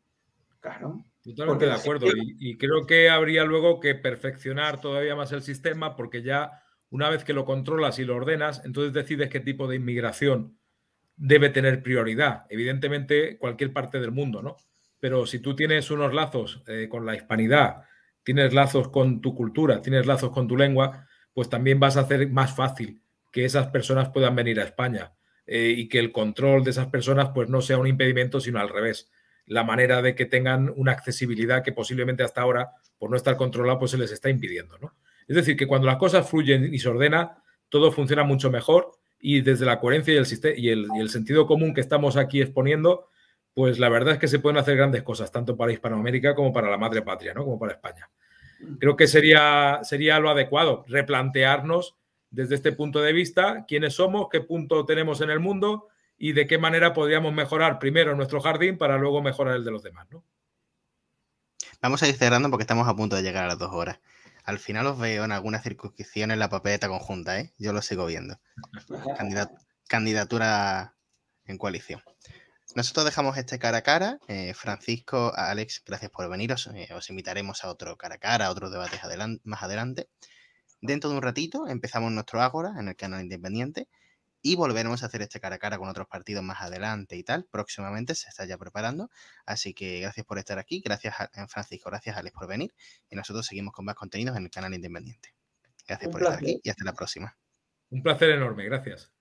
Claro.
Totalmente de acuerdo. Y creo que habría luego que perfeccionar todavía más el sistema, porque ya una vez que lo controlas y lo ordenas, entonces decides qué tipo de inmigración debe tener prioridad. Evidentemente, cualquier parte del mundo, ¿no? Pero si tú tienes unos lazos con la hispanidad, tienes lazos con tu cultura, tienes lazos con tu lengua, pues también vas a hacer más fácil que esas personas puedan venir a España y que el control de esas personas pues no sea un impedimento, sino al revés. La manera de que tengan una accesibilidad que posiblemente hasta ahora, por no estar controlado, pues se les está impidiendo, ¿no? Es decir, que cuando las cosas fluyen y se ordena, todo funciona mucho mejor y desde la coherencia y el sentido común que estamos aquí exponiendo, pues la verdad es que se pueden hacer grandes cosas, tanto para Hispanoamérica como para la madre patria, ¿no? Como para España. Creo que sería lo adecuado, replantearnos desde este punto de vista quiénes somos, qué punto tenemos en el mundo y de qué manera podríamos mejorar primero nuestro jardín para luego mejorar el de los demás, ¿no?
Vamos a ir cerrando porque estamos a punto de llegar a las 2 horas. Al final os veo en alguna circunscripción en la papeleta conjunta, ¿eh? Yo lo sigo viendo. Candidatura en coalición. Nosotros dejamos este cara a cara. Francisco, Alex, gracias por veniros. Os invitaremos a otro cara a cara, a otros debates más adelante. Dentro de un ratito empezamos nuestro Ágora en el canal Independiente y volveremos a hacer este cara a cara con otros partidos más adelante y tal. Próximamente se está ya preparando. Así que gracias por estar aquí. Gracias a Francisco, gracias a Alex por venir. Y nosotros seguimos con más contenidos en el canal Independiente. Gracias por estar aquí y hasta la próxima.
Un placer enorme. Gracias.